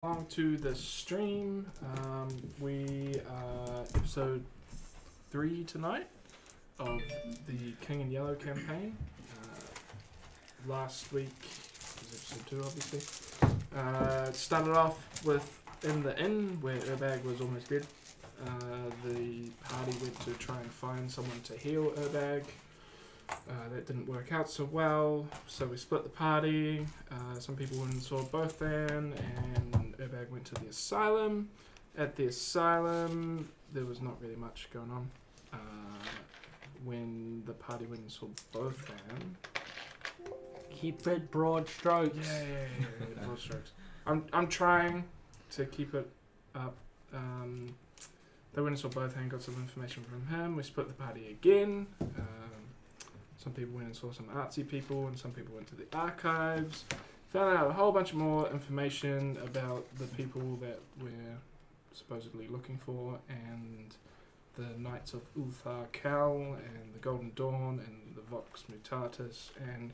Along to the stream. We are episode 3 tonight of the King in Yellow campaign. Last week was episode 2, obviously. Started off with in the inn where Urbag was almost dead. The party went to try and find someone to heal Urbag. That didn't work out so well, so we split the party. Some people went and saw Bothan, and Urbag went to the asylum. At the asylum, there was not really much going on. When the party went and saw Bothan... Keep it broad strokes. Yeah, broad strokes. I'm trying to keep it up. They went and saw Bothan, got some information from him. We split the party again. Some people went and saw some artsy people, and some people went to the archives. Found out a whole bunch more information about the people that we're supposedly looking for, and the Knights of Ulthar Kal, and the Golden Dawn, and the Vox Mutatis, and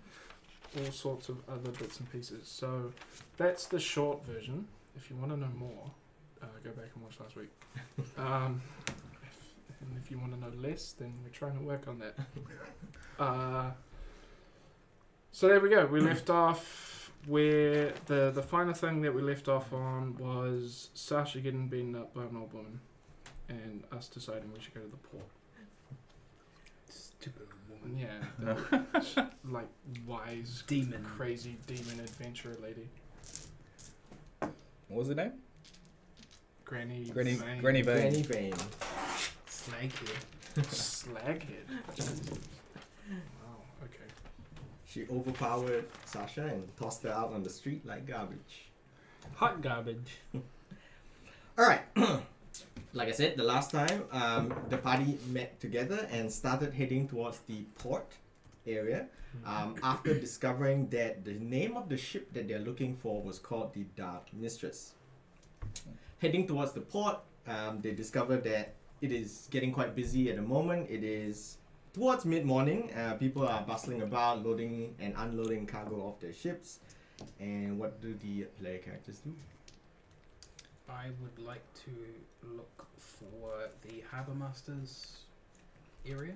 all sorts of other bits and pieces. So that's the short version. If you want to know more, go back and watch last week. And if you want to know less, then we're trying to work on that. So there we go. We left off where the final thing that we left off on was Sasha getting beaten up by an old woman, and us deciding we should go to the port. Stupid woman. Yeah, like wise, demon, crazy demon adventurer lady. What was her name? Granny Vane. Granny Vane. Slaghead. Slaghead. Wow. Okay. She overpowered Sasha and tossed her out on the street like garbage. Hot garbage. Alright. Like I said, the last time, the party met together and started heading towards the port area. After discovering that the name of the ship that they're looking for was called the Dark Mistress. Heading towards the port, they discovered that it is getting quite busy at the moment. It is towards mid-morning. People are bustling about, loading and unloading cargo off their ships. And what do the player characters do? I would like to look for the Harbour Master's area.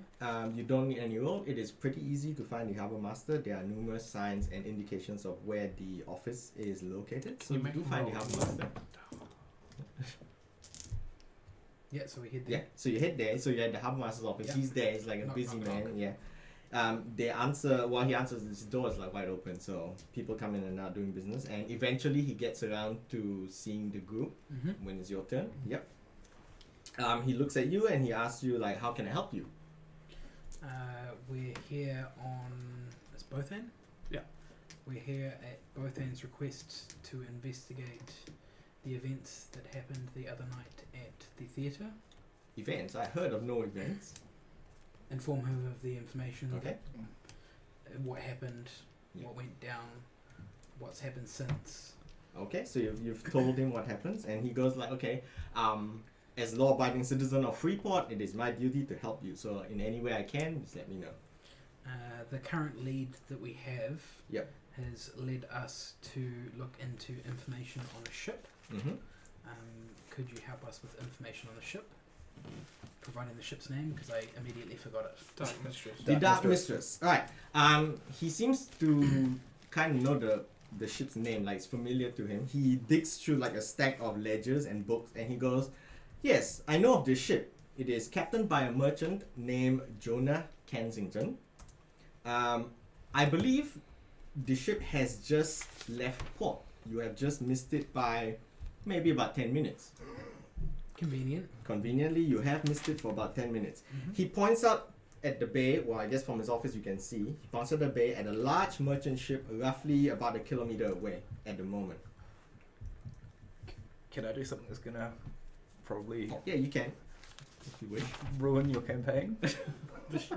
You don't need any roll. It is pretty easy to find the Harbour Master. There are numerous signs and indications of where the office is located. So you do find the Harbour Master. Yeah, so we head there. Yeah, so you head there. So you're at the Harbour Master's office. Yeah. He's there. He's like a busy man. Yeah. He answers, his door is like wide open. So people come in and out doing business. And eventually he gets around to seeing the group when it's your turn. Yep. He looks at you and he asks you like, how can I help you? We're here on... It's Bothan? Yeah. We're here at Bothan's request to investigate the events that happened the other night at the theatre. Events? I heard of no events. Inform him of the information. Okay. What happened, Yeah. what went down, what's happened since. Okay, so you've told him what happens, and he goes like, okay, as law-abiding citizen of Freeport, it is my duty to help you. So in any way I can, just let me know. The current lead that we have Yep. has led us to look into information on a ship. Mm-hmm. Could you help us with information on the ship? Providing the ship's name, because I immediately forgot it. Dark Mistress. The Dark Mistress. Alright. He seems to kind of know the ship's name, like it's familiar to him. He digs through like a stack of ledgers and books, and he goes, yes, I know of this ship. It is captained by a merchant named Jonah Kensington. I believe the ship has just left port. You have just missed it by maybe about 10 minutes. Convenient. Conveniently, you have missed it for about 10 minutes. He points out at the bay, well, I guess from his office you can see, he points at the bay at a large merchant ship roughly about 1 kilometer away at the moment. Can I do something that's gonna probably Yeah, you can, if you wish. ruin your campaign?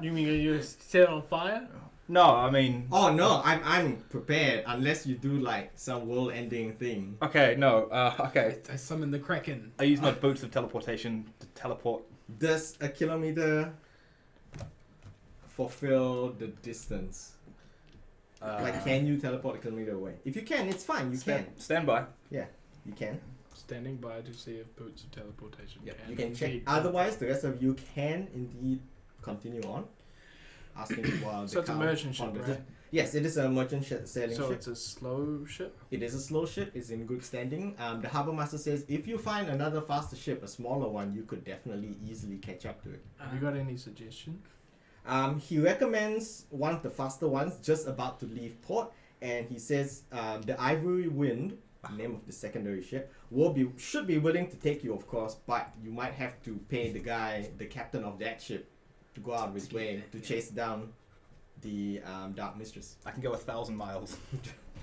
You mean you set it on fire? No, I mean... Oh no, I'm prepared unless you do like some world-ending thing. Okay, no, okay. I summoned the Kraken. I use my boots of teleportation to teleport. Does 1 kilometer fulfill the distance? Like, can you teleport 1 kilometer away? If you can, it's fine. You can. Stand by. Yeah. You can. Standing by to see if boots of teleportation Yep. can You can check. indeed Otherwise, the rest of you can indeed continue on. Asking while So the it's a count merchant ship, ponders right? it. Yes, it is a merchant sailing So ship. it's a slow ship. It is a slow ship. It's in good standing. The harbour master says if you find another faster ship, a smaller one, you could definitely easily catch up to it. Have you got any suggestion? He recommends one of the faster ones just about to leave port, and he says the Ivory Wind, name of the secondary ship, should be willing to take you, of course, but you might have to pay the captain of that ship, to go out of his way to chase down the Dark Mistress. I can go 1,000 miles.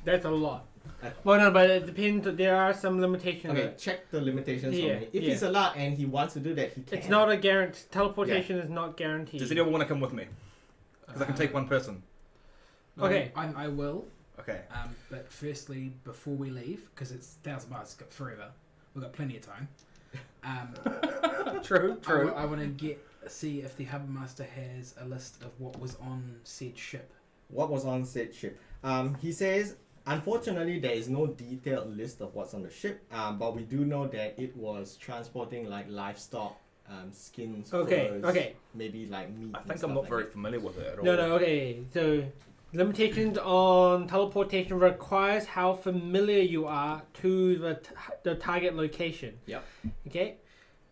That's a lot. Uh, Well, no, but it depends. There are some limitations. Okay, check the limitations Yeah, for me. If yeah. he's allowed and he wants to do that, he can. It's not a guarantee. Teleportation is not guaranteed. Does anyone want to come with me? Because I can take one person. Okay. I will. Okay. But firstly, before we leave, because it's 1,000 miles, it's got forever. We've got plenty of time. True. I want to see if the harbour master has a list of what was on said ship. What was on said ship? He says, unfortunately, there is no detailed list of what's on the ship, but we do know that it was transporting like livestock, skins, furs, Okay. maybe like meat. I and think stuff I'm not like very that. familiar with it at all. No. Okay. So, limitations on teleportation requires how familiar you are to the target location. Yep. Okay.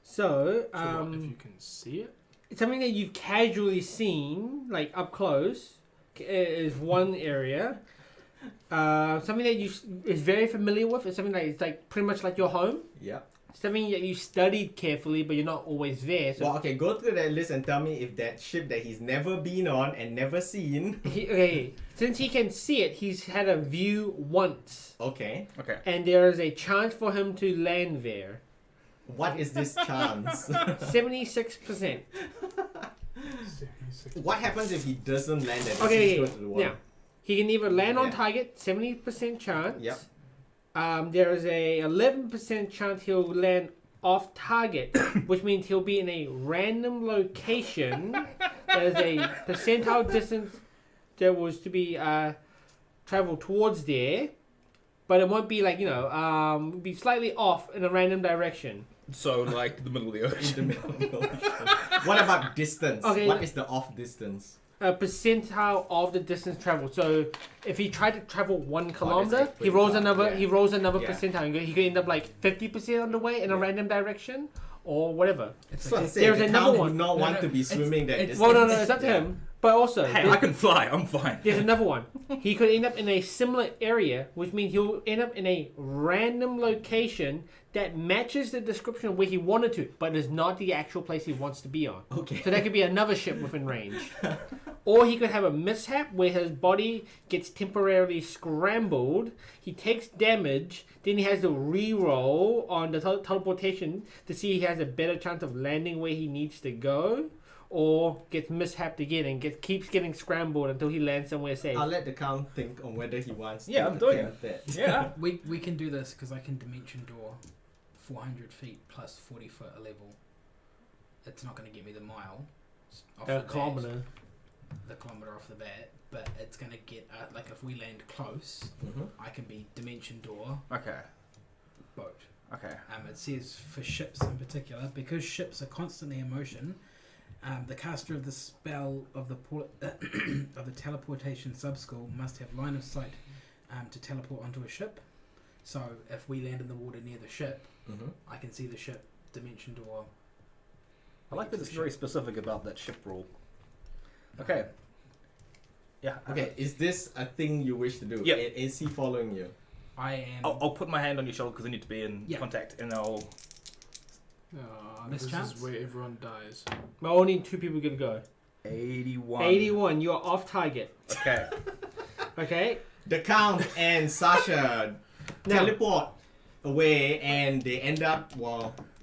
So, So what, if you can see it? something that you've casually seen, like up close, is one area. Something that you is very familiar with is something that is like pretty much like your home. Yep. Something that you studied carefully, but you're not always there. So Well, okay, go through that list and tell me if that ship that he's never been on and never seen. okay, since he can see it, he's had a view once, Okay. Okay. and there is a chance for him to land there. What is this chance? 76%. What happens if he doesn't land at the Okay, go to the water? now he can either land on Yeah. target, 70% chance. Yep. There is a 11% chance he'll land off target, which means he'll be in a random location. There's a percentile distance that was to be traveled towards there, but it won't be like be slightly off in a random direction. So, like, the middle of the In ocean. the middle of the ocean. What about distance? Okay. What is the off distance? A percentile of the distance traveled. So if he tried to travel 1 kilometer, like he rolls 25, another. yeah. He rolls another Yeah. percentile. He could end up like 50% on the way in a Yeah. random direction, or whatever. That's what I'm saying. There's the another town one. would not No, want no, to be it's- swimming that it's- distance. Well, no, it's up to Yeah. him. But also, Hey, I can fly. I'm fine. there's another one. He could end up in a similar area, which means he'll end up in a random location that matches the description of where he wanted to, but is not the actual place he wants to be on. Okay. So that could be another ship within range. Or he could have a mishap where his body gets temporarily scrambled, he takes damage, then he has to re-roll on the teleportation to see he has a better chance of landing where he needs to go, or gets mishapped again and keeps getting scrambled until he lands somewhere safe. I'll let the count think on whether he wants Yeah, to I'm doing attempt that. Yeah. We can do this because I can dimension door 400 feet plus 40 foot a level. It's not going to get me the mile. Off A the bat, kilometer. the kilometer off the bat, but it's going to get like if we land close, Mm-hmm. I can be dimension door Okay. boat. Okay. It says for ships in particular, because ships are constantly in motion. The caster of the spell of the of the teleportation subskill must have line of sight to teleport onto a ship. So if we land in the water near the ship, Mm-hmm. I can see the ship dimension door. I like that it's very specific about that ship rule. Okay. Yeah. Okay, is this a thing you wish to do? Yep. Is he following you? I am. I'll put my hand on your shoulder because I need to be in Yeah. contact, and I'll. This Mischance? is where everyone dies. But only 2 people can go. 81. 81, you're off target. Okay. Okay? The Count and Sasha Now- teleport away, and they end up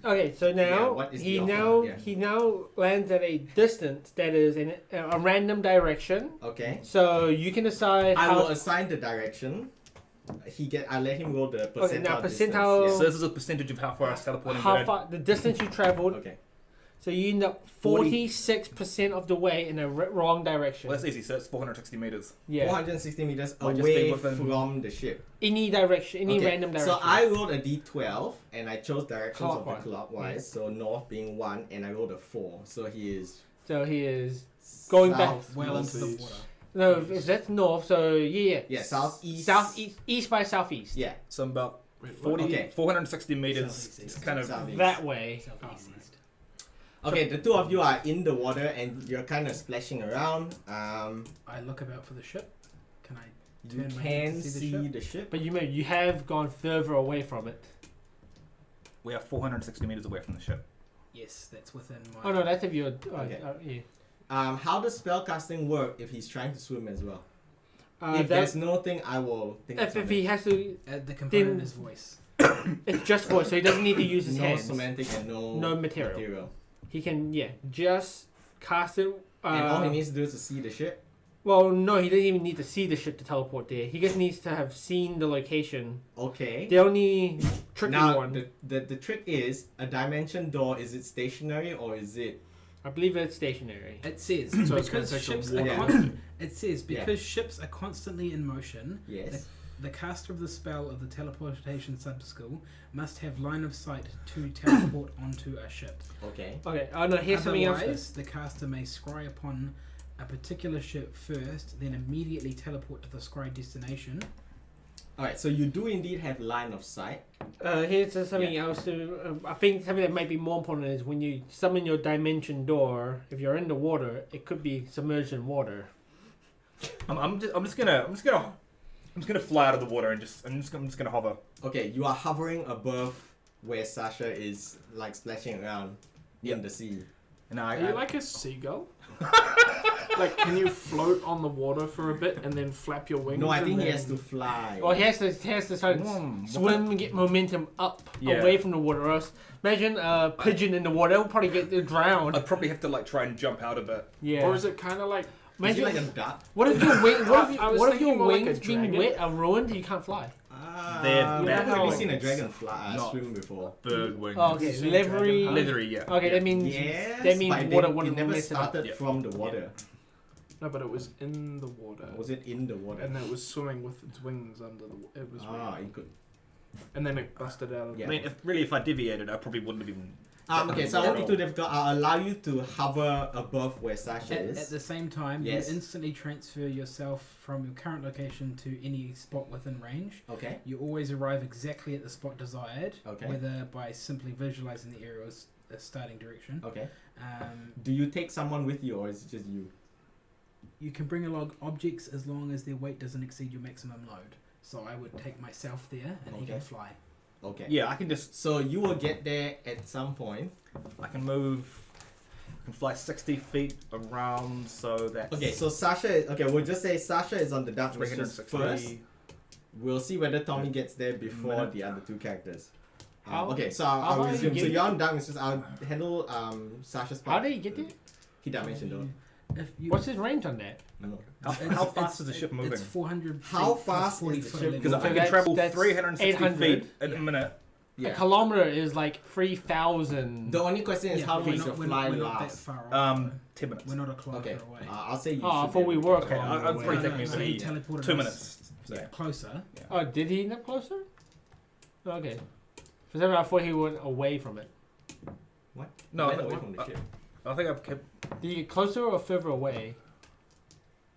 Okay, so Yeah, now what is he the now offer? Yeah. he now lands at a distance that is in a random direction. okay. So you can decide I how. will assign the direction. I let him roll the percentile. Okay, now distance. percentile- So this is a percentage of how far I was teleporting. how but far the distance you traveled. Okay. So you end up 46% of the way in the wrong direction. Well, that's easy. So it's 460 meters. Yeah. 460 meters Might just be away within- from the ship. Any direction, any Okay, random direction. So I rolled a d12 and I chose directions of Clockwise. the clockwise. So north being 1 and I rolled a 4. So he is So he is going back. south, Well into the northeast. water. No, if that's north. So yeah. Yeah, southeast. Southeast, east by southeast. Yeah. So I'm about Wait, 40, Okay. 460 meters. Southeast. It's kind of Southeast. That way. Southeast. Okay, the two of you are in the water and you're kind of splashing around. I look about for the ship. Can I You turn my can head to see see the ship? the ship. But you have gone further away from it. we are 460 meters away from the ship. Yes, that's within my. Oh no, that's if you're. Okay. Yeah. How does spellcasting work if he's trying to swim as well? That, If there's no thing, I will think of if he has to, The component Then- is voice. it's just voice, so he doesn't need to use his no hands. semantic and No material. He can just cast it. And all he needs to do is to see the ship. Well, no, he doesn't even need to see the ship to teleport there. He just needs to have seen the location. Okay. The only tricky Now, one, the trick is a dimension door. Is it stationary or is it? I believe it's stationary. It says So it's gonna because take ships a are while. constant. It says Yeah. because ships are constantly in motion. Yes. The caster of the spell of the teleportation sub-skill must have line of sight to teleport onto a ship. Okay. Okay, oh no, here's something else. Otherwise, the caster may scry upon a particular ship first, then immediately teleport to the scry destination. All right. So you do indeed have line of sight. Here's something else. I think something that might be more important is when you summon your dimension door. If you're in the water, it could be submerged in water. I'm just gonna fly out of the water and I'm just gonna hover. Okay. You are hovering above where Sasha is like splashing around in Yep. the sea. And Are you like a seagull? Like, can you float on the water for a bit and then flap your wings? No, I and think he then- has to fly. Well, he has to start swim and get momentum up away from the water. Or else, imagine a pigeon in the water; it will probably get drowned. I'd probably have to like try and jump out a bit. Yeah. Or is it kind of like? Is he Imagine like a duck? what if your wing, I was what if thinking your more like a wings being dragon. wet are ruined? You can't fly. They're I've bad never wings. seen a dragon fly Not- swim before. Bird wings. Oh, okay, Same leathery. dragon, huh? Leathery, yeah. Okay, that means Yes, that means but water it wouldn't never mess it up. started Yeah. from the water. No, but it was in the water. Was it in the water? And then it was swimming with its wings under the. It was. Ah, weird. it could. And then it busted out of. Yeah. I mean, if I deviated, I probably wouldn't have even. Okay, so I won't be too difficult. I'll allow you to hover above where Sasha At is. the same time, Yes. you instantly transfer yourself from your current location to any spot within range. Okay. You always arrive exactly at the spot desired, Okay. whether by simply visualizing the area or starting direction. Okay. Um, Do you take someone with you, or is it just you? you can bring along objects as long as their weight doesn't exceed your maximum load. So I would take myself there, and he Okay. can fly. Okay. Yeah, I can just. So you will get there at some point. I can move. I can fly 60 feet around, so that's. Okay, so Sasha. Okay, we'll just say Sasha is on the dark missions 360. first. We'll see whether Tommy gets there before Minute. the other two characters. How- Okay, so how I'll high resume. you So get- you're on dark missions. I'll handle Sasha's part. How did he get there? He dimension though. If you, What's his range on that? No. How fast is the ship moving? It's 400. How feet, fast 40 is the foot ship? level. Because So I can that's- travel that's 360 800. feet in a minute. Yeah. A kilometer is like 3,000. The only question is how we're long is not- your we're fly not- we're not that last? far off, though. 10 minutes. We're not a kilometer Okay, away. I'll say you. Oh, I should thought be we able to were get a there. Okay, I'll kilometer probably away. take me so he maybe teleported 2 us minutes. So. closer. Oh, did he end up closer? Okay. For some reason, I thought he went away from it. What? No, Went I away think- from the ship. I think I've kept Did you get closer or further away?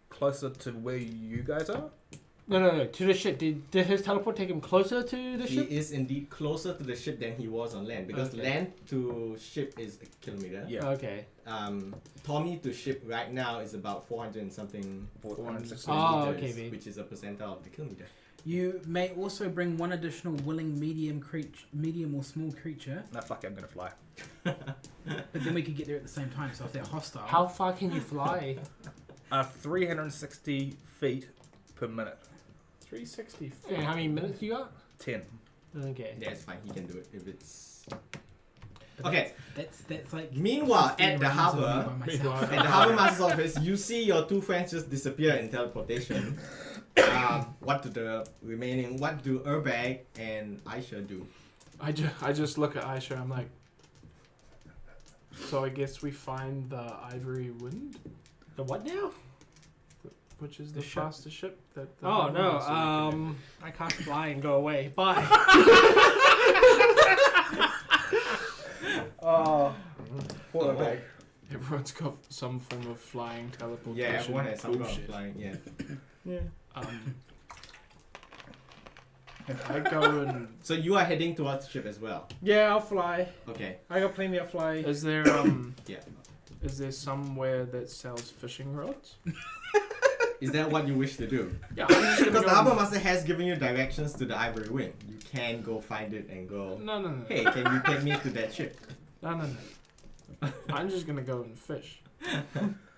closer to where you guys are. No, to the ship. Did his teleport take him closer to the He ship? is indeed closer to the ship than he was on land because Okay. land to ship is a kilometer. Yeah. Okay. Tommy to ship right now is about 400 and something 460. Oh, meters, okay, babe. which is a percentile of the kilometer. You may also bring one additional willing medium or small creature, No, fuck it, I'm gonna fly. but then we could get there at the same time. So if they're hostile, How far can you fly? 360 feet per minute. 360 feet. And how many minutes you got? 10. Okay. Yeah, it's fine. He can do it if it's. Okay. that's like. Meanwhile, 15 at the rounds of me harbor, by myself. at the harbor master's office, you see your two friends just disappear in teleportation. What do Urbag and Aisha do? I just look at Aisha. I'm like, So I guess we find the Ivory Wind, The what now? which is The the ship. fastest ship. That the Oh Harbour no, Master recommended. I can't fly and go away. Bye. Oh, poor bag. Everyone's got some form of flying teleportation. Yeah, everyone has some kind of bullshit. flying. Yeah. Yeah. I go and So you are heading towards the ship as well. Yeah, I'll fly. Okay. I got plenty of fly. is there Yeah. is there somewhere that sells fishing rods? Is that what you wish to do? Yeah, I'm just gonna Because the go Harbour and- Master has given you directions to the Ivory Wind. You can go find it and go, No. hey, can you take me to that ship? No. I'm just gonna go and fish.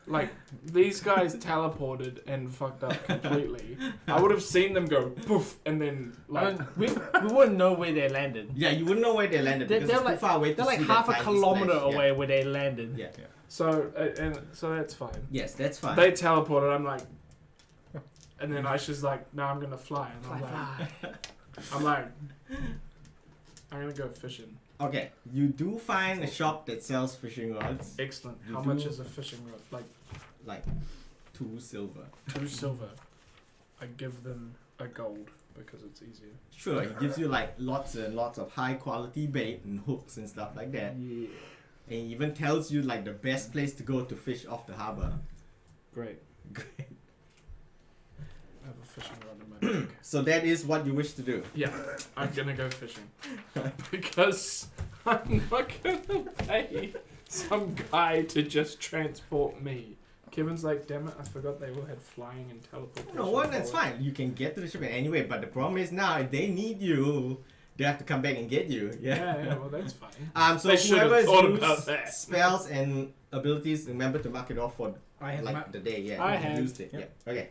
Like, these guys teleported and fucked up completely. I would have seen them go poof and then like we wouldn't know where they landed. Yeah, you wouldn't know where they landed because They're it's too like- far away to They're like see half that a tiny kilometer splash. away where they landed. Yeah. so that's fine. Yes, that's fine. They teleported. I'm like, and then Aisha's like, "No, I'm gonna fly," and I'm like, I'm gonna go fishing. Okay, you do find a shop that sells fishing rods, Excellent. You How do- much is a fishing rod? Like like 2 silver. 2 silver. I give them a gold because it's easier. Sure, he gives you like lots and lots of high quality bait and hooks and stuff like that. Yeah. And he even tells you like the best place to go to fish off the harbor. Great. Great. I have a fishing rod in my bag. So that is what you wish to do. Yeah, I'm gonna go fishing because I'm not gonna pay some guy to just transport me. Kevin's like, damn it, I forgot they all had flying and teleportation. No, well, that's fine. You can get to the ship in any way, but the problem is now if they need you, they have to come back and get you. Yeah, well, that's fine. So They should have whoever thought used about that. spells and abilities, remember to mark it off for I have like the day. Yeah, I you have. used it. Yeah. Okay.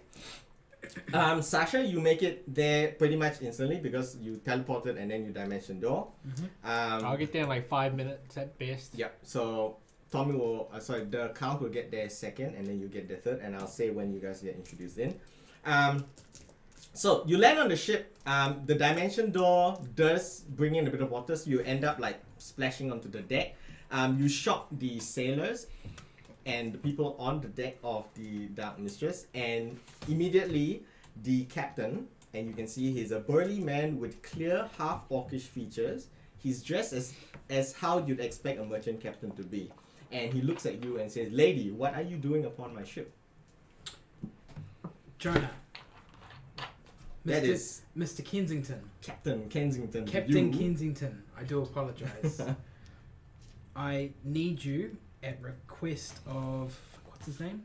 Sasha, you make it there pretty much instantly because you teleported and then you dimension door. I'll get there in like 5 minutes at best. Yeah. So Tommy will, the count will get there second, and then you get there third, and I'll say when you guys get introduced in. So you land on the ship. The dimension door does bring in a bit of water, so you end up like splashing onto the deck. You shock the sailors and the people on the deck of the Dark Mistress, and immediately the captain, and you can see he's a burly man with clear half orcish features. He's dressed as how you'd expect a merchant captain to be. And he looks at you and says, "Lady, what are you doing upon my ship?" Jonah. That is Mr. Kensington. Captain Kensington. Captain you. Kensington. I do apologize. I need you at request of what's his name?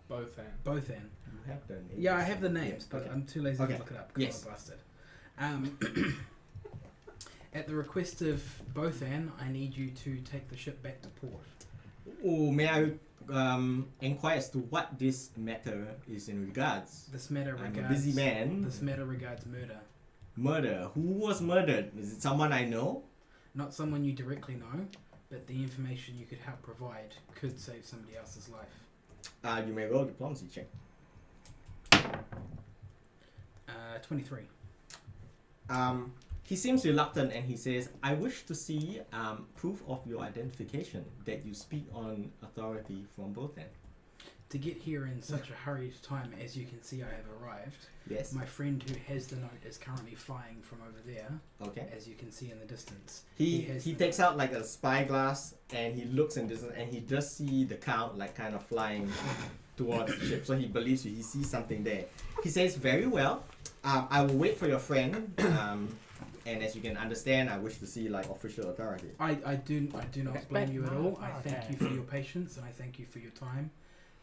Both hands. Bothan. You have the names. Yeah, I have the names, but Okay. I'm too lazy Okay. to look it up because Yes. I'm a bastard. At the request of Bothan, I need you to take the ship back to port. Oh, may I inquire as to what this matter is in regards? This matter I'm regards. a busy man. This matter regards murder. Murder. Who was murdered? Is it someone I know? Not someone you directly know, but the information you could help provide could save somebody else's life. You may roll a diplomacy check. 23. He seems reluctant and he says, "I wish to see proof of your identification that you speak on authority from both ends." To get here in such a hurried time, as you can see, I have arrived. Yes. My friend who has the note is currently flying from over there, Okay. as you can see in the distance. He has he the takes note. out like a spyglass and he looks in distance and he does see the count like kind of flying towards the ship. So he believes you. He sees something there. He says, "Very well. I will wait for your friend. And as you can understand, I wish to see like official authority." I do not blame you at all. I thank Okay. you for your patience and I thank you for your time.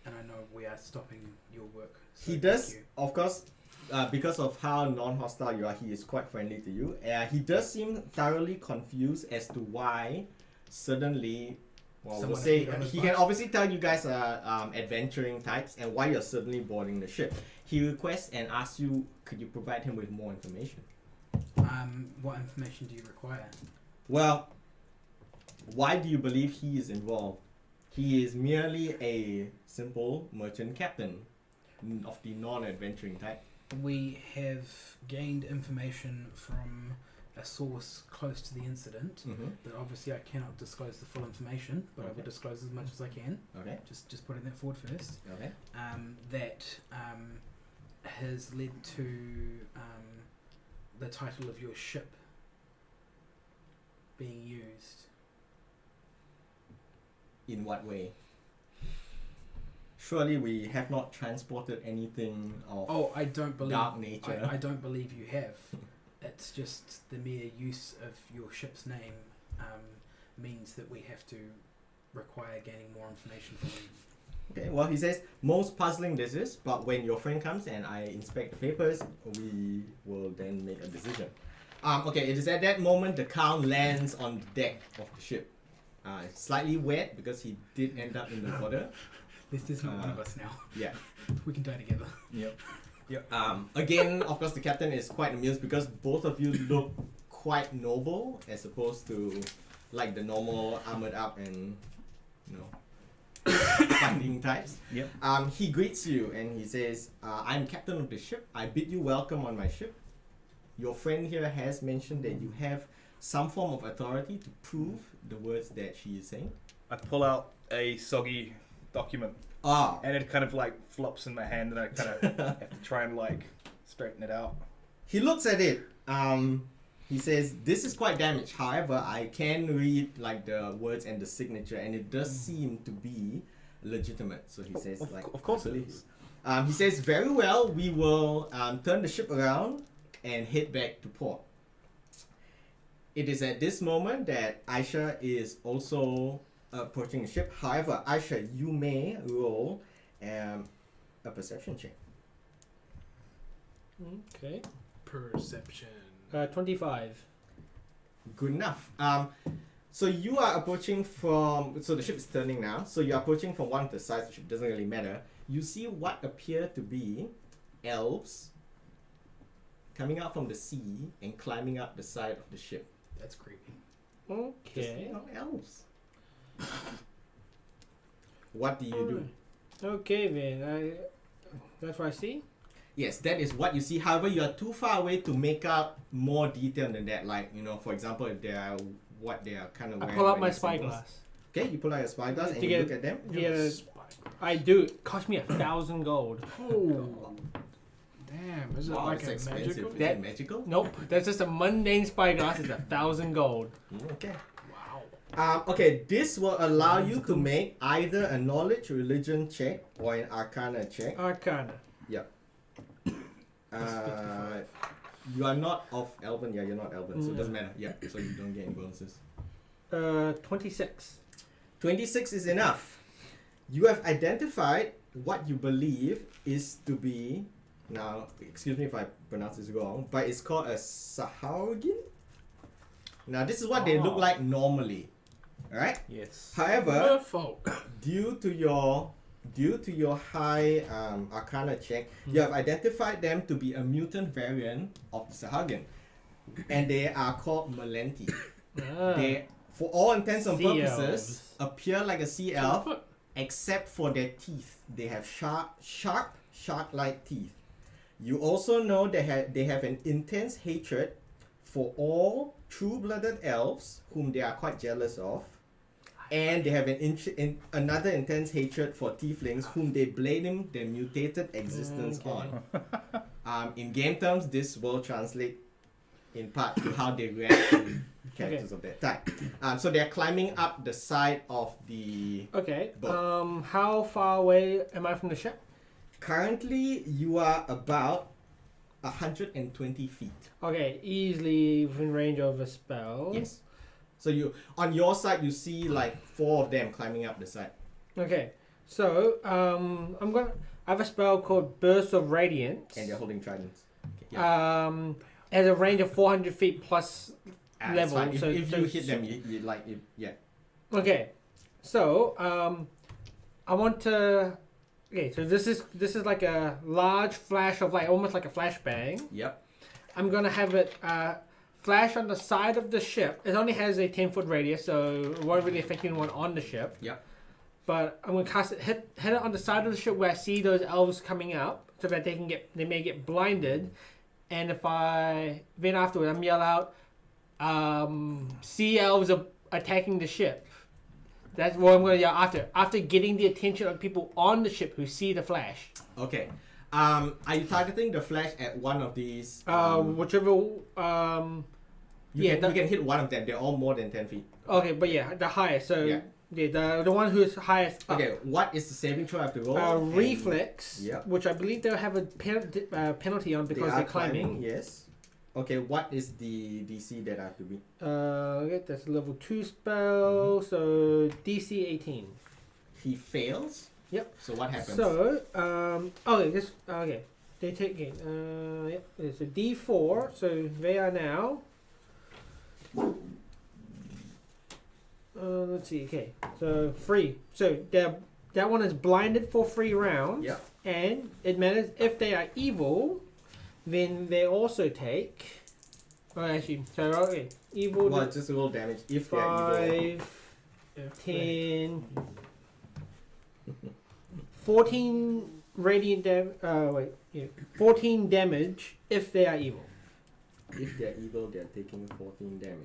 And I know we are stopping your work. So He thank does, you. of course, because of how non-hostile you are. He is quite friendly to you. He does seem thoroughly confused as to why suddenly. Well, we'll Someone say appeared on his he can boat. obviously tell you guys are adventuring types and why you're suddenly boarding the ship. He requests and asks you, could you provide him with more information? What information do you require? Well, why do you believe he is involved? He is merely a simple merchant captain of the non-adventuring type. We have gained information from a source close to the incident. Mm-hmm. That obviously I cannot disclose the full information, but I will Okay. disclose as much as I can. Okay. Just putting that forward first. Okay. That has led to the title of your ship being used. In what way? Surely we have not transported anything of Oh, I don't believe. dark nature. I don't believe you have. It's just the mere use of your ship's name means that we have to require gaining more information from you. Okay, well, he says, most puzzling this is, but when your friend comes and I inspect the papers, we will then make a decision. Okay, it is at that moment the Count lands on the deck of the ship. Slightly wet because he did end up in the water. This is not one of us now. Yeah. We can die together. Yep. Again, of course, the captain is quite amused because both of you look quite noble as opposed to like the normal armored up and, you know, fighting types. Yep. He greets you and he says, I'm captain of the ship. I bid you welcome on my ship. Your friend here has mentioned that you have some form of authority to prove the words that she is saying. I pull out a soggy document Ah, and it kind of like flops in my hand and I kind of have to try and like straighten it out. he looks at it. He says, this is quite damaged. However, I can read like the words and the signature and it does seem to be legitimate. So he says, Of course it is. He says, very well, we will turn the ship around and head back to port. It is at this moment that Aisha is also approaching the ship. However, Aisha, you may roll a perception check. Okay. Perception. 25. Good enough. So you are approaching from, so the ship is turning now. So you are approaching from one of the sides of the ship, doesn't really matter. You see what appear to be elves coming out from the sea and climbing up the side of the ship. That's creepy. Just, Okay. you know, elves. What do you do? Okay then. That's what I see. Yes, that is what you see. However, you are too far away to make out more detail than that. Like, you know, for example, if they are what they are kind of I wearing. pull out or my any symbols. spyglass. Okay, you pull out your spyglass and To you get- look at them. Yeah, I do. It cost me 1,000 gold. Oh, damn! Is it Wow, like that's a expensive. magical? Is That- it magical? Nope, that's just a mundane spyglass. It's 1,000 gold. Okay. Wow. Okay, this will allow you to make either a knowledge religion check or an arcana check. Arcana. You are not of Elven, yeah, you're not Elven, so it doesn't matter. Yeah, so you don't get any bonuses. 26. 26 is enough. You have identified what you believe is to be, now, excuse me if I pronounce this wrong, but it's called a Sahagin. Now, this is what they look like normally, alright? Yes. However, Folk. due to your high arcana check, you have identified them to be a mutant variant of the Sahagin. And they are called Malenti. They, for all intents and Sea purposes, elves. appear like a sea elf, except for their teeth. They have sharp, shark-like teeth. You also know they have an intense hatred for all true-blooded elves, whom they are quite jealous of. And they have another intense hatred for tieflings, whom they blame their mutated existence on. In game terms, this will translate in part to how they react to characters of that type. So they're climbing up the side of the Okay. boat. How far away am I from the ship? Currently, you are about 120 feet. Okay, easily within range of a spell. Yes. So you, on your side, you see like 4 of them climbing up the side. Okay, so I have a spell called Burst of Radiance. And they're holding tridents. Okay, Has a range of 400 feet plus it's level. fine. So If you hit them, you like, yeah. Okay, so I want to. Okay, so this is like a large flash of light, almost like a flashbang. Yep. I'm gonna have it flash on the side of the ship. It only has a 10-foot radius, so it won't really affect anyone on the ship. Yep. But I'm gonna cast it, hit it on the side of the ship where I see those elves coming up, so that they may get blinded. And then afterwards, I'm yell out, sea elves are attacking the ship. That's what I'm going to yell after. After getting the attention of people on the ship who see the flash. Okay. Are you targeting the flash at one of these? Whichever. You Yeah, can hit one of them. They're all more than 10 feet. Okay, but yeah, the highest. So Yeah. the one who's highest. Up. Okay, what is the saving throw I have to roll? And Reflex, Yep. which I believe they'll have a penalty on because they they're are climbing. Yes. Okay, what is the DC that I have to beat? Okay, that's a level 2 spell, so DC 18. He fails. Yep. So what happens? So, okay. They take it. Yep. It's a D4, so they are now. Let's see. Okay, so 3. So that one is blinded for 3 rounds. Yep. And it matters if they are evil, then they also take. Oh, actually, so okay, evil. Well, just roll damage if they're evil. 5, 10, 14 radiant damage. 14 damage if they are evil. If they're evil, they're taking 14 damage.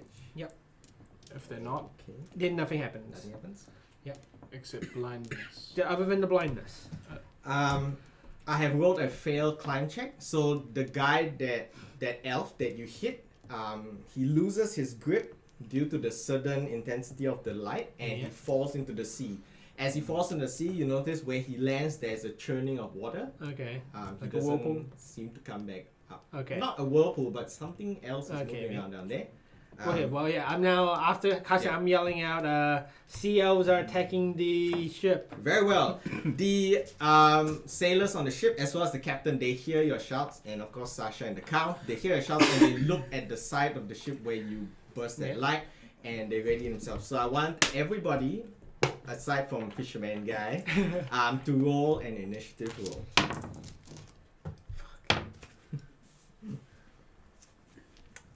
If they're not, Okay. Then nothing happens. Nothing happens. except blindness. Other than the blindness. I have rolled a failed climb check. So the guy that elf that you hit, he loses his grip due to the sudden intensity of the light, and he falls into the sea. As he falls in the sea, you notice where he lands, there's a churning of water. Okay. He Like a doesn't whirlpool? seem to come back up. Okay. Not a whirlpool, but something else is Okay, moving yeah. around down there. Okay, well, yeah, I'm now, after casting, Yeah. I'm yelling out, sea elves are attacking the ship. Very well. The sailors on the ship, as well as the captain, they hear your shouts, and of course Sasha and the cow, they hear your shouts and they look at the side of the ship where you burst that light, and they ready themselves. So I want everybody, aside from fisherman guy, to roll an initiative roll.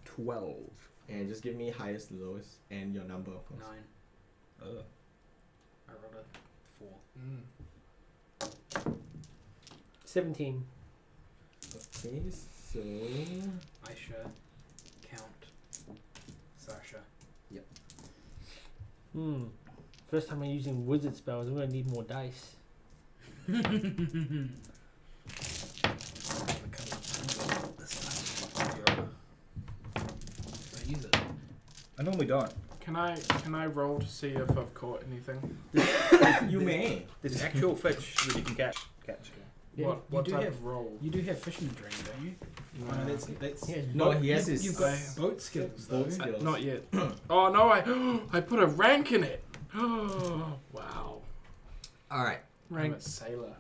12. And just give me highest, lowest, and your number, of course. 9. I rolled a 4. 17. Okay, so Aisha, Count, Sasha. First time I'm using wizard spells, I'm going to need more dice. Use it. I normally don't. Can I roll to see if I've caught anything? you may. There's actual fish that you can catch. Yeah, What you do type have- of roll? You do have fisherman training, don't you? No. No, that's Yeah, No, he has you've his got boat skills though. boat skills. Not yet. Oh no! I put a rank in it. Oh wow! All right. Rank sailor.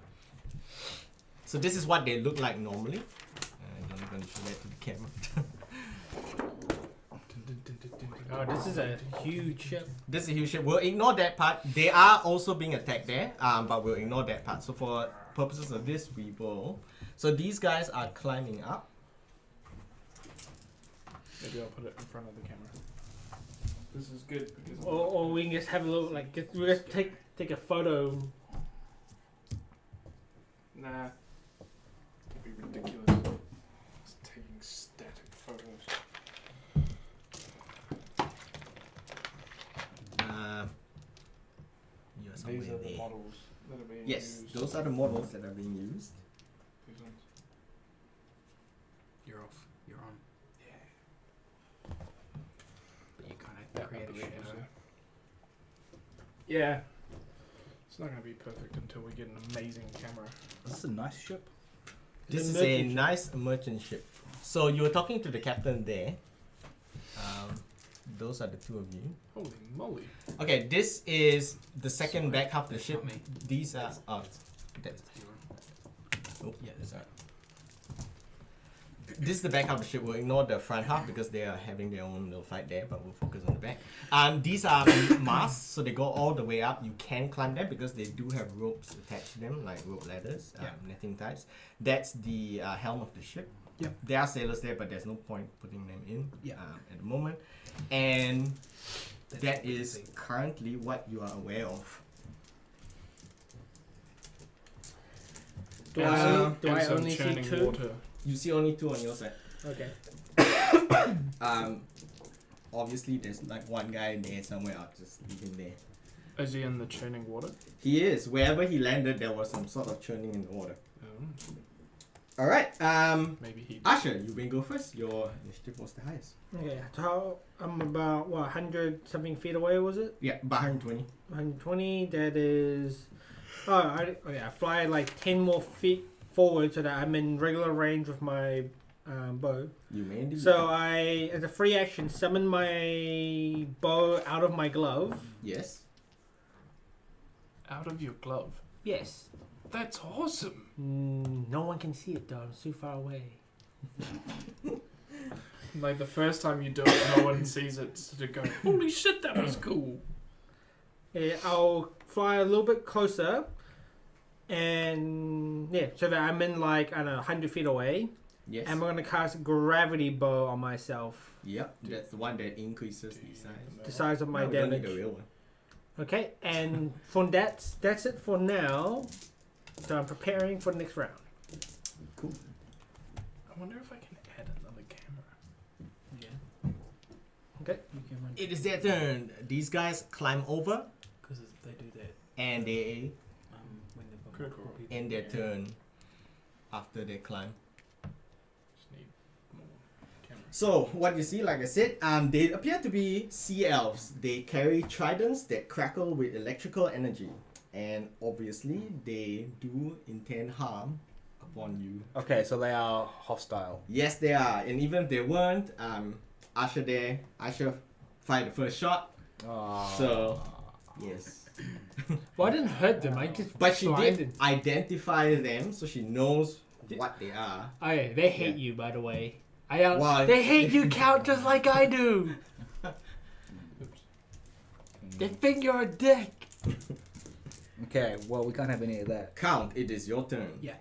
So this is what they look like normally. I'm not going to show that to the camera. Oh, this is a huge ship. This is a huge ship. We'll ignore that part. They are also being attacked there, but we'll ignore that part. So for purposes of this, we will. So these guys are climbing up. Maybe I'll put it in front of the camera. This is good because Or we can just have a look, like, we just take a photo. nah, it'd be ridiculous. Just taking static photos. You're These somewhere are the there. models that are being Yes, used. those are the models that are being used. These ones. You're off. You're on. Yeah. But you kind Yeah, of create I a believe shadow. so. Yeah. It's not going to be perfect until we get an amazing camera. This is a nice ship. This It's is a a merchant ship. nice merchant ship. So you were talking to the captain there. Those are the two of you. Holy moly. Okay, this is the second Sorry, back half of the that's ship. not me. These are That's that's Oh, yeah, there's that. this is the back half of the ship. We'll ignore the front half because they are having their own little fight there, but we'll focus on the back. These are masts, so they go all the way up. You can climb them because they do have ropes attached to them, like rope ladders, netting types. That's the helm of the ship. Yep. There are sailors there, but there's no point putting them in Yeah. at the moment. And that is currently what you are aware of. Do And I some- only, do and I some only see churning 2? water. You see only two on your side. Okay. obviously there's like one guy in there somewhere. I'll just leave him there. Is he in the churning water? He is. Wherever he landed, there was some sort of churning in the water. Oh, All right. maybe he. Asher, you may go first. Your initiative was the highest. Okay, so I'm about 100 something feet away, was it? Yeah, about 120. 120. That is. I fly like 10 more feet forward so that I'm in regular range with my bow. You may indeed. So I, as a free action, summon my bow out of my glove. Yes. Out of your glove. Yes. That's awesome. No one can see it though. It's too far away. Like the first time you do it, no one sees it. So to go, holy shit, that was cool. Yeah, I'll fly a little bit closer, and yeah, so that I'm in like I don't know 100 feet away. Yes. And I'm gonna cast gravity bow on myself. Yep. That's the one that increases the size. The size of my No, we don't damage. need the real one. Okay, and from that's it for now. So I'm preparing for the next round. Cool. I wonder if I can add another camera. Yeah. Okay. You can run. It is their turn. These guys climb over Because they do that and they when they've got Cool, more cool. people. end their turn after they climb. Just need more cameras. So what you see, like I said, they appear to be sea elves. They carry tridents that crackle with electrical energy, and obviously they do intend harm upon you. Okay, so they are hostile. Yes, they are, and even if they weren't, Asher fired the first shot. Oh. So yes, Well, I didn't hurt them. I just but she blinded. did identify them, so she knows what they are. Oh yeah, they hate Yeah. you, by the way. Why? They hate you, Count, just like I do. Oops. They think you're a dick. Okay, well, we can't have any of that. Count, it is your turn. Yeah.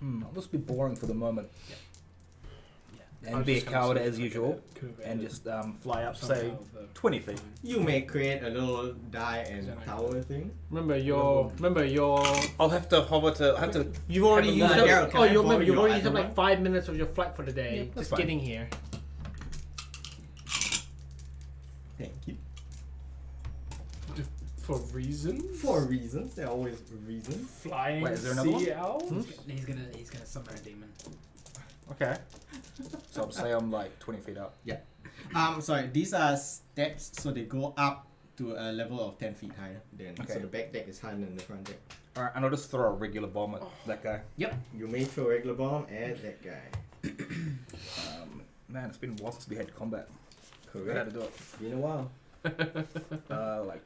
I'll just be boring for the moment. I And was be a just gonna coward say, as like, usual. could have And added just fly up, somehow say, the- 20 feet. You may create a little die and Is that tower thing. Remember your. I'll have to hover to. I have to. You've already Have a used look. up. Daryl, can Oh, I you remember borrow you've your already used up item like 5 minutes of your flight for the day. Yeah, that's just fine. getting here. Thank you. For reasons? For reasons, there are always reasons. Flying Wait, is there another sea one? elves? He's gonna summon a demon. Okay. So I'll say I'm like 20 feet up. Sorry, these are steps, so they go up to a level of 10 feet higher. Then, Okay. so the back deck is higher than the front deck. Alright, and I'll just throw a regular bomb at that guy. You may throw a regular bomb at that guy. Man, it's been a while since we had combat. I had Correct. to do it. Been a while. Like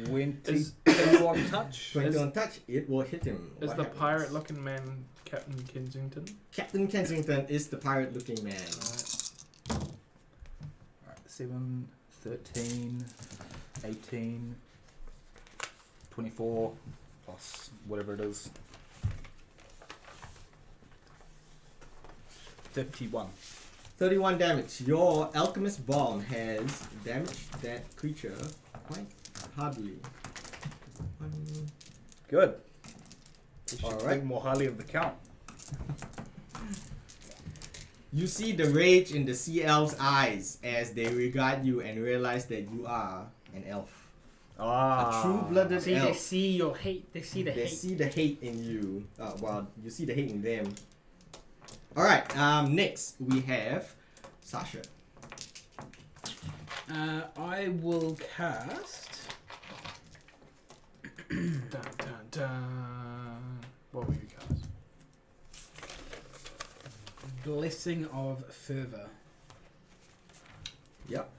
20 Is- on touch. 20 on touch, it will hit him. Is What the happens? pirate looking man Captain Kensington? Captain Kensington is the pirate looking man. Alright, 7, 13, 18, 24, plus whatever it is. 31. 31 damage. Your alchemist bomb has damaged that creature quite hardly. Good. We should Alright. think more highly of the count. You see the rage in the sea elves' eyes as they regard you and realize that you are an elf. A true-blooded See, they elf. see your hate. They see the They hate. see the hate in you. Well, you see the hate in them. Alright, next we have Sasha. I will cast. Dun dun dun. What were you guys? Blessing of Fervor Yep.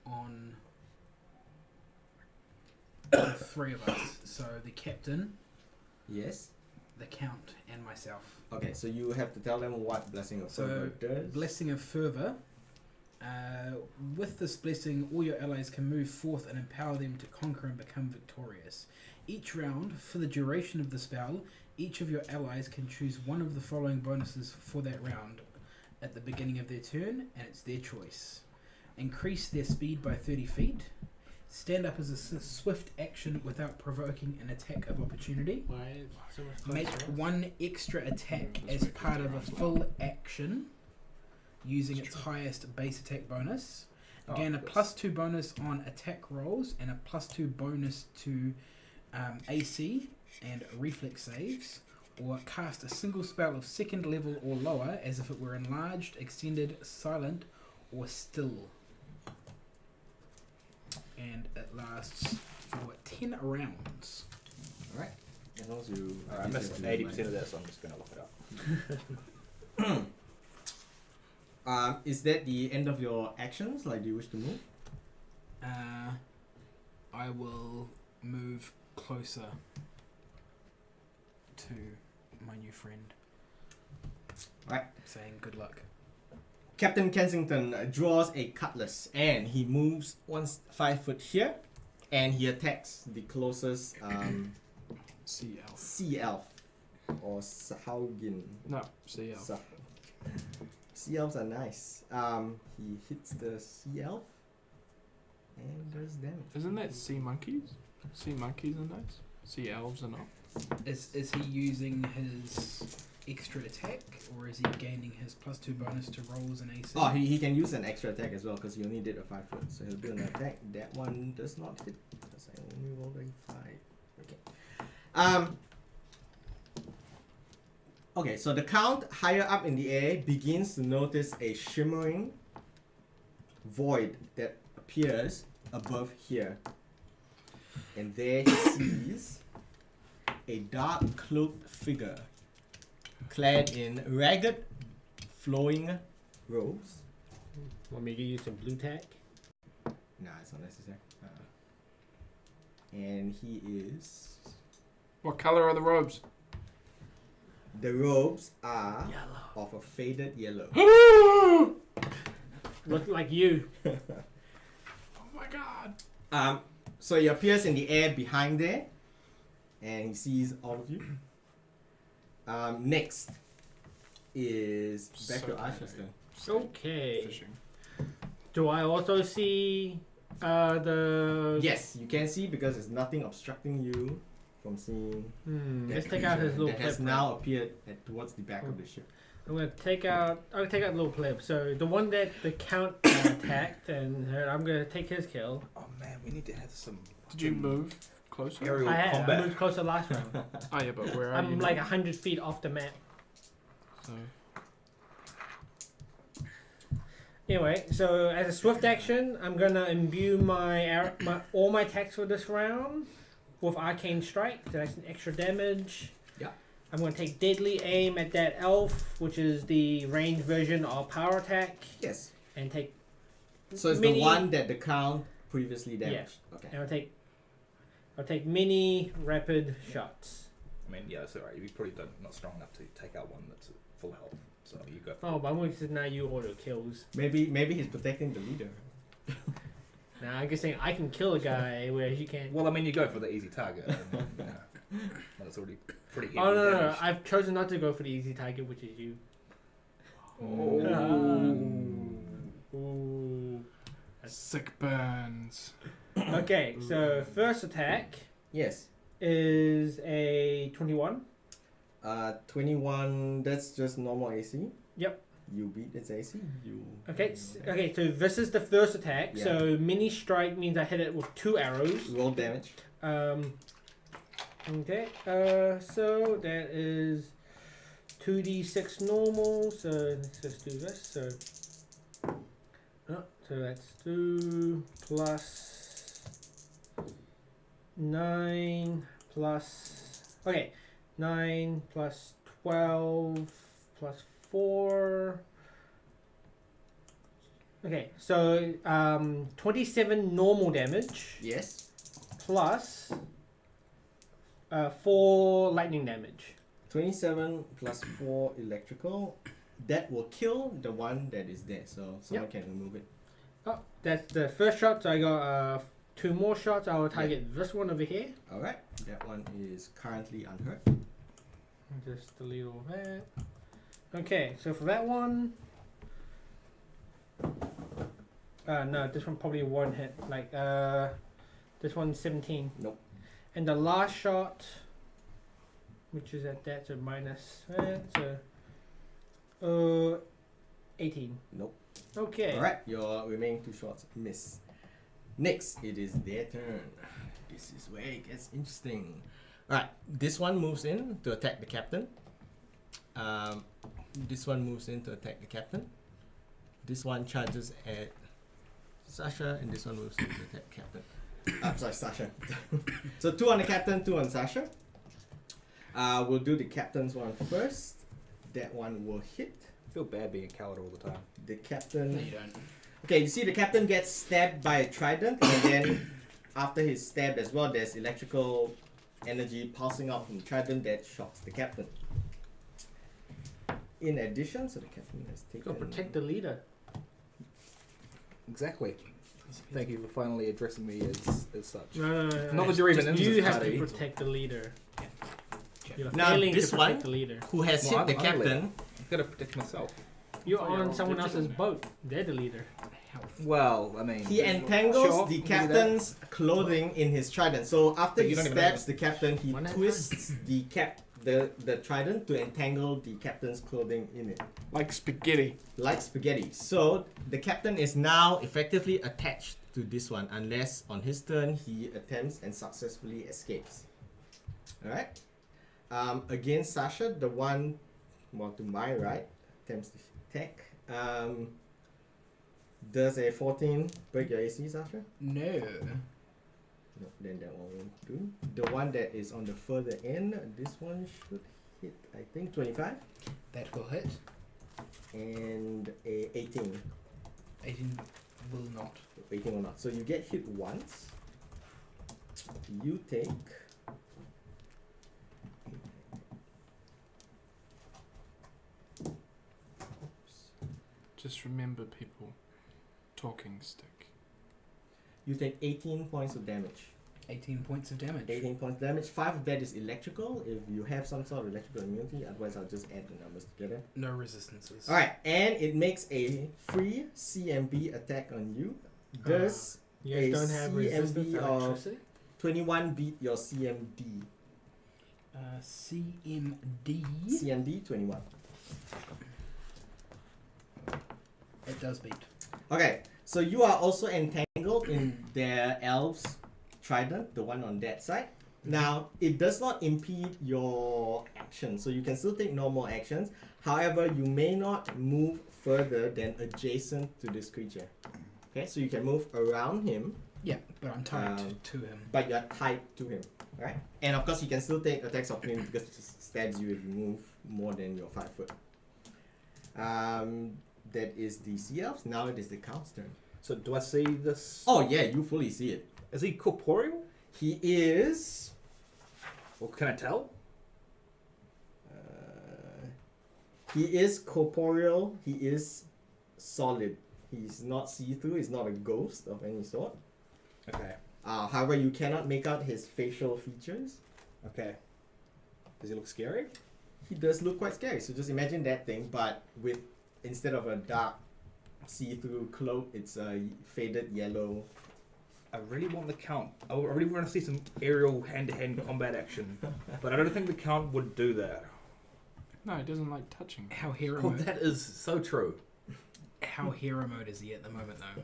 on the three of us. So the captain, Yes. the count, and myself. Okay, so you have to tell them what Blessing of So, Fervor does. Blessing of Fervor. With this blessing, all your allies can move forth and empower them to conquer and become victorious. Each round, for the duration of the spell, each of your allies can choose one of the following bonuses for that round at the beginning of their turn, and it's their choice. Increase their speed by 30 feet. Stand up as a swift action without provoking an attack of opportunity. Why so much Make closer? one extra attack as part of a full action. using That's its true. highest base attack bonus. Oh, Gain a yes. +2 bonus on attack rolls and a +2 bonus to AC and reflex saves, or cast a single spell of 2nd level or lower as if it were enlarged, extended, silent, or still. And it lasts for 10 rounds. Alright. As long as you. I missed 80% of that, so I'm just going to look it up. Is that the end of your actions? Like, do you wish to move? I will move closer to my new friend. Right. Saying good luck. Captain Kensington draws a cutlass and he moves 5 foot here, and he attacks the closest Sea elf. sea elf or Sahaugin. No, sea elf. Sea elves are nice. He hits the sea elf and does damage. Isn't that sea monkeys? Sea monkeys are nice. Sea elves are not. Is he using his extra attack, or is he gaining his +2 bonus to rolls and AC? Oh, he can use an extra attack as well because he only did a 5 foot, so he'll do an attack. That one does not hit because I only rolled a 5. Okay. Okay, so the count higher up in the air begins to notice a shimmering void that appears above here, and there he sees a dark cloaked figure clad in ragged flowing robes. Want me to give you some blue tack? Nah, it's not necessary. And he is... What color are the robes? The robes are of a faded yellow. Look like you. Oh my god. So he appears in the air behind there, and he sees all of you. Next is back So to tiny. Asha's turn. Okay. Fishing. Do I also see the... Yes, you can see because there's nothing obstructing you from seeing. Let's that take out his creature little that has pleb. now appeared towards the back of the ship. I'm gonna take out the little pleb. So the one that the count attacked and hurt, I'm gonna take his kill. Oh man, we need to have some. Did you move closer? Aerial I combat. moved closer last round. Oh yeah, but where are you? I'm now? like 100 feet off the map. So, Anyway, so as a swift action, I'm gonna imbue all my attacks for this round with arcane strike. So that's an extra damage. Yeah. I'm gonna take deadly aim at that elf, which is the ranged version of power attack, Yes. and take. So it's mini, the one that the count previously damaged. Okay. And I'll take mini rapid shots. I mean, yeah, it's alright. You're probably not strong enough to take out one that's at full health. So you go. Oh, but I'm going to now you auto kills. Maybe he's protecting the leader. Now I'm just saying I can kill a guy, whereas you can't. Well, I mean, you go for the easy target. Well, it's already pretty heavy Oh no! damage. I've chosen not to go for the easy target, which is you. Ooh. sick burns. Okay, so first attack Yes. is a 21. 21. That's just normal AC. Yep. You beat its AC. Okay, so this is the first attack. Yeah. So mini strike means I hit it with 2 arrows. Roll damage. Okay. So that is 2d6 normal. So let's just do this. So that's 2 plus 9 plus. Okay, 9 plus 12 plus 4. Okay, so 27 normal damage Yes. plus 4 lightning damage. 27 plus 4 electrical. That will kill the one that is there. So someone can remove it. Oh, that's the first shot. So I got 2 more shots. I will target this one over here. Alright. That one is currently unhurt. Just delete all that. Okay, so for that one, no, this one probably won't hit. Like, this one's 17. Nope. And the last shot, which is at that, so minus that, so, 18. Nope. Okay. Alright, your remaining 2 shots miss. Next, it is their turn. This is where it gets interesting. Alright, this one moves in to attack the captain. This one moves in to attack the captain. This one charges at Sasha, and this one moves in to attack captain. I'm sorry, Sasha. So 2 on the captain, 2 on Sasha. We'll do the captain's one first. That one will hit. I feel bad being a coward all the time. The captain. No, you don't. Okay, you see the captain gets stabbed by a trident, and then after he's stabbed as well, there's electrical energy pulsing out from the trident that shocks the captain. In addition, so the captain has taken... Go protect the leader. Exactly. Thank you for finally addressing me as such. No. Not that you're even in You this have party. to protect the leader. You're Now, failing this to protect one- the leader. Who has Well, hit the I'm the leader. captain. I've got to protect myself. You're Oh, yeah, on well, someone did you- else's boat. They're the leader. Well, I mean, He entangles Sure, the we can do that. captain's clothing in his trident. So after But he you don't even stabs know. the captain, he One at a twists the trident to entangle the captain's clothing in it. Like spaghetti. Like spaghetti. So the captain is now effectively attached to this one unless on his turn he attempts and successfully escapes. Alright? Against Sasha, the one to my right attempts to attack. Does a 14 break your AC, Sasha? No. No, then that one won't do. The one that is on the further end, this one should hit, I think, 25 That will hit. and a 18. 18 will not. 18 or not. So you get hit once. You take. Just remember, people, talking stick. You take 18 points of damage. 18 points of damage. 18 points of damage. 5 of that is electrical. If you have some sort of electrical immunity, otherwise I'll just add the numbers together. No resistances. Alright, and it makes a free CMB attack on you. Does You guys A don't have resistance CMB to of- electricity? 21 beat your CMD? CMD. CMD 21. It does beat. Okay, so you are also entangled in their elves trident, the one on that side. Now, it does not impede your action, so you can still take normal actions. However, you may not move further than adjacent to this creature. Okay, so you can move around him, Yeah, but I'm tied Um, to him. but you're tied to him. Right? And of course, you can still take attacks of him because it just stabs you if you move more than your 5 foot. That is the sea elves. Now it is the cow's turn. so do I see this? Oh yeah, you fully see it. Is he corporeal? He is. Or can I tell? He is corporeal. He is solid. He's not see-through. He's not a ghost of any sort. Okay. However, you cannot make out his facial features. Okay. Does he look scary? He does look quite scary. So just imagine that thing, but with instead of a dark see-through cloak, it's a faded yellow. I really want the count. I really want to see some aerial hand-to-hand combat action, but I don't think the count would do that. No, he doesn't like touching. How hero Oh, mode? that is so true. How hero mode is he at the moment though?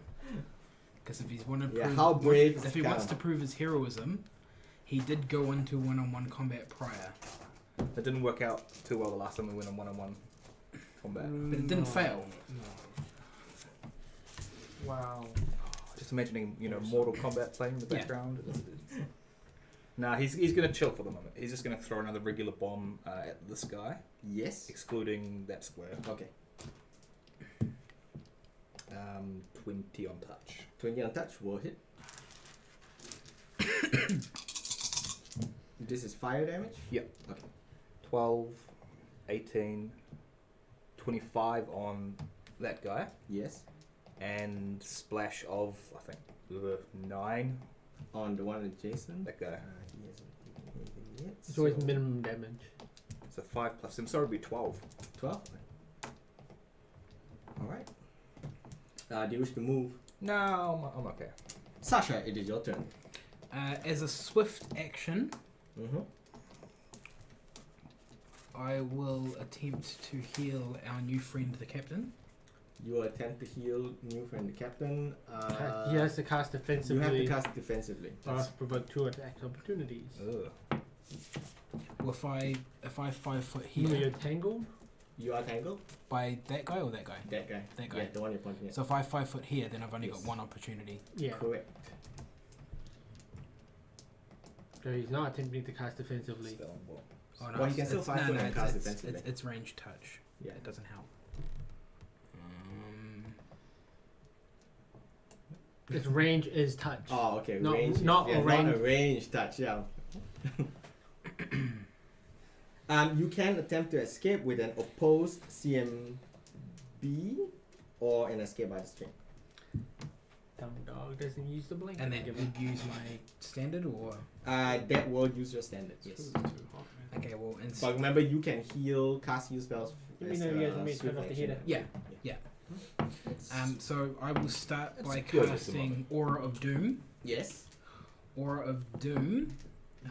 Because if he's want to Yeah, prove, how brave is if he the wants to count? prove his heroism, he did go into one-on-one combat prior, That didn't work out too well the last time we went on one-on-one combat. but it didn't fail. No. Wow. Just imagining, Mortal Kombat playing in the Yeah. background. Nah, he's gonna chill for the moment. He's just gonna throw another regular bomb at this guy, Yes. excluding that square. Okay. 20 on touch. 20 on touch will hit. This is fire damage. 12, 18, 25 on that guy, Yes. and splash of, I think, 9, On the one adjacent. that guy. He hasn't taken anything yet. It's always so minimum damage. So 5 plus him, so it would be 12. 12. Alright. Do you wish to move? No, I'm okay. Sasha, it is your turn. As a swift action, Mm-hmm. I will attempt to heal our new friend, the captain. You attempt to heal new friend the captain. He has to cast You defensively. have to cast defensively. Or else provoke 2 attack opportunities. Well, if I 5 foot You're here tangled. You are tangled? by that guy or that guy? That guy. That guy. Yeah, the one you're pointing at. So if I 5 foot here, then I've only Yes. got 1 opportunity. Yeah. Correct. So he's not attempting to cast defensively. Spell book. Oh, Well, he can still 5 foot and cast it's, defensively. it's range touch. Yeah. It doesn't help. His range is touch. Oh, okay. Not- range. not yeah, a range. Not a range touch, yeah. You can attempt to escape with an opposed CMB or an escape by the string. Dumb dog doesn't use the blink. And then would use my standard or That will use your standard, yes. It's too hot, man. okay, well, But remember, you can cast heal spells. You mean as, you guys want me to swift turn off the action. heater? yeah. So I will start That's by good at the casting Aura of Doom. Yes. Aura of Doom.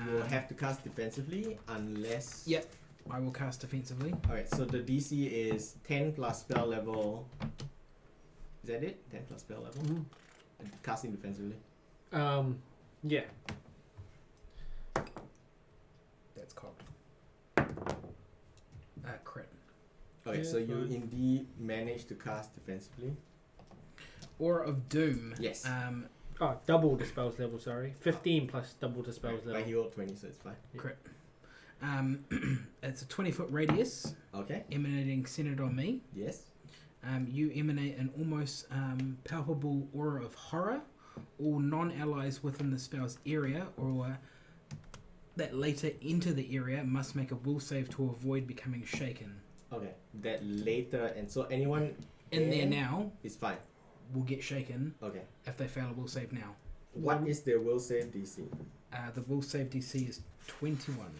You will have to cast defensively unless. Yep. I will cast defensively. Alright, so the DC is 10 plus spell level. Is that it? 10 plus spell level? Mhm. And casting defensively. Yeah. That's cocked. Crit. Okay, Yeah, so you fine. indeed managed to cast defensively. Aura of Doom. Yes. Oh, double the spells level, sorry. 15 plus double the spells But level. he rolled 20, so it's fine. Crit. It's a 20-foot radius Okay, emanating centered on me. yes. You emanate an almost palpable aura of horror. All non-allies within the spell's area or that later enter the area must make a will save to avoid becoming shaken. Okay, that later, and so anyone In there now is fine. will get shaken Okay. if they fail a will save now. What is their will save DC? The will save DC is 21.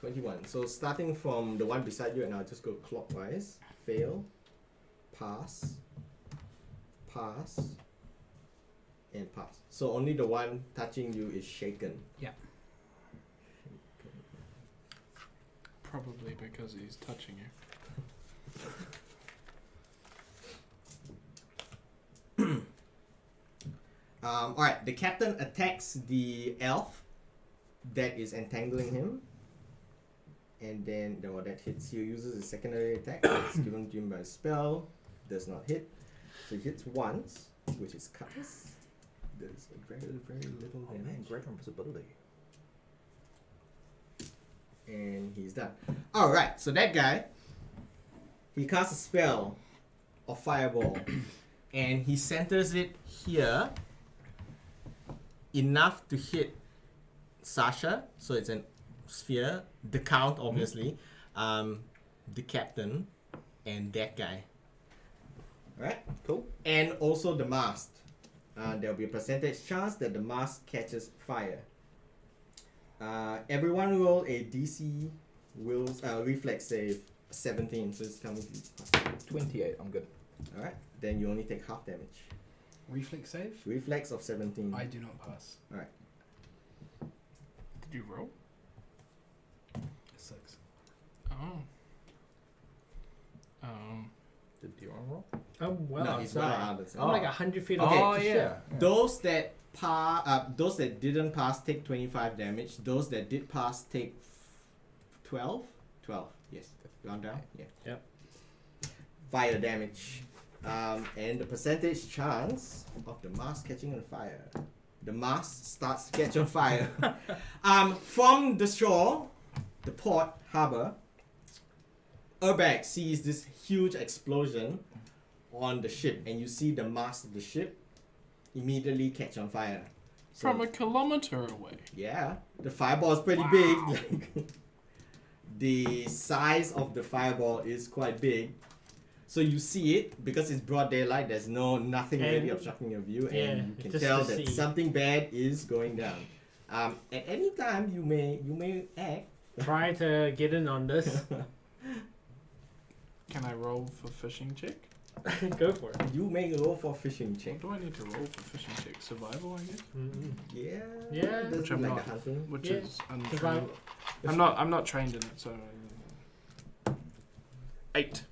21. So starting from the one beside you, and I'll just go clockwise. Fail, pass, pass, and pass. So only the one touching you is shaken. Yeah. Probably because he's touching you. Alright, the captain attacks the elf that is entangling him. And then that hits you, uses a secondary attack. It's given to him by a spell. Does not hit. So he hits once, which is cuts. There's a very, very little Oh man, damage. great invisibility. And he's done. Alright, so that guy, he casts a spell of fireball. And he centers it here enough to hit Sasha. So it's an sphere. The count, obviously. The captain. And that guy. Alright? Cool. And also the mast. There'll be a percentage chance that the mast catches fire. Everyone roll a DC reflex save 17. So just tell me if you pass. 28, I'm good. Alright, then you only take half damage. Reflex save? Reflex of 17. I do not pass. Alright. Did you roll? 6. Oh. Did Dion roll? Oh, well. No, he's not allowed to. I'm like 100 feet Okay, away. yeah. Those that those that didn't pass take 25 damage. Those that did pass take 12. 12. Yes. Round down. Yeah. Yep. Fire damage. And the percentage chance of the mask catching on fire. The mask starts to catch on fire. From the shore, the port harbor, Urbag sees this huge explosion on the ship, and you see the mast of the ship immediately catch on fire. So, From a kilometer away. yeah, the fireball is pretty big. Like, the size of the fireball is quite big. So you see it because it's broad daylight. There's nothing really And- obstructing your view, yeah, and you can just tell to that see. something bad is going down. At any time, you may act. Try to get in on this. Can I roll for fishing check? Go for it. You may roll for fishing check. What do I need to roll for fishing check? Survival, I guess. Mm-mm. Yeah. Yeah. Doesn't Which I'm like not. the hunting. Which Yeah. is untrained. Survival. I'm not trained in it, so 8.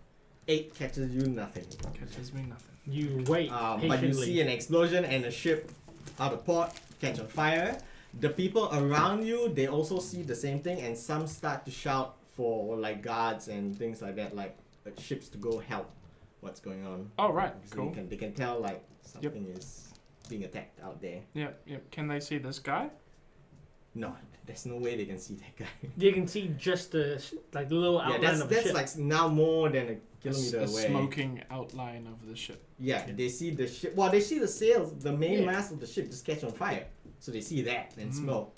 8 catches you nothing. Catches me nothing. You wait But patiently. you see an explosion and a ship out of port catch on fire. The people around you, they also see the same thing, and some start to shout for like guards and things like that, like ships to go help. What's going on? Oh, right. So Cool. they can tell like something is being attacked out there. Yep, yep. Can they see this guy? No, there's no way they can see that guy. You can see just the like the little Yeah, outline of the that's ship. like now more than a kilometer a away. smoking outline of the ship. Yeah, they see the ship. Well, they see the sails, the main Yeah. mast of the ship just catch on fire. So they see that and smoke.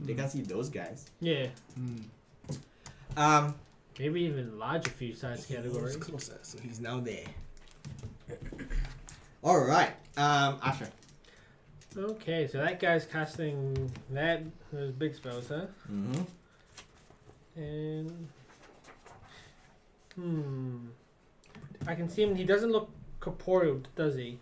They can't see those guys. Yeah, Um, maybe even larger few size categories. closer, so he's now there. All right, Asher. Okay, so that guy's casting those big spells, huh? Mm-hmm. And I can see him. He doesn't look corporeal, does he?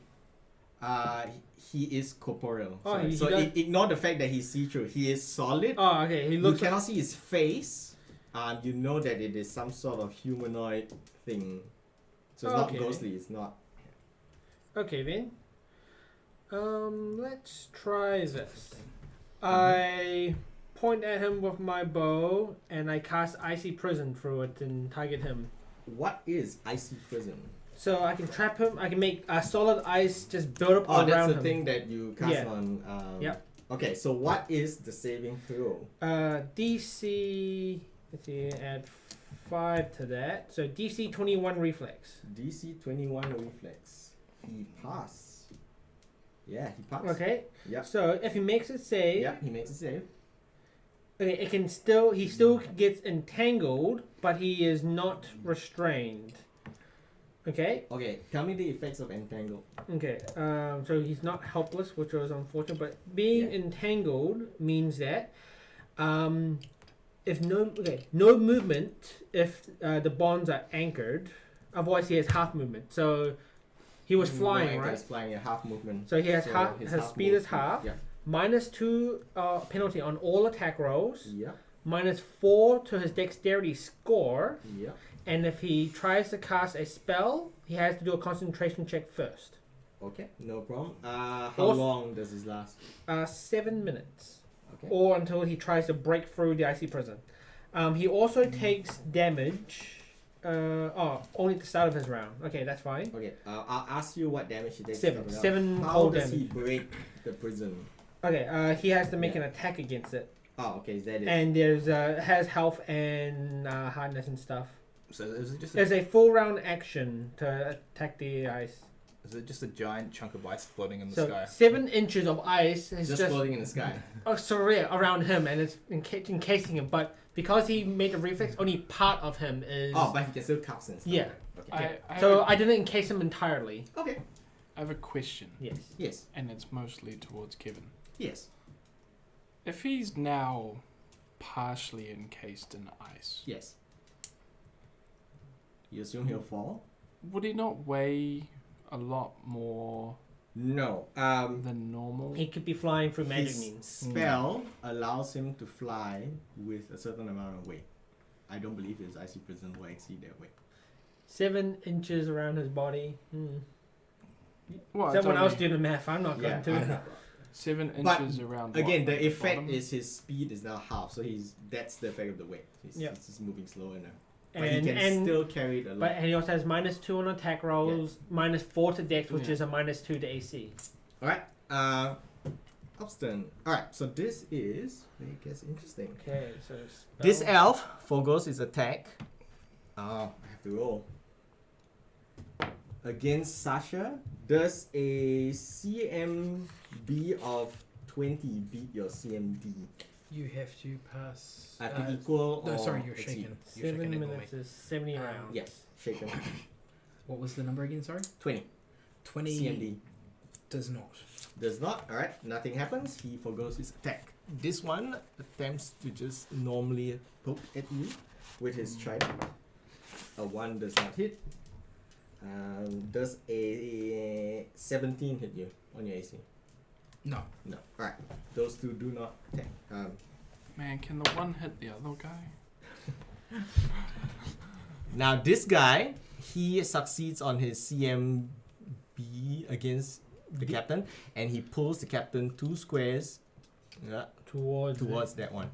He is corporeal. Oh, Sorry. he So does- ignore the fact that he's see-through. He is solid. Oh, okay. He You looks. cannot see his face. You know that it is some sort of humanoid thing. So it's not Okay. ghostly. It's not. Okay then. Let's try this. I point at him with my bow and I cast Icy Prison through it and target him. What is icy prison? So I can trap him. I can make a solid ice just build up Oh, around that's the him. thing that you cast Yeah. on. Yep. Okay, so what is the saving throw? DC. Let's see. Add 5 to that. So DC 21 reflex. DC 21 reflex. He passed. Yeah, he passed. Okay. Yep. So if he makes it save, Yeah, he makes a save. okay, it can still he still gets entangled, but he is not restrained. Okay. Okay, tell me the effects of entangle. Okay. So he's not helpless, which was unfortunate, but being Yeah. entangled means that, if no movement if the bonds are anchored, otherwise he has half movement. So he was flying, No anchor, right? He's flying a half movement. So he has So half. his His half speed move is half. Yeah. -2 penalty on all attack rolls. Yeah. -4 to his dexterity score. Yeah. And if he tries to cast a spell, he has to do a concentration check first. Okay, no problem. How Also- long does this last? 7 minutes. Okay. Or until he tries to break through the icy prison. He also takes damage. Only at the start of his round. Okay, that's fine. Okay, I'll ask you what damage he takes. 7. coming up. 7 How cold does damage. he break the prison? Okay, he has to make Yeah. an attack against it. Oh, okay, is that it? And there's has health and hardness and stuff. So is it just There's a full round action to attack the ice. is it just a giant chunk of ice floating in the So sky? 7 inches of ice is just just floating in the sky. around him, and it's encasing him. But because he made a reflex, only part of him is. Oh, but he can still cast and stuff. Yeah. Okay. So I didn't encase him entirely. Okay. I have a question, Yes. Yes. and it's mostly towards Kevin. Yes. If he's now partially encased in ice, Yes. You assume he'll fall? would he not weigh a lot more No. than normal? He could be flying through magic His means. spell allows him to fly with a certain amount of weight. I don't believe his icy prison will exceed that weight. 7 inches around his body. Well, it's Someone else only do the math. I'm not going to. 7 But inches around. Again, what, the effect bottom? is his speed is now half, so that's the effect of the weight. He's just moving slower now. But And he can still carry it a lot. but he also has -2 on attack rolls, -4 to dex, which Yeah. is a -2 to AC. Alright, Upstern. Alright, so this is, it gets interesting. Okay, so This spell- elf forgoes his attack. I have to roll. Against Sasha, does a CMB of 20 beat your CMD? You have to pass. To equal No, or sorry, you're exceed? shaken. You're 7 shaken. Ignore me. minutes is 70 rounds. Yes, shaken. What was the number again? Sorry. 20 20 CMD. does not. Does not. Alright, nothing happens. He forgoes his attack. This one attempts to just normally poke at you with his trident. A 1 does not hit. Does a 17 hit you on your AC? No. No. Alright. Those two do not attack. Man, can the one hit the other guy? Now this guy, he succeeds on his CMB against the captain, and he pulls the captain 2 squares towards that one.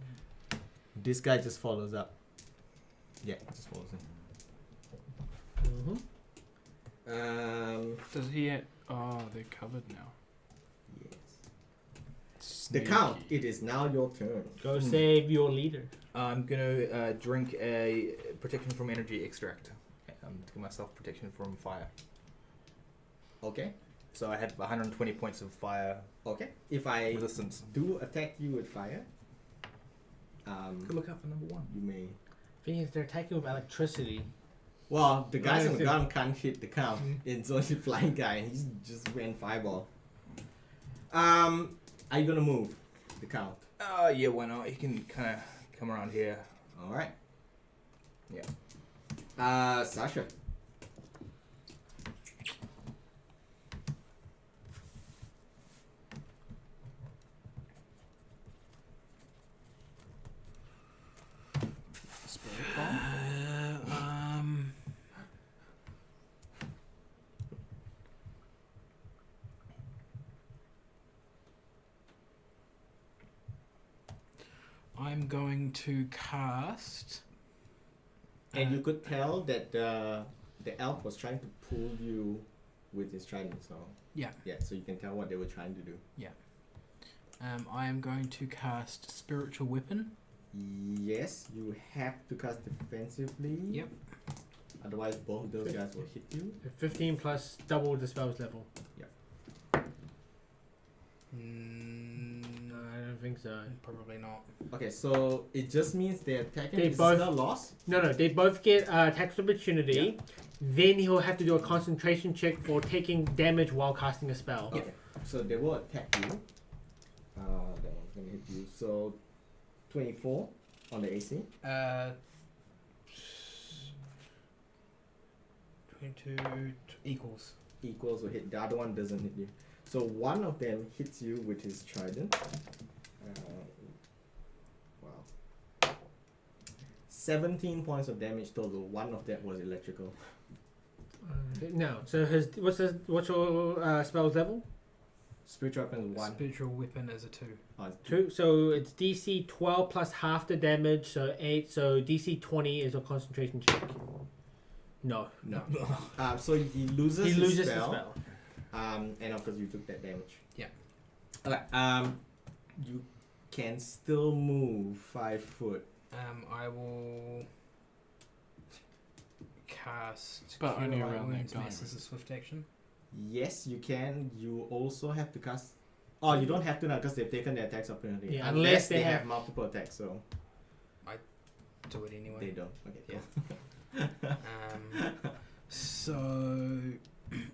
This guy just follows up. Yeah, just follows him. Does he? Oh, they're covered now. Yes. The count. It is now your turn. Go save your leader. I'm gonna drink a protection from energy extract to give myself protection from fire. Okay. So I have 120 points of fire Okay. If I resistance. do attack you with fire, Could look out for number 1. you may. Thing is, they're attacking with electricity. Well, the guys I on the see. ground can't hit the count. It's only flying guy, and he's just went fireball. Are you gonna move the count? Yeah, why not? You can kind of come around here. All right. Yeah. Sasha. Spirit bomb. I'm going to cast. And you could tell that the elf was trying to pull you with his trident, so Yeah. so you can tell what they were trying to do. I am going to cast Spiritual Weapon. Yes, you have to cast defensively. Yep. Otherwise, both of those guys will hit you. 15 plus double the spell's level. No, I don't think so. Probably not. Okay, so it just means they're attacking. They Is both- it still lost? No, they both get attacks of opportunity. Then he'll have to do a concentration check for taking damage while casting a spell. Okay, so they will attack you. That one's gonna hit you. So 24 on the AC. 22 equals. Equals will hit. The other one doesn't hit you. So one of them hits you with his trident. Wow. 17 points of damage total. One of that was electrical. No, so what's your spell's level? Spiritual weapon is 1. Spiritual Weapon is a 2. Oh, it's 2. So it's DC 12 plus half the damage, so 8. So DC 20 is a concentration check. No. No. So he loses He his loses spell. the spell. And of course you took that damage. Yeah. Okay. You can still move 5 foot. I will cast. But Cure only Light around that Wounds guy, Mass as a swift action. Yes, you can. You also have to cast. Oh, you don't have to now because they've taken their attacks opportunity. Yeah, unless unless they they have have- multiple attacks. So Do it anyway. they don't. Okay. Yeah. So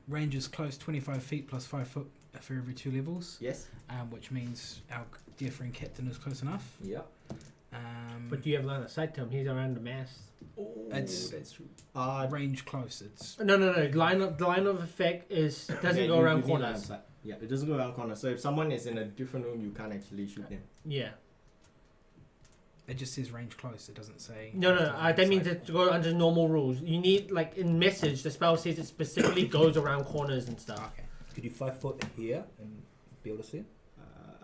range is close, 25 feet plus 5 foot for every 2 levels. Yes. Which means our dear friend Captain is close enough. Yep. But do you have line of sight to him? He's around the mast. Oh, It's- that's true. Range close. It's No. The line of effect is doesn't yeah, go you around need line of corners. sight. Yeah, it doesn't go around corners. So if someone is in a different room, you can't actually shoot them. Yeah. it just says range close. It doesn't say. No. That means it to go under normal rules. You need like in message, the spell says it specifically goes around corners and stuff. Okay. Could you 5 foot here and be able to see it?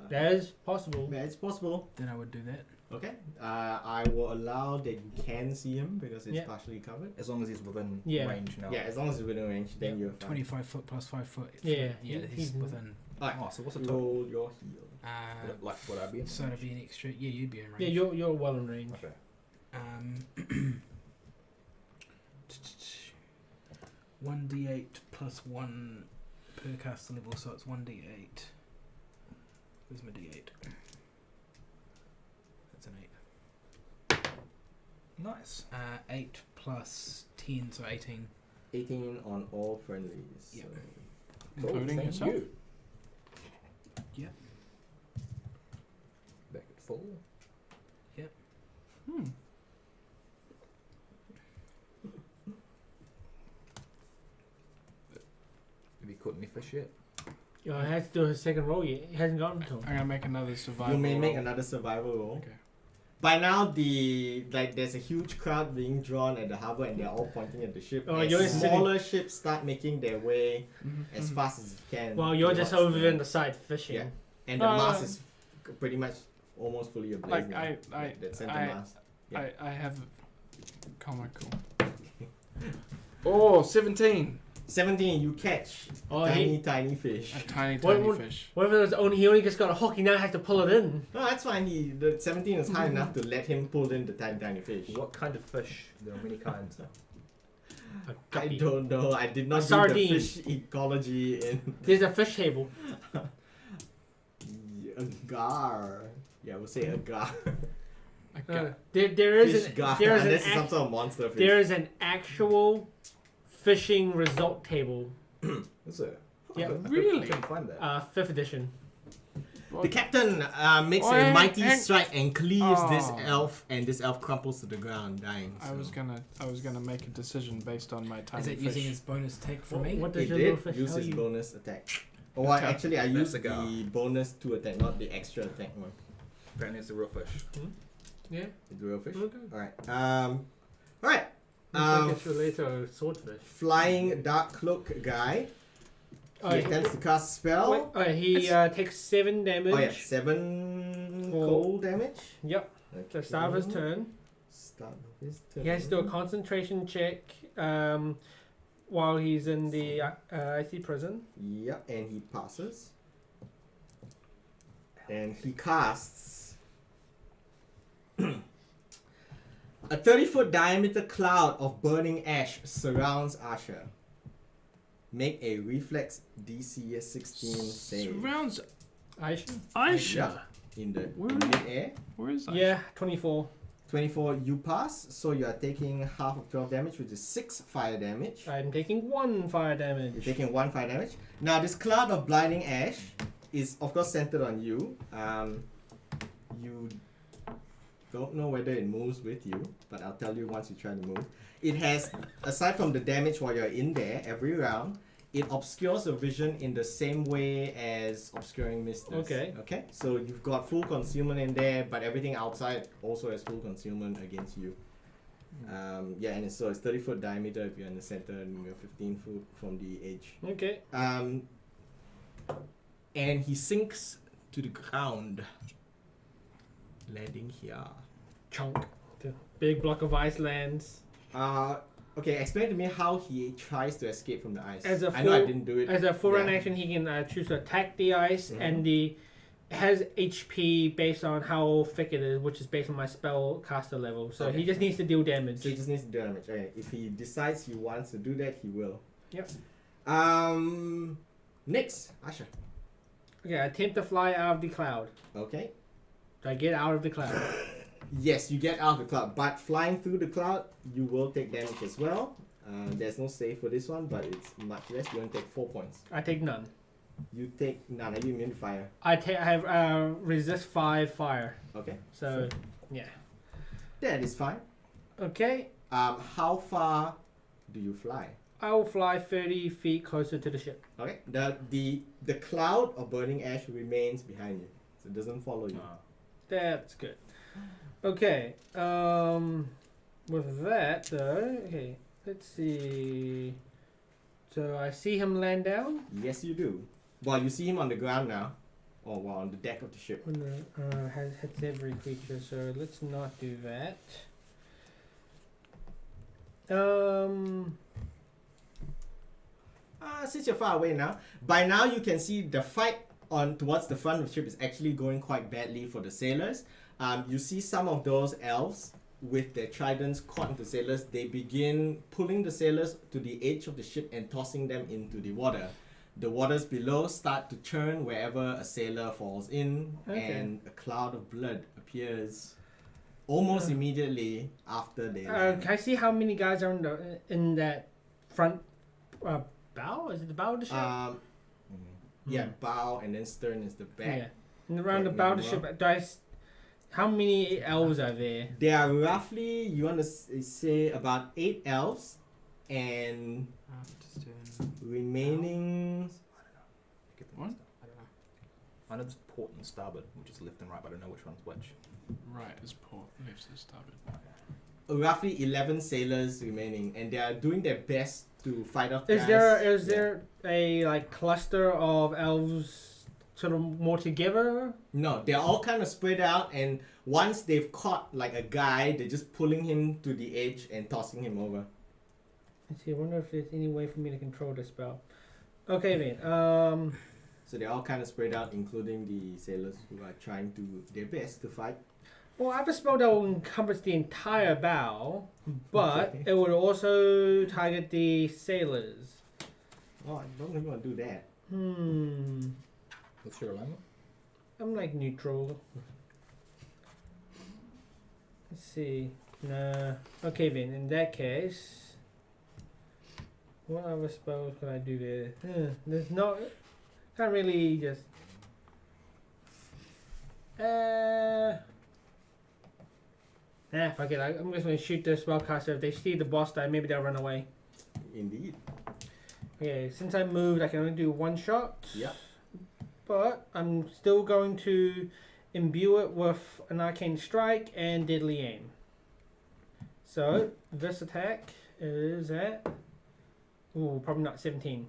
That is possible. Yeah, it's possible. Then I would do that. Okay. I will allow that you can see him because it's Yeah. partially covered. As long as he's within Yeah. range now. Yeah, as long as it's within range, then you're fine. 25 foot plus 5 foot. Yeah, Yeah, he's he's- within. Alright, Oh, so what's the total? roll your heal. Like, would I be in So it'd be an extra. Yeah, you'd be in range. Yeah, you're well in range. Okay. 1d8 plus 1 per caster level, so it's 1d8. Where's my d8? That's an 8. Nice. 8 plus 10, so 18. 18 on all friendlies. Yeah. So. Including thank yourself? you. Yeah. Back at full. Hmm. Have you caught any fish yet? He has to do his second roll yet. He hasn't gotten to him. I'm gonna make another survival. You may make roll. another survival roll. Okay. By now, there's a huge crowd being drawn at the harbor, and they're all pointing at the ship. Oh, As you're sitting- smaller ships start making their way as fast as you can. Well, you're just towards over the- in the side fishing. Yeah. And the mast is pretty much almost fully ablaze Like, now. I- that center I- mast. Yeah. I have comical. Oh, 17. 17, you catch Oh, tiny fish. A tiny What- fish. What if it was only he only just got a hook? He now has to pull it in. No, that's fine. The 17 is high enough to let him pull in the tiny fish. What kind of fish? There are many kinds. A I guppy. don't know. I did not do the sardine. fish ecology in There's a fish table. a gar. Yeah, we'll say a gar. There is Fish gar. there is Unless it's an some sort of monster fish. there is an actual fishing result table. Is it? Yeah. Really? I couldn't find that. 5th edition. The captain makes Oh, a mighty and- strike and cleaves this Oh. elf, and this elf crumples to the ground, dying. I was gonna make a decision based on my tiny Is it fish. using his bonus take from me? What does It your little did fish use tell his you? bonus attack. Oh, I Attack. actually I That's used the gar. the bonus 2 attack, not the extra attack one. Apparently, it's a real fish. Yeah. The real fish. Okay. Alright. Alright. Looks like it's related to a swordfish. Flying dark cloak guy. Oh, He he, attempts to cast spell. he takes 7 damage. Oh yeah, 7 Cold. cold damage. Yep. The start of his turn. Start of his turn. He has to do a concentration check while he's in the IC prison. Yep, and he passes. And he casts a 30-foot diameter cloud of burning ash surrounds Asher. Make a reflex DC 16 save. Surrounds Aisha? Aisha. In the Where- mid-air. Where is Aisha? Yeah, 24. 24, you pass, so you are taking half of 12 damage, which is 6 fire damage. I'm taking 1 fire damage. You're taking 1 fire damage. Now, this cloud of blinding ash is, of course, centered on you. You don't know whether it moves with you, but I'll tell you once you try to move. It has, aside from the damage while you're in there, every round, it obscures your vision in the same way as obscuring mist does. Okay. Okay? So you've got full concealment in there, but everything outside also has full concealment against you. Yeah, and so it's 30-foot diameter if you're in the center, and you're 15 foot from the edge. Okay. And he sinks to the ground, landing here. Chunk. The big block of ice lands. Okay, explain to me how he tries to escape from the ice. As a I know I full- didn't do it. As a full round Yeah. action, he can choose to attack the ice, Mhm. and the has HP based on how thick it is, which is based on my spell caster level. So Okay. he just needs to deal damage. So he just needs to do damage. Okay, if he decides he wants to do that, he will. Yep. Next, Asha. Okay, attempt to fly out of the cloud. Okay. Do I get out of the cloud? Yes, you get out of the cloud, but flying through the cloud, you will take damage as well. There's no save for this one, but it's much less. You only take 4 points. I take none. You take none. Are you immune to fire? I have resist 5 fire. Okay. So yeah. That is fine. Okay, How far do you fly? I will fly 30 feet closer to the ship. Okay. The cloud of burning ash remains behind you, so it doesn't follow you. That's good. Okay. With that though, okay. Let's see. So I see him land down. Yes, you do. Well, you see him on the ground now, or well, on the deck of the ship. Has hits every creature, so let's not do that. Since you're far away now, by now you can see the fight on towards the front of the ship is actually going quite badly for the sailors. You see some of those elves with their tridents caught into sailors. They begin pulling the sailors to the edge of the ship and tossing them into the water. The waters below start to churn wherever a sailor falls in, Okay. and a cloud of blood appears almost immediately after they Can land. I see how many guys are in that front bow? Is it the bow of the ship? Yeah, bow and then stern is the back. Yeah. And around the Correct me bow if of the I'm ship, how many elves are there? There are roughly, you want to say, about 8 elves, and remaining What? I know there's port and starboard, which is left and right, but I don't know which one's which. Right is port, left is starboard. Roughly 11 sailors remaining, and they are doing their best to fight off. Is guys. there a like cluster of elves sort of more together? No, they're all kind of spread out, and once they've caught like a guy, they're just pulling him to the edge and tossing him over. Let's see. I wonder if there's any way for me to control the spell. Okay, then. So they're all kind of spread out, including the sailors who are trying to do their best to fight. Well, I have a spell that will encompass the entire bow, but Okay. it would also target the sailors. Oh, I don't even want to do that. What's your alignment? I'm like neutral. Let's see. Nah. Okay, then. In that case, what other spells can I do there? There's no. Can't really just. Fuck it. I'm just gonna shoot the spellcaster. If they see the boss die, maybe they'll run away. Indeed. Okay, since I moved, I can only do one shot. Yep. But I'm still going to imbue it with an arcane strike and deadly aim. So this attack is at probably not 17.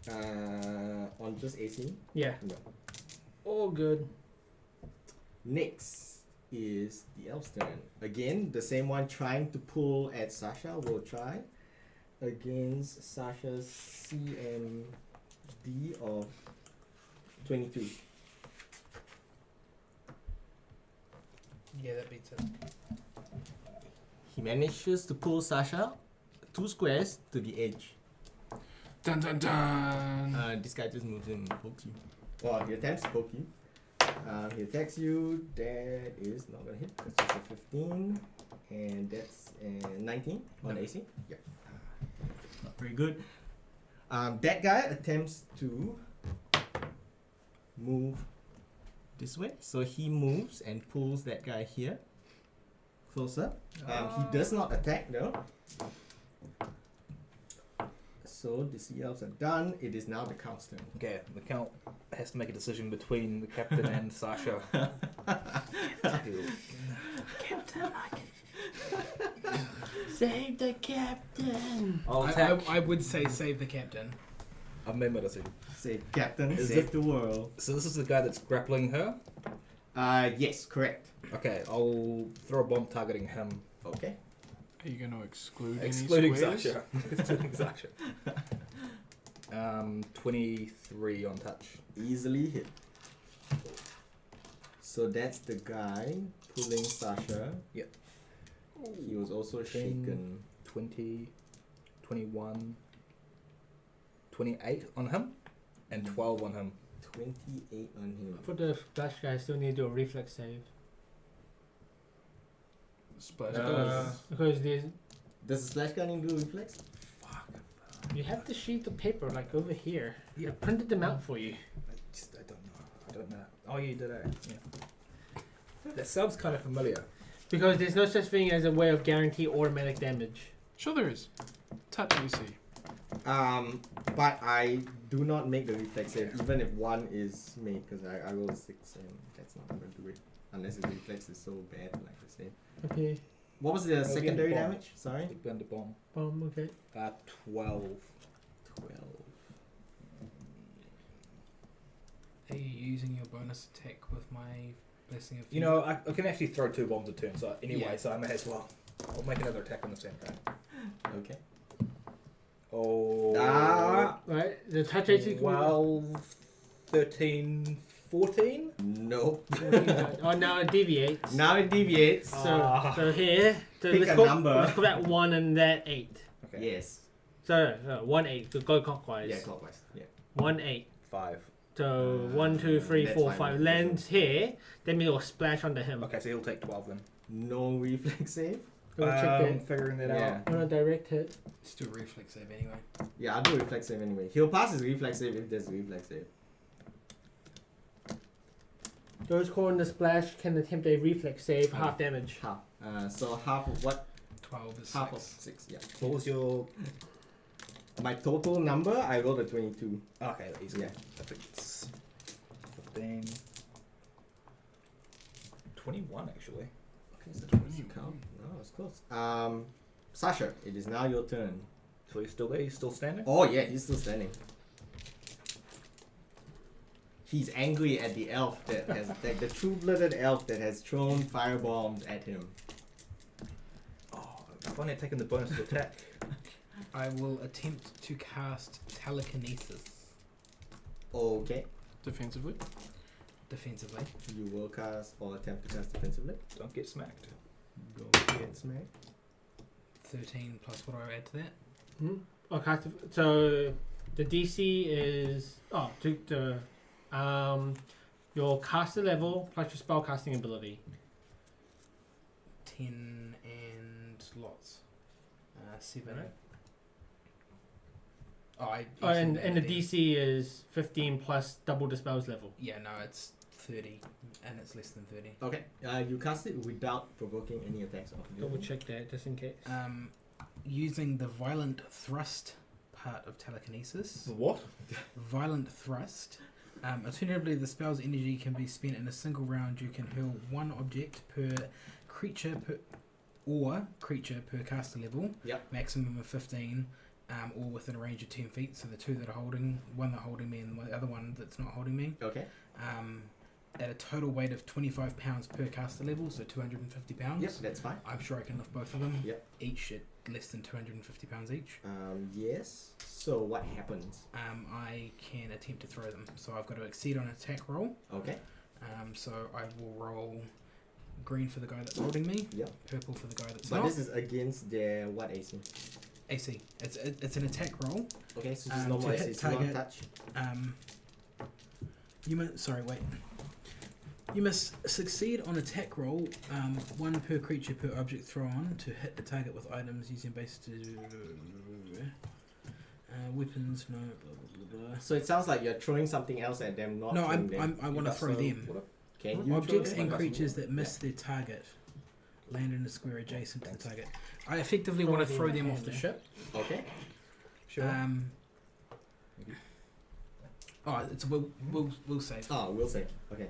On just AC. Yeah. No. All good. Next is the elf's turn. Again, the same one trying to pull at Sasha will try against Sasha's CMD of 22. Yeah, that beats it. He manages to pull Sasha 2 squares to the edge. Dun dun dun! This guy just moves in and pokes you. Well, he attempts to poke you. He attacks you. That is not gonna hit because it's a 15, and that's 19 on AC. Yep. Not very good. That guy attempts to move this way, so he moves and pulls that guy here closer. He does not attack though. So the sea elves are done. It is now the count's turn. Okay, the count has to make a decision between the captain and Sasha. Save the captain. I'll attack. I would say save the captain. I've made my decision. Say, Captain, Is save the world. So this is the guy that's grappling her. Yes, correct. Okay, I'll throw a bomb targeting him. Okay. Are you going to exclude Excluding any squares? Sasha. Excluding Sasha. 23 on touch. Easily hit. So that's the guy pulling Sasha. Yep. He was also shaken. 20, 21, 28 on him, and 12 on him. 28 on him. For the splash guy, I still need to do a reflex save. Splash Because there's, Does the splash gun do reflex? you have the sheet of paper like over here. I printed them out for you. I don't know. Oh, you did it. Yeah. That sounds kind of familiar. Because there's no such thing as a way of guarantee automatic damage. Sure there is. Touch AC. But I do not make the reflex save, even if one is made, because I roll 6 and that's not going to do it. Unless the reflex is so bad, like I say. Okay. What was the secondary bomb. damage? Sorry? Big bend the bomb. Okay. 12. 12. Are you using your bonus attack with my blessing of You know, I can actually throw 2 bombs a turn, so anyway, Yeah. so I may as well. I'll make another attack on the same turn. Okay. Oh. Right. The touch AC. 12, 13, 14? Nope. Oh, now it deviates. Now it deviates. So here. So Pick let's a call, number. Let's call that 1 and that 8. Okay. Yes. So 1 8. So go clockwise. Yeah, clockwise. Yeah. 1 8. 5. So 1 2 3 That's 4 fine. 5 lands here. Then we will splash onto him. Okay, so he'll take 12 then. No reflex save. Go check that. Figuring that Yeah. out. On a direct hit. Let's do a reflex save anyway. Yeah, I'll do reflex save anyway. He'll pass his reflex save if there's a reflex save. Those calling the splash can attempt a reflex save, half damage. Half. So half of what? 12 is Half 6. of 6, yeah. What was your... My total number, I rolled a 22. Okay, easy. Yeah. I think it's 15. 15. 21 actually. Okay, so doesn't count. No, it's close. Sasha, it is now your turn. So he's still there? He's still standing? Oh yeah, he's still standing. He's angry at the elf that has, like the true-blooded elf that has thrown firebombs at him. Oh, if only I'd taken the bonus to attack. I will attempt to cast telekinesis Okay, Defensively. defensively. you will cast or attempt to cast defensively. Don't get smacked. Don't get smacked. 13 plus what do I add to that? Okay, so the DC is your caster level plus your spell casting ability. 10 and lots. 7. Right. And And the DC is 15 plus double the spells level. Yeah, no, it's 30, and it's less than 30. Okay, you cast it without provoking any attacks of the Double enemy. check that just in case. Using the violent thrust part of telekinesis. What? Violent thrust. Alternatively, the spell's energy can be spent in a single round. You can hurl one object per creature per caster level. Yep. Maximum of 15, or within a range of 10 feet. So the two that are holding, one that holding me and the other one that's not holding me. Okay. At a total weight of 25 pounds per caster level, so 250 pounds. Yep, that's fine. I'm sure I can lift both of them. Yep. Each at less than 250 pounds each. Yes. So what happens? I can attempt to throw them. So I've got to exceed on an attack roll. Okay. So I will roll green for the guy that's holding me. Yep. Purple for the guy that's But not. this is against their what AC? AC. It's an attack roll. Okay, so this is To normal hit AC. So not target. touch. You must succeed on attack roll, one per creature per object thrown to hit the target with items using base to weapons. No, blah blah blah. So it sounds like you're throwing something else at them, not No, throwing them. I want to throw them. Can you Objects throw them? and creatures that miss their target land in a square adjacent to the target. I effectively want to throw them off the ship. Okay. Sure. It's a will save. Oh, we'll say. Okay.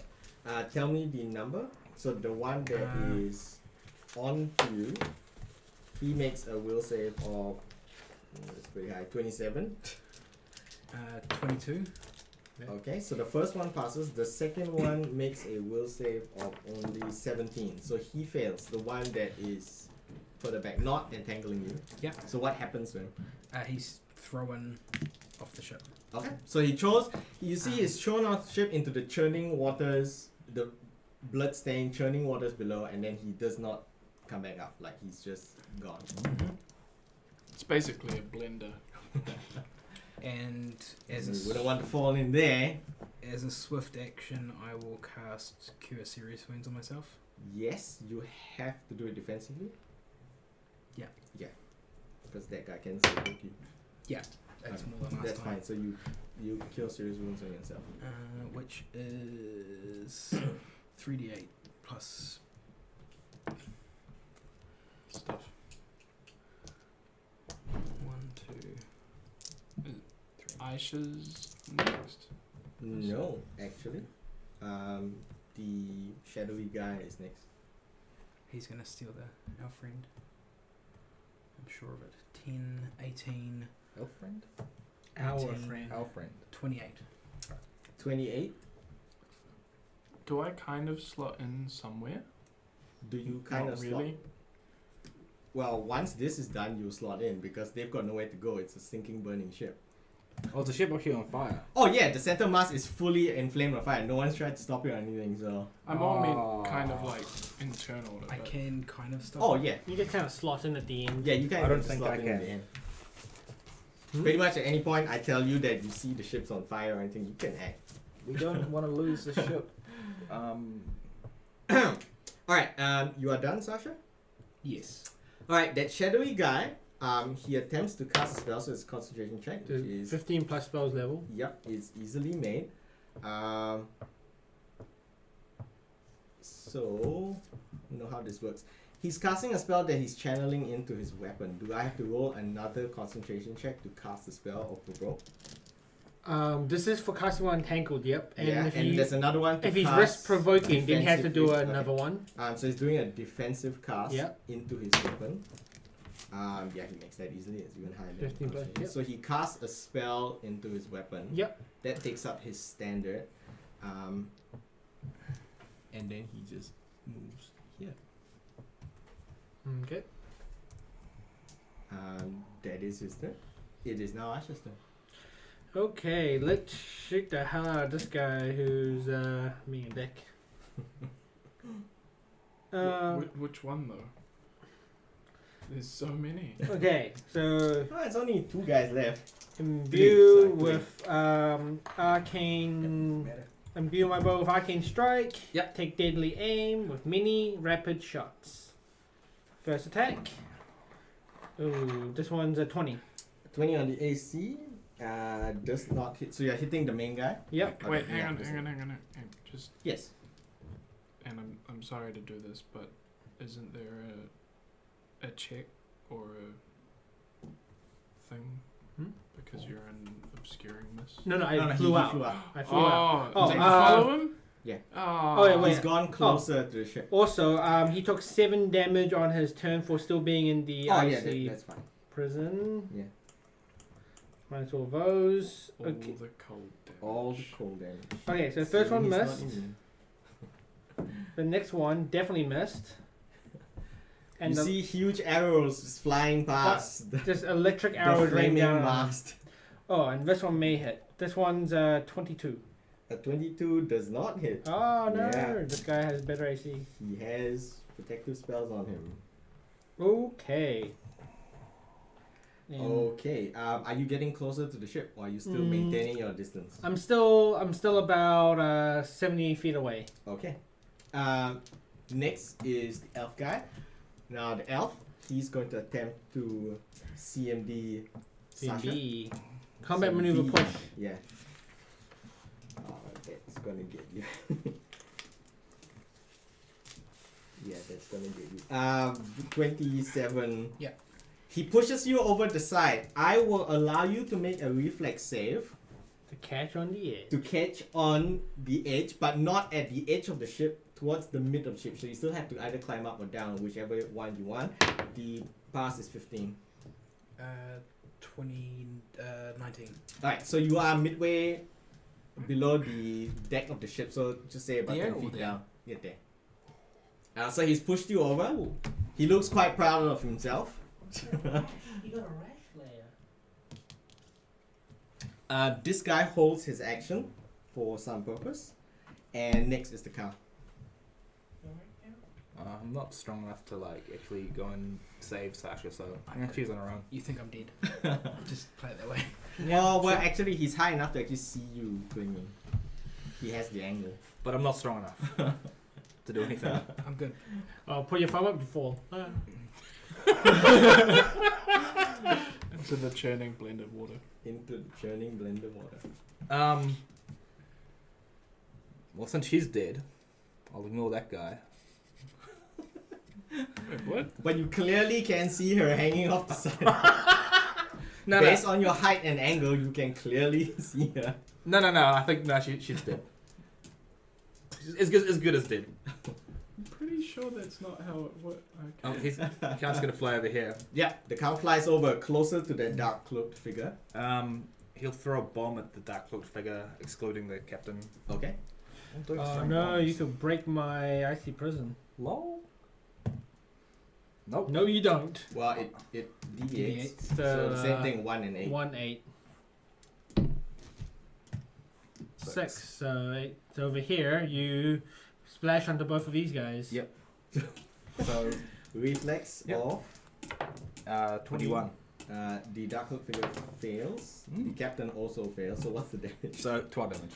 Tell me the number. So the one that is on you, he makes a will save of that's pretty high, 27. 22. Okay, so the first one passes. The second one makes a will save of only 17. So he fails. The one that is further back, not entangling you. Yeah. So what happens when? He's thrown off the ship. Okay. So he throws. You see, he's thrown off the ship into the churning waters, the blood-stained churning waters below, and then he does not come back up. Like he's just gone. It's basically a blender. And You as wouldn't want to fall in there. a swift action, I will cast Cure Serious Wounds on myself. Yes, you have to do it defensively. Yeah. Yeah. Because that guy can still hit you. That's Okay. more than last That's time. fine. So you kill serious wounds on yourself. Which is 3d8 plus Stuff. 1, 2. Aisha's next. No, actually. The shadowy guy is next. He's gonna steal our friend. I'm sure of it. 10, 18, Elf friend? 18, Our friend. 28. 28. Do I kind of slot in somewhere? Do you kind Not of really. slot? Well, once this is done, you slot in because they've got nowhere to go. It's a sinking, burning ship. Oh, the ship actually on fire. Oh yeah, the center mast is fully inflamed on fire. No one's tried to stop it or anything. So. I more meant kind of like internal. I but can kind of stop. Oh it. yeah, You just kind of slot in at the end. yeah. You can. I don't think I in can. the end. Pretty much at any point I tell you that you see the ship's on fire or anything, you can act. We don't want to lose the ship. Alright, you are done, Sasha? Yes. Alright, that shadowy guy, he attempts to cast a spell, so it's a concentration check, The which is 15 plus spells level. is easily made. So you know how this works. He's casting a spell that he's channeling into his weapon. Do I have to roll another concentration check to cast the spell or provoke? This is for casting one entangled. Yep. And yeah, if and there's another one. To if he's cast risk provoking, then he has to do defensively. another Okay. one. So he's doing a defensive cast Yep. into his weapon. Yeah, he makes that easily. It's even higher than 15 plus, constitution. yep. So he casts a spell into his weapon. Yep. That takes up his standard. And then he just moves here. Okay. That is his turn. It is now Asher's turn. Okay, let's shake the hell out of this guy who's being a dick. Which one though? There's so many. Okay, so Oh, it's only 2 guys left. imbue Three. with arcane. Matter. Imbue my bow with arcane strike. Yep. Take deadly aim with mini rapid shots. First attack. Ooh, this one's a 20. 20 on the AC. Does not hit. So you're hitting the main guy? Yep. Wait, Okay, hang yeah, on. listen. Just, Yes. and I'm sorry to do this, but isn't there a check or a thing? Because you're obscuring this. No, I No, flew he out. flew out. I flew out. Oh, Oh, did you follow him? Yeah. Oh, yeah, wait. He's gone closer to the ship. Also, he took 7 damage on his turn for still being in the Oh, yeah, icy that's fine. prison. Yeah. Minus all those. All Okay. the cold damage. All the cold damage. Okay, so the first one He's not missed. immune. The next one definitely missed. And You the, see huge arrows just flying past. just electric The arrows raining flaming down. mast. Oh, and this one may hit. This one's 22. A 22 does not hit. Oh no, Yeah. this guy has better AC. He has protective spells on him. Okay. And Okay. Are you getting closer to the ship, or are you still maintaining your distance? I'm still about 70 feet away. Okay. Next is the elf guy. Now the elf, he's going to attempt to CMD Sasha. CMB. Combat CMD. maneuver push. Yeah. Oh, that's gonna get you. Yeah, that's gonna get you. 27. Yeah. He pushes you over the side. I will allow you to make a reflex save To catch on the edge. to catch on the edge, but not at the edge of the ship, towards the mid of the ship. So you still have to either climb up or down, whichever one you want. The pass is 15. 19. Alright, so you are midway below the deck of the ship, so just say about There 10 or feet there? down. Get there. So he's pushed you over. He looks quite proud of himself. You got a rash layer. This guy holds his action for some purpose. And next is the cow. I'm not strong enough to actually go and save Sasha, so I'm gonna choose on her own. You think I'm dead? Just play it that way. Well, actually, he's high enough to actually see you swinging. He has the angle. But I'm not strong enough to do anything. I'm good. Oh, put your thumb up, you fall. Into the churning blended water. Into the churning blender water. Well, since she's dead, I'll ignore that guy. Wait, what? But you clearly can see her hanging off the side. Based on your height and angle, you can clearly see her. No. I think she's dead. She's as good as dead. I'm pretty sure that's not how it works. Okay. The count's gonna fly over here. Yeah, the cow flies over closer to the dark cloaked figure. He'll throw a bomb at the dark cloaked figure, excluding the captain. Okay. Oh no, you could break my icy prison. Lol. Nope. No, you don't. Well, it deviates. Deviates. So the same thing, 1 and 8. 1, 8. 6. So it's over here. You splash onto both of these guys. Yep. So reflex Yep. of 21. the dark cloaked figure fails. The captain also fails. So what's the damage? So 12 damage.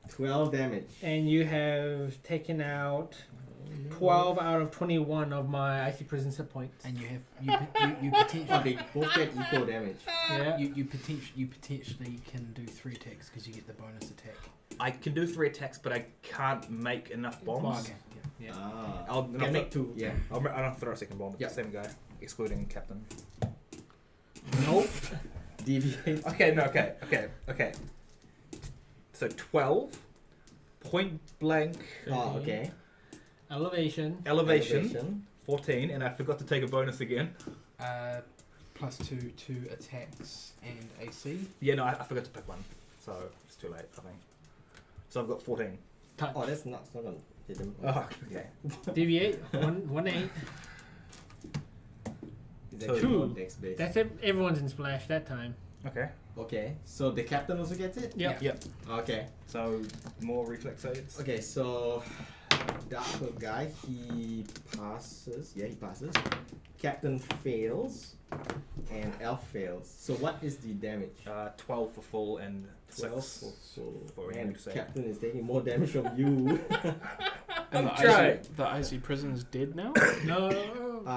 12 damage. And you have taken out 12 out of 21 of my icy prison hit points. And you potentially They both get equal damage. Yeah. you potentially can do 3 attacks because you get the bonus attack. I can do 3 attacks, but I can't make enough bombs. Oh, okay. Yeah. I'll Can make 2. Yeah. I'll throw a second bomb at Yep. the same guy, excluding captain. Nope. Deviate. Okay. So 12. Point blank. Oh, okay. Elevation. 14, and I forgot to take a bonus again. +2 to attacks and AC. Yeah, no, I forgot to pick one, so it's too late, I think. So I've got 14. Touch. Oh, that's not gonna hit him. Oh, okay. Deviate. 1 It's So- actually more Two. dex based. That's it. Everyone's in splash that time. Okay. Okay, so the captain also gets it? Yep. Yep. Okay. So more reflex saves. Okay, so Dark Cloak guy, he passes. Yeah, he passes. Captain fails, and Elf fails. So what is the damage? 12 for full and 12 6. So for man, you, say. Captain is taking more damage from you. And trying. the icy prison is dead now? No.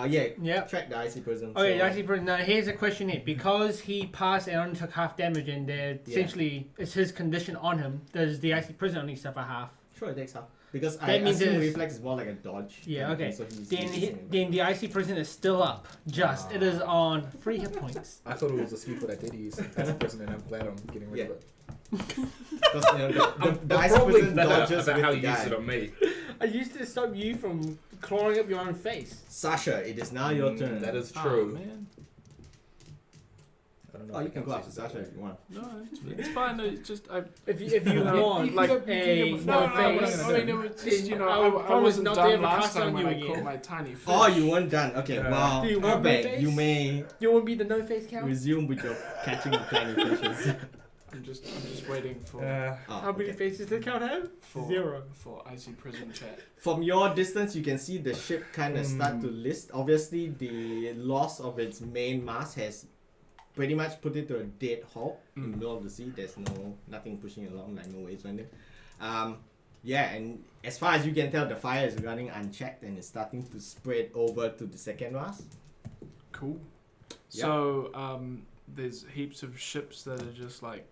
Yeah. Yep. Track the icy prison. Okay, so, actually, now here's a question here. Because he passed and only took half damage, and essentially it's his condition on him, does the icy prison only suffer half? Sure, it takes half. Because That I means assume it's- reflex is more like a dodge. Yeah, kind of okay. thing, so he's Then, using it. then the icy prison is still up. It is on 3 hit points. I thought it was a skill that I did use as a person, and I'm glad I'm getting rid of it. Because, you know, the icy Probably prison better dodges about with how the you used guy. it on me. I used to stop you from clawing up your own face. Sasha, it is now your turn. That is Oh, true. man. I don't know Oh, if you I can go after use it that Sasha way. if you want. No, it's fine. No, it's just I. If you No, want, like- like a No, no no, face. I mean, it was just, you know, I I promise wasn't not to done ever last cast time on when you I again. caught my tiny fish. Oh, you weren't done. Okay, well, Do you want Urbeg, my face? you may You want to be the no face count? resume with your catching of tiny fishes. I'm just waiting for Oh, How many okay. faces does the count have? for 0. for icy prison chat. From your distance, you can see the ship kind of start to Hmm. list. Obviously, the loss of its main mast has pretty much put it to a dead halt in the middle of the sea. There's nothing pushing it along, like no waves or anything. Yeah, and as far as you can tell, the fire is running unchecked and it's starting to spread over to the second mast. Cool. So there's heaps of ships that are just like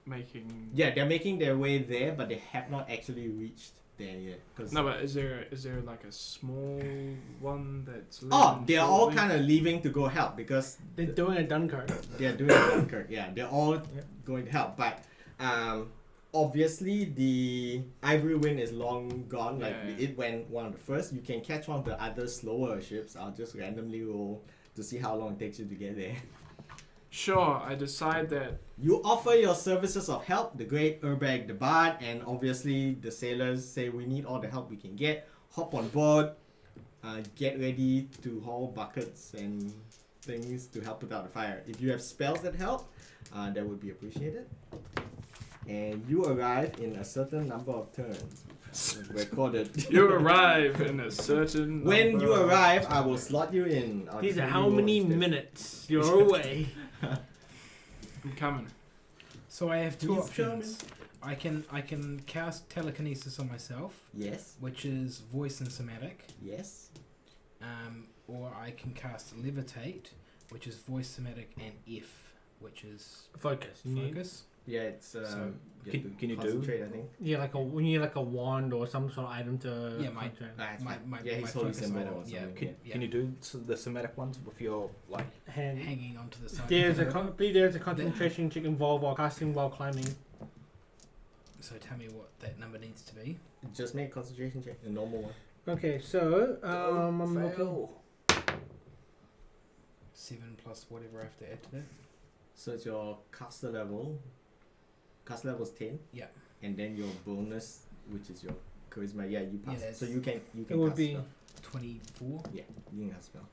making. Yeah, they're making their way there, but they have not actually reached there yet. No, but is there like a small one that's? Oh, leaving they're all shortly? kind of leaving to go help because They're doing a Dunkirk. they're doing Dunkirk. Yeah, they're all going to help. But obviously the Ivory Wind is long gone. Like Yeah, yeah. it went one of the first. You can catch one of the other slower ships. I'll just randomly roll to see how long it takes you to get there. Sure, I decide that. You offer your services of help, the great Urbeg the Bard, and obviously the sailors say we need all the help we can get. Hop on board, get ready to haul buckets and things to help put out the fire. If you have spells that help, that would be appreciated. And you arrive in a certain number of turns. Recorded. You arrive in a certain. When number you of- arrive, I will slot you in. I'll These are give how you many instead. minutes you're away. I'm coming. So I have two He's options. I can cast telekinesis on myself, Yes, which is voice and somatic, yes. or I can cast levitate, which is voice, somatic, and F, which is Focus. focus. Yeah, it's So, you can- have to can you do- concentrate, I think. Yeah, when you need like a wand or some sort of item to. Yeah, my- concentrate. It's My- fine. my- yeah, my he's holy focus symbol item, or yeah. something. Can, Yeah. can you do the somatic ones with your like? Hand. Hanging onto the side. There's of a the there's a concentration check involved while casting while climbing. So tell me what that number needs to be. Just make a concentration check, a normal one. Okay, so I'm looking. 7 plus whatever I have to add to that. So it's your caster level. Caster level is 10. Yeah. And then your bonus, which is your charisma. Yeah, you pass. Yeah, So you can It would cast be spell. 24. Yeah, you can cast spell.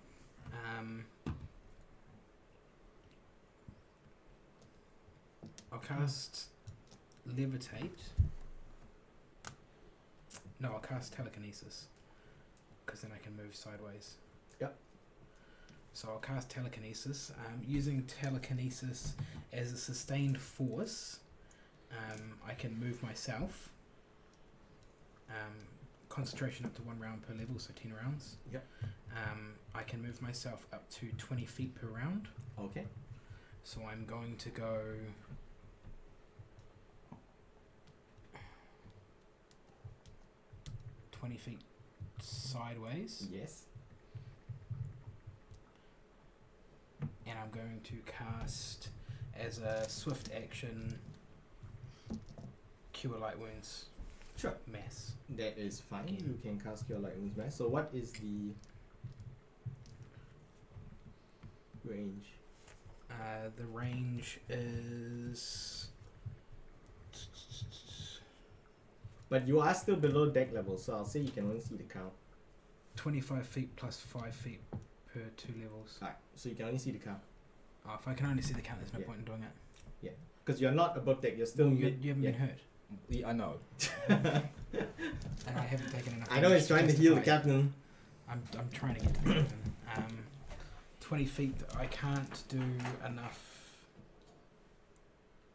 I'll cast levitate. No, I'll cast telekinesis. Because then I can move sideways. Yep. So I'll cast telekinesis. Using telekinesis as a sustained force, I can move myself. Concentration up to 1 round per level, so 10 rounds. Yep. I can move myself up to 20 feet per round. Okay. So I'm going to go 20 feet sideways, Yes. and I'm going to cast as a swift action Cure Light Wounds. Sure. Mass. That is fine. Okay. You can cast your light wounds mass. So what is the range? The range is. But you are still below deck level, so I'll say you can only see the count. 25 feet plus 5 feet per 2 levels. Alright, so you can only see the count. Oh, if I can only see the count, there's no Yeah. point in doing it. Because you're not above deck, you're still Well, mid. you haven't yeah. been hurt, Yeah, I know. and I haven't taken enough. I know he's damage trying to heal the justify it. captain. I'm trying to get to the captain. 20 feet, I can't do enough.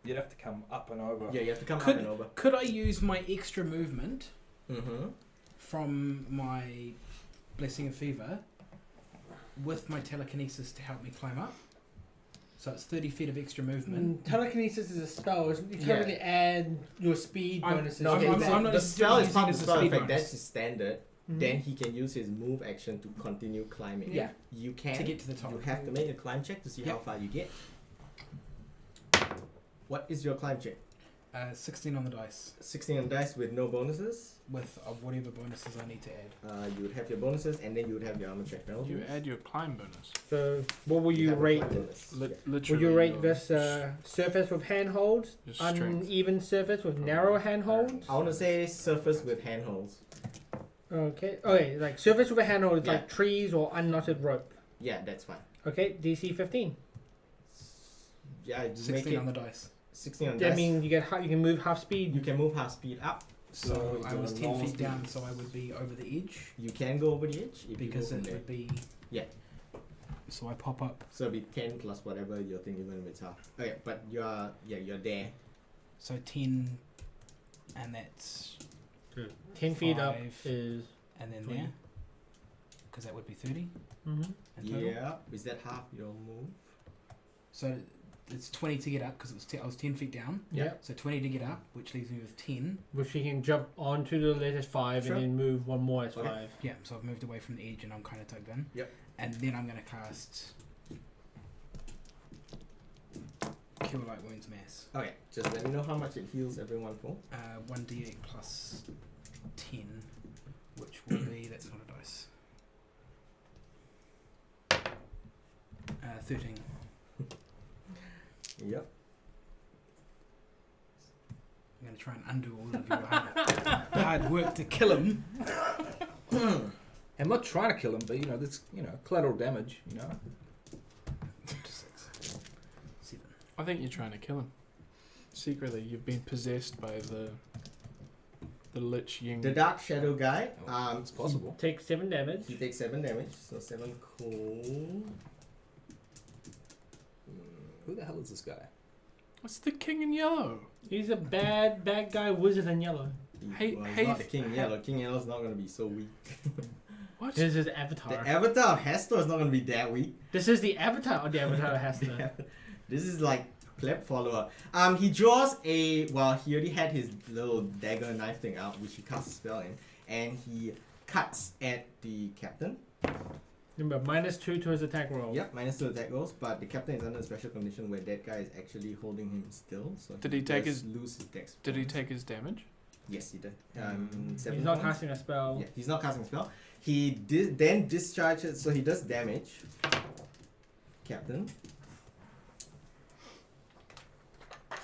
You'd have to come up and over. Yeah, you have to come Could- up and over. Could I use my extra movement Mm-hmm. from my Blessing of Fever with my telekinesis to help me climb up? So it's 30 feet of extra movement. Telekinesis is a spell. You can't Yeah. really add your speed I'm- bonuses. no, Okay, I'm not the spell necessarily is part of using the it as a spell speed effect. bonus. That's his standard. Mhm. Then he can use his move action to continue climbing. Yeah. You can. To get to the top. You have to make a climb check to see how Yep. far you get. What is your climb check? 16 on the dice 16 on dice with no bonuses. with whatever bonuses I need to add. You would have your bonuses, and then you would have your armor check penalty. You add your climb bonus. So what will you have a rate? climb bonus. Li- Yeah. Will literally. you rate your this surface with handholds, your strength. uneven surface with narrow handholds? I want to say surface with handholds. Okay. Okay, like surface with a handhold is Yeah. like trees or unknotted rope. Yeah, that's fine. Okay, DC 15. Yeah, you make 16 it on the dice. 16 on That dice. means you can move half speed. You can move half speed up. So I your was 10 normal feet speed down, is- so I would be over the edge You can go over the edge if because you go it from there. would be. Yeah. So I pop up. So it'll be 10 plus whatever you're thinking when it's half. Okay, but you're there. So 10, and that's 10 feet up 5. is. and then 20. there, because that would be 30 Mm-hmm. in total. Yeah. Is that half your move? So it's 20 to get up because I was 10 feet down. Yeah. So 20 to get up, which leaves me with 10. Which you can jump onto the latest 5 Sure. and then move one more as Okay. 5. Yeah, so I've moved away from the edge and I'm kind of tugged in. Yep. And then I'm going to cast Cure Light Wounds Mass. Okay, just let me know how much it heals everyone for. 1d8 plus 10, which will be, that's not a dice. 13. Yep. I'm going to try and undo all of your hard work to kill him. I'm not trying to kill him, but that's collateral damage. 6. 7. I think you're trying to kill him. Secretly, you've been possessed by the Lich Ying. The Dark Shadow guy. It's possible. Take 7 damage. He takes 7 damage, so 7 cool. Who the hell is this guy? What's the King in Yellow? He's a bad guy wizard in yellow. Hey- Well, he's hey- not the King Yellow. King Yellow's not going to be so weak. What? This is his avatar. The Avatar of Hestor is not going to be that weak. This is the avatar of the avatar has to. This is like pleb follower. He draws he already had his little dagger knife thing out, which he casts a spell in, and he cuts at the captain. Remember, -2 to his attack roll. Yep, -2 attack rolls, but the captain is under a special condition where that guy is actually holding him still, so Did he take does his- lose his dex. Did he bonus. take his damage? Yes, he did. He's 7 not points. casting a spell. Yeah, he's not casting a spell. He then discharges, so he does damage. Captain.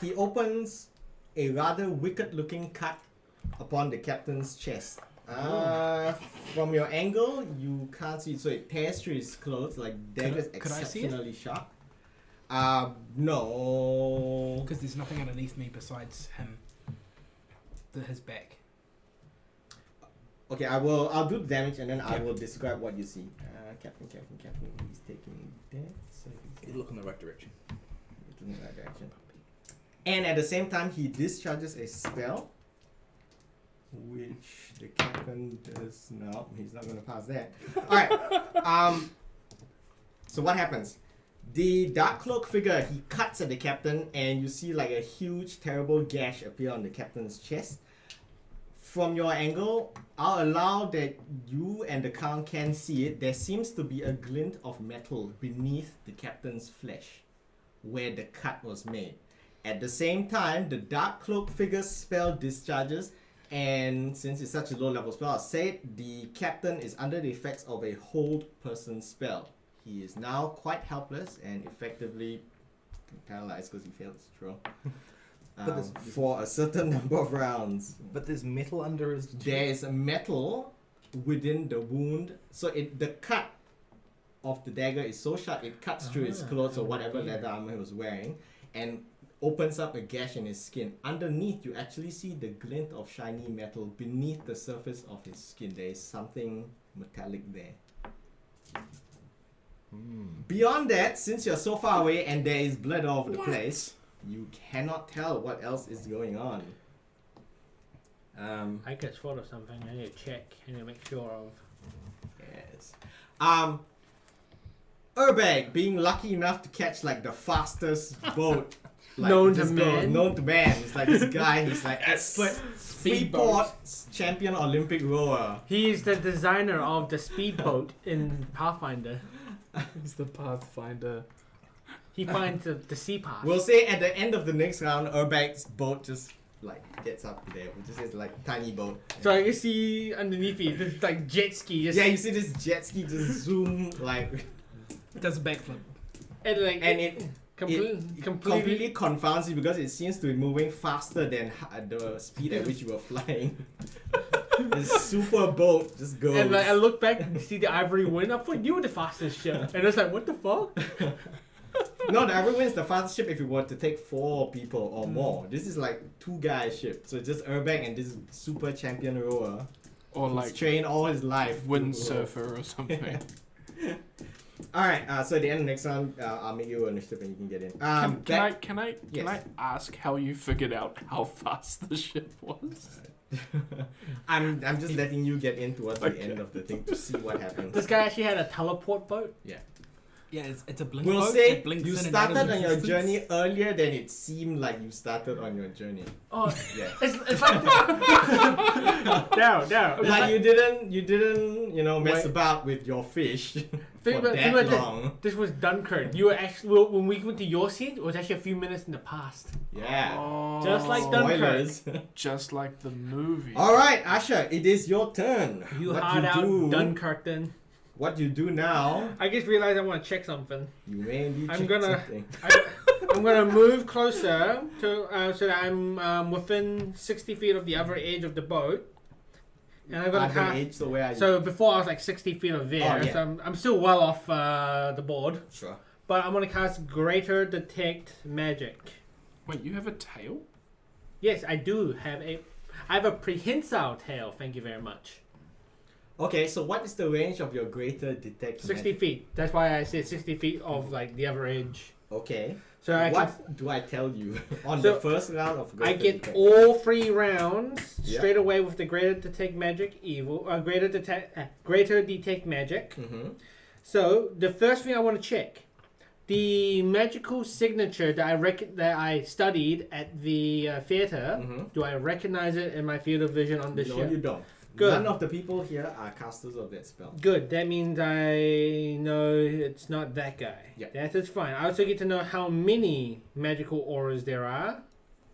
He opens a rather wicked-looking cut upon the captain's chest. From your angle, you can't see it, so it tears through his clothes like daggers could I see it? exceptionally sharp. No. Because there's nothing underneath me besides him. His back. Okay, I'll do the damage and then I Yep. will describe what you see. Captain. He's taking that, so he's You look in the right direction. looking in that direction. And at the same time, he discharges a spell, which the captain does not. He's not going to pass that. All right. So what happens? The dark cloak figure, he cuts at the captain, and you see like a huge, terrible gash appear on the captain's chest. From your angle, I'll allow that you and the count can see it. There seems to be a glint of metal beneath the captain's flesh, where the cut was made. At the same time, the Dark Cloak figure's spell discharges, and since it's such a low level spell, I said the captain is under the effects of a hold person spell. He is now quite helpless and effectively paralyzed because he failed his throw. For a certain number of rounds. But there's metal under his. There is a metal within the wound, so the cut of the dagger is so sharp it cuts through his clothes or whatever leather armor he was wearing, and opens up a gash in his skin. Underneath, you actually see the glint of shiny metal beneath the surface of his skin. There is something metallic there. Beyond that, since you're so far away and there is blood all over the place, you cannot tell what else is going on. I just thought of something. I need to check. I need to make sure of. Yes. Urbag being lucky enough to catch like the fastest boat Known to this man. Known to man. It's like this guy, he's like expert Speedboat. Freeport champion Olympic rower. He is the designer of the speedboat in Pathfinder. He's the Pathfinder. He finds the sea pass. We'll say at the end of the next round, Urbag's boat just like gets up there. It just is like tiny boat. So I can see underneath it, this like jet ski. Just, Yeah, you see this jet ski just zoom like, It does a backflip. and like and it completely completely confounds you because it seems to be moving faster than the speed at which you were flying. This super boat just goes. And like I look back and see the ivory wind. I thought you were the fastest ship, and it's like, what the fuck? No, the Ivory Wind is the fastest ship if you were to take 4 people or more. This is like 2 guy ship. So just Urbag and this super champion rower. Or He's like trained all his life. to row. windsurfer or something. Alright, so at the end of the next round, I'll make you an initiative and you can get in. Can I Yes. ask how you figured out how fast the ship was? I'm just letting you get in towards the Okay. end of the thing to see what happens. This guy actually had a teleport boat. Yeah, it's a blink We'll boat. say It blinks you in and out of started on your existence. journey earlier than it seemed like you started on your journey. Oh, Yeah. it's like down. Like you didn't, mess Wait. about with your fish for Think about that this. long. This was Dunkirk. You were actually when we went to your scene. It was actually a few minutes in the past. Yeah. Oh, Just like Spoilers. just like the movie. Alright, Asha, it is your turn. You what hard you out do, Dunkirk then. What you do now, I just realized I want to check something. you may be I'm check gonna- something. I'm gonna move closer to so that I'm within 60 feet of the other edge of the boat, and I'm gonna Other cast. age, so where are you? So before I was like 60 feet of there, Oh, yeah. so I'm still well off the board. Sure. But I'm gonna cast Greater Detect Magic. Wait, you have a tail? Yes, I do have I have a prehensile tail. Thank you very much. Okay, so what is the range of your greater detect 60 magic? feet. That's why I said 60 feet of like the other edge. Okay. So I What do I tell you on So, the first round of greater I get detect? all 3 rounds Yeah. straight away with the Greater Detect Magic Greater Detect Magic. Mm-hmm. So the first thing I want to check, the magical signature that I studied at the theater. Mm-hmm. Do I recognize it in my field of vision on this No, ship? you don't. Good. None of the people here are casters of that spell. Good. That means I know it's not that guy. Yeah. That is fine. I also get to know how many magical auras there are.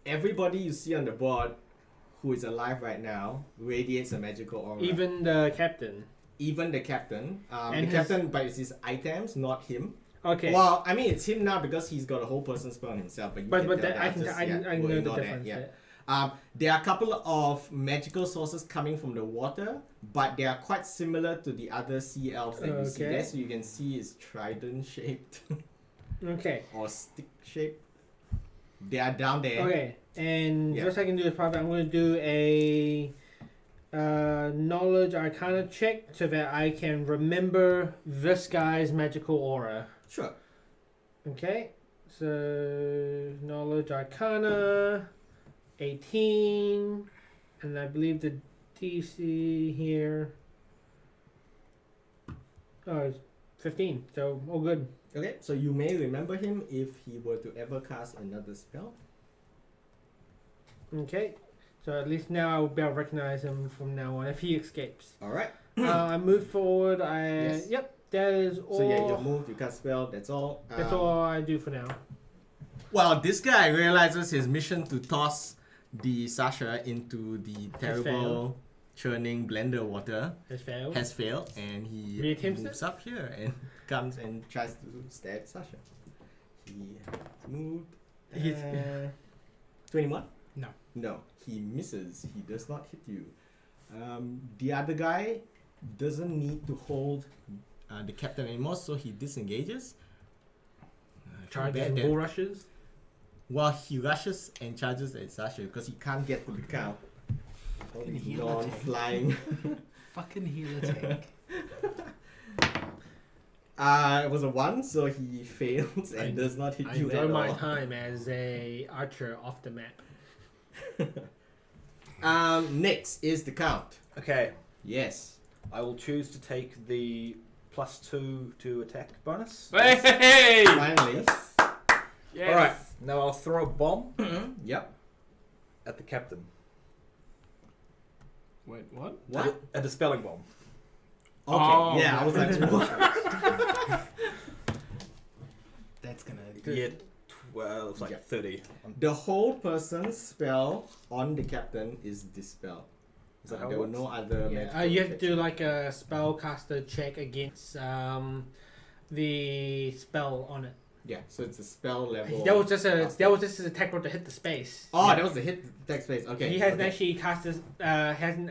Everybody you see on the board who is alive right now radiates a magical aura. Even the captain. Even the captain. And the captain, but it's his items, not him. Okay. Well, I mean, it's him now because he's got a whole person spell on himself. But you but can tell that, I that can just, I we'll know the ignore that, difference. yeah. Yeah. There are a couple of magical sources coming from the water, but they are quite similar to the other sea elves that you see Okay. there. So you can see it's trident shaped Okay. or stick shaped. They are down there. Okay. And Yeah. just I can do is probably I'm going to do a knowledge arcana check so that I can remember this guy's magical aura. Sure. Okay. So knowledge arcana 18, and I believe the DC here. Oh, it's 15. So all good. Okay, so you may remember him if he were to ever cast another spell. Okay. So at least now I'll be able to recognize him from now on if he escapes. Alright. I move forward. Yes. Yep. That is all. So yeah, you move, you cast spell, that's all. That's all I do for now. Well, this guy realizes his mission to toss the Sasha into the terrible churning blender water Has failed. has failed, and he Reattempts moves up here and comes and tries to stab Sasha. He moved. He's- 21? No. No, he misses. He does not hit you. The other guy doesn't need to hold the captain anymore, so he disengages. Charges bad and that- bull rushes. While he rushes and charges at Sasha because he can't get to the cow. Fucking healer tank. Non-flying. Fucking healer tank. It was a 1, so he fails and does not hit I you enjoy at my all. time as a archer off the map. Next is the count. Okay, Yes. I will choose to take the +2 to attack bonus. Hey! Finally. Yes. All right, now I'll throw a bomb Yep. at the captain. Wait, what? What? A dispelling bomb. Okay. Oh, yeah, I was like, what? That's gonna. Yeah, well, it's like Yeah. 30. The whole person's spell on the captain is dispel. Is that how There it were works? no other. Yeah, magical you have to do effects. like a spellcaster check against the spell on it. Yeah, so it's a spell level. That was just caster. his attack roll to hit the space. Oh, that was the hit text space. Okay. He hasn't okay. actually cast his hasn't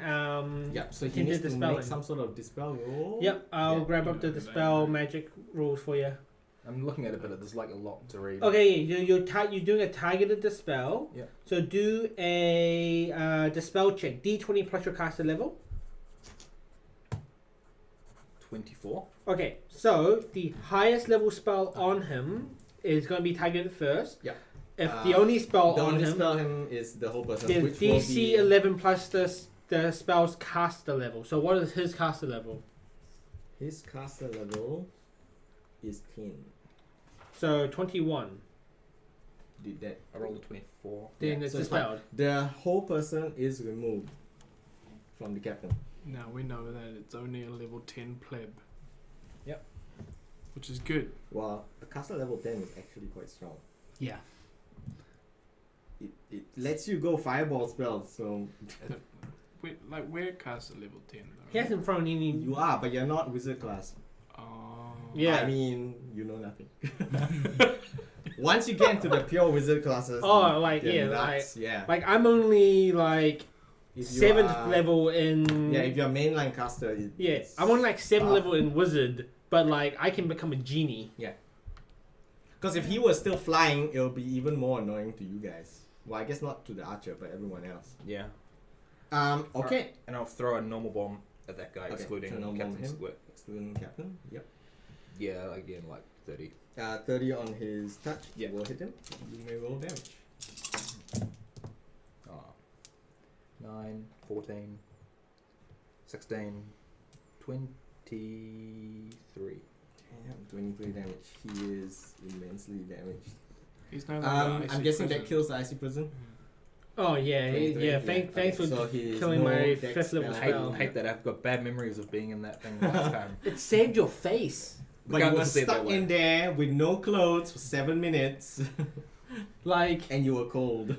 Yeah, so he hinted needs to dispelling. make some sort of dispel roll. Yep, I'll Yeah. grab up the dispel magic rules for you. I'm looking at it, but there's like a lot to read. Okay, you're doing a targeted dispel. Yeah. So do a dispel check. D20 plus your caster level. 24. Okay, so the highest level spell on him is going to be targeted first. Yeah. If the only spell The on only him spell him is the whole person, is which DC will be 11 plus the spell's caster level. So what is his caster level? his caster level is 10. So 21. Did that? I rolled a 24. Then Yeah, it's so it's fine. dispelled. The whole person is removed from the captain. Now we know that it's only a level 10 pleb. Yep. Which is good. Well, a caster level 10 is actually quite strong. Yeah. It lets you go fireball spells, so Wait, like we're cast at level 10 though. He hasn't thrown any. you are, but you're not wizard class. Oh. Yeah. I mean, you know nothing. Once you get into the pure wizard classes, Oh, like, they're yeah, nuts. Yeah. Like I'm only like If you 7th are- level in. Yeah, if you're mainline caster, Yeah, it's I'm on like 7th tough. level in wizard, but like I can become a genie. Because if he was still flying, it'll be even more annoying to you guys. Well, I guess not to the archer, but everyone else. Yeah. Okay. And I'll throw a normal bomb at that guy, Okay, excluding so normal bomb Captain's him. Squirt. Excluding captain. Yep. Yeah, again, like 30. 30 on his touch. Yeah. Will hit him. You may roll damage. Oh. 9, 14, 16, 23. Damn, 23 damage. He is immensely damaged. He's no longer I'm guessing that kills the icy prison. Oh yeah, 23, yeah. Thanks okay, for so he is killing no my dex 5th level spell. spell. I hate that. I've got bad memories of being in that thing last time. It saved your face. But you were Regardless of stuck that in way. there with no clothes for 7 minutes, Like and you were cold.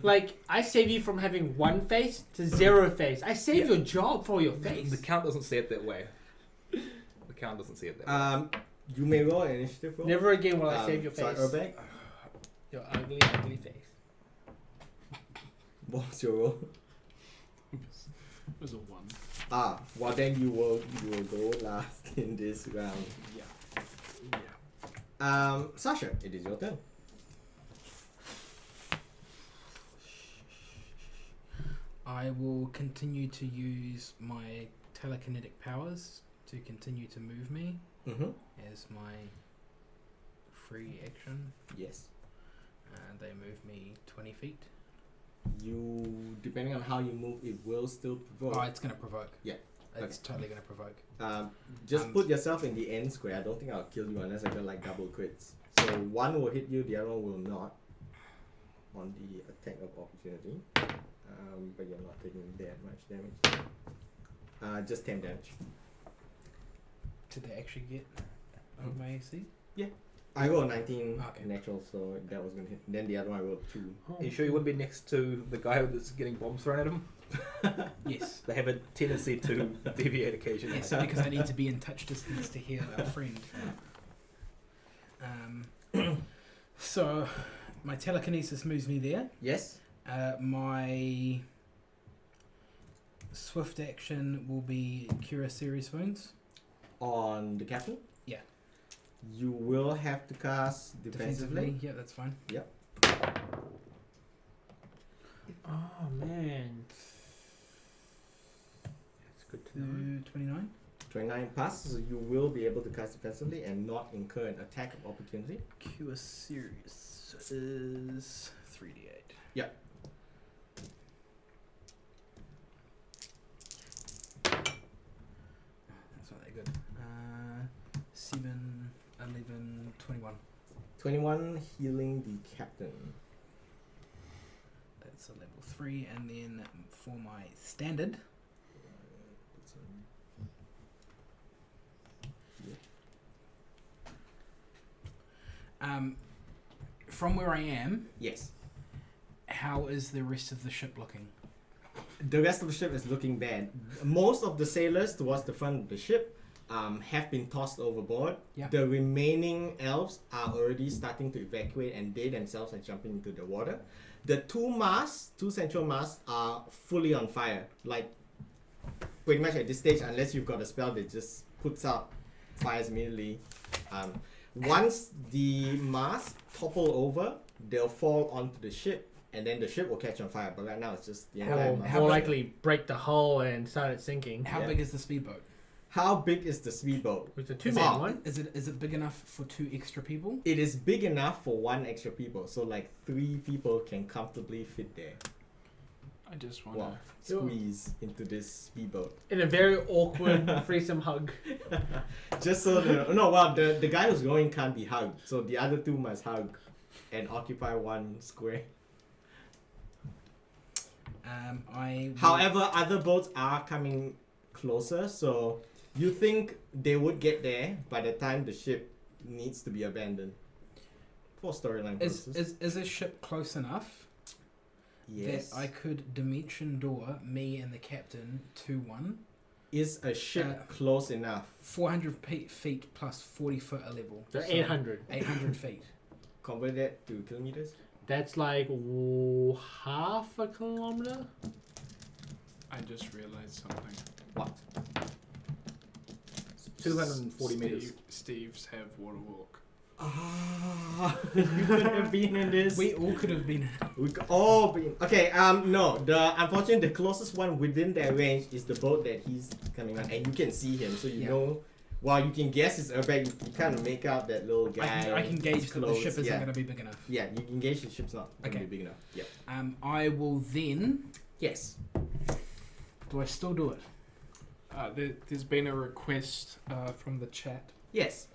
I saved you from having 1 face to 0 face. I saved Yeah. your job for your face. The count doesn't see it that way. The count doesn't see it that way. You may roll an initiative roll. Never again will I save your Sorry, face. Urbag, Your ugly face. what's your roll? It was a 1. Well then you will go last in this round. Yeah. Sasha, it is your turn. I will continue to use my telekinetic powers to continue to move me Mm-hmm. as my free action, Yes. and they move me 20 feet. You, depending on how you move, it will still provoke. Oh, it's gonna provoke. Yeah. It's totally gonna provoke. Just put yourself in the end square. I don't think I'll kill you unless I got like double crits. So one will hit you, the other one will not. On the attack of opportunity. But you're not taking that much damage. Just 10 damage. Did they actually get over my AC? I rolled 19 Okay. natural, so that was gonna hit. Then the other one I rolled 2. Are you sure you wouldn't be next to the guy that's getting bombs thrown at him? Yes. They have a tendency to deviate occasionally. Yes, because I need to be in touch distance to heal our friend. So, my telekinesis moves me there. Yes. My swift action will be cure serious wounds. On the captain? Yeah. You will have to cast defensively. Yeah, that's fine. Oh man. That's good to know. 29. 29 passes, so you will be able to cast defensively and not incur an attack of opportunity. Cure serious is 3d8. Yeah. That's not that good. 7, 11, 21. 21 healing the captain. That's a level 3, and then for my standard, from where I am, Yes. how is the rest of the ship looking? The rest of the ship is looking bad. Most of the sailors towards the front of the ship have been tossed overboard. Yeah. The remaining elves are already starting to evacuate, and they themselves are jumping into the water. The two central masts are fully on fire. Like, pretty much at this stage, unless you've got a spell that just puts out fires immediately. Once the masts topple over, they'll fall onto the ship, and then the ship will catch on fire. But right now, it's just the entire Or mast. more likely break the hull and start it sinking. How Yeah. big is the speedboat? How big is the speedboat? It's a two-man Oh. one. Is it big enough for 2 extra people? It is big enough for 1 extra people, so like 3 people can comfortably fit there. I just want Wow. to. Squeeze into this speedboat. In a very awkward threesome hug. Just so the guy who's going can't be hugged, so the other 2 must hug and occupy 1 square. However, other boats are coming closer, so you think they would get there by the time the ship needs to be abandoned. For storyline purposes. Is a ship close enough Yes. that I could dimension door me and the captain to 1? Is a ship close enough? 400 feet plus 40 foot a level. So So 800. 800 feet. Convert that to kilometers? That's like half a kilometer. I just realized something. What? 240 meters. Steve's have water walk. Ah, you could have been in this. We all could have been. We could all been. Okay, no. Unfortunately, the closest one within their range is the boat that he's coming on, and you can see him, so you know. While you can guess it's Urbeg, you kind of make out that little guy. I can gauge that the clothes, ship isn't yeah. going to be big enough. Yeah, you can gauge the ship's not going to Okay. be big enough. Yep. I will then. Yes. Do I still do it? There's been a request from the chat. Yes.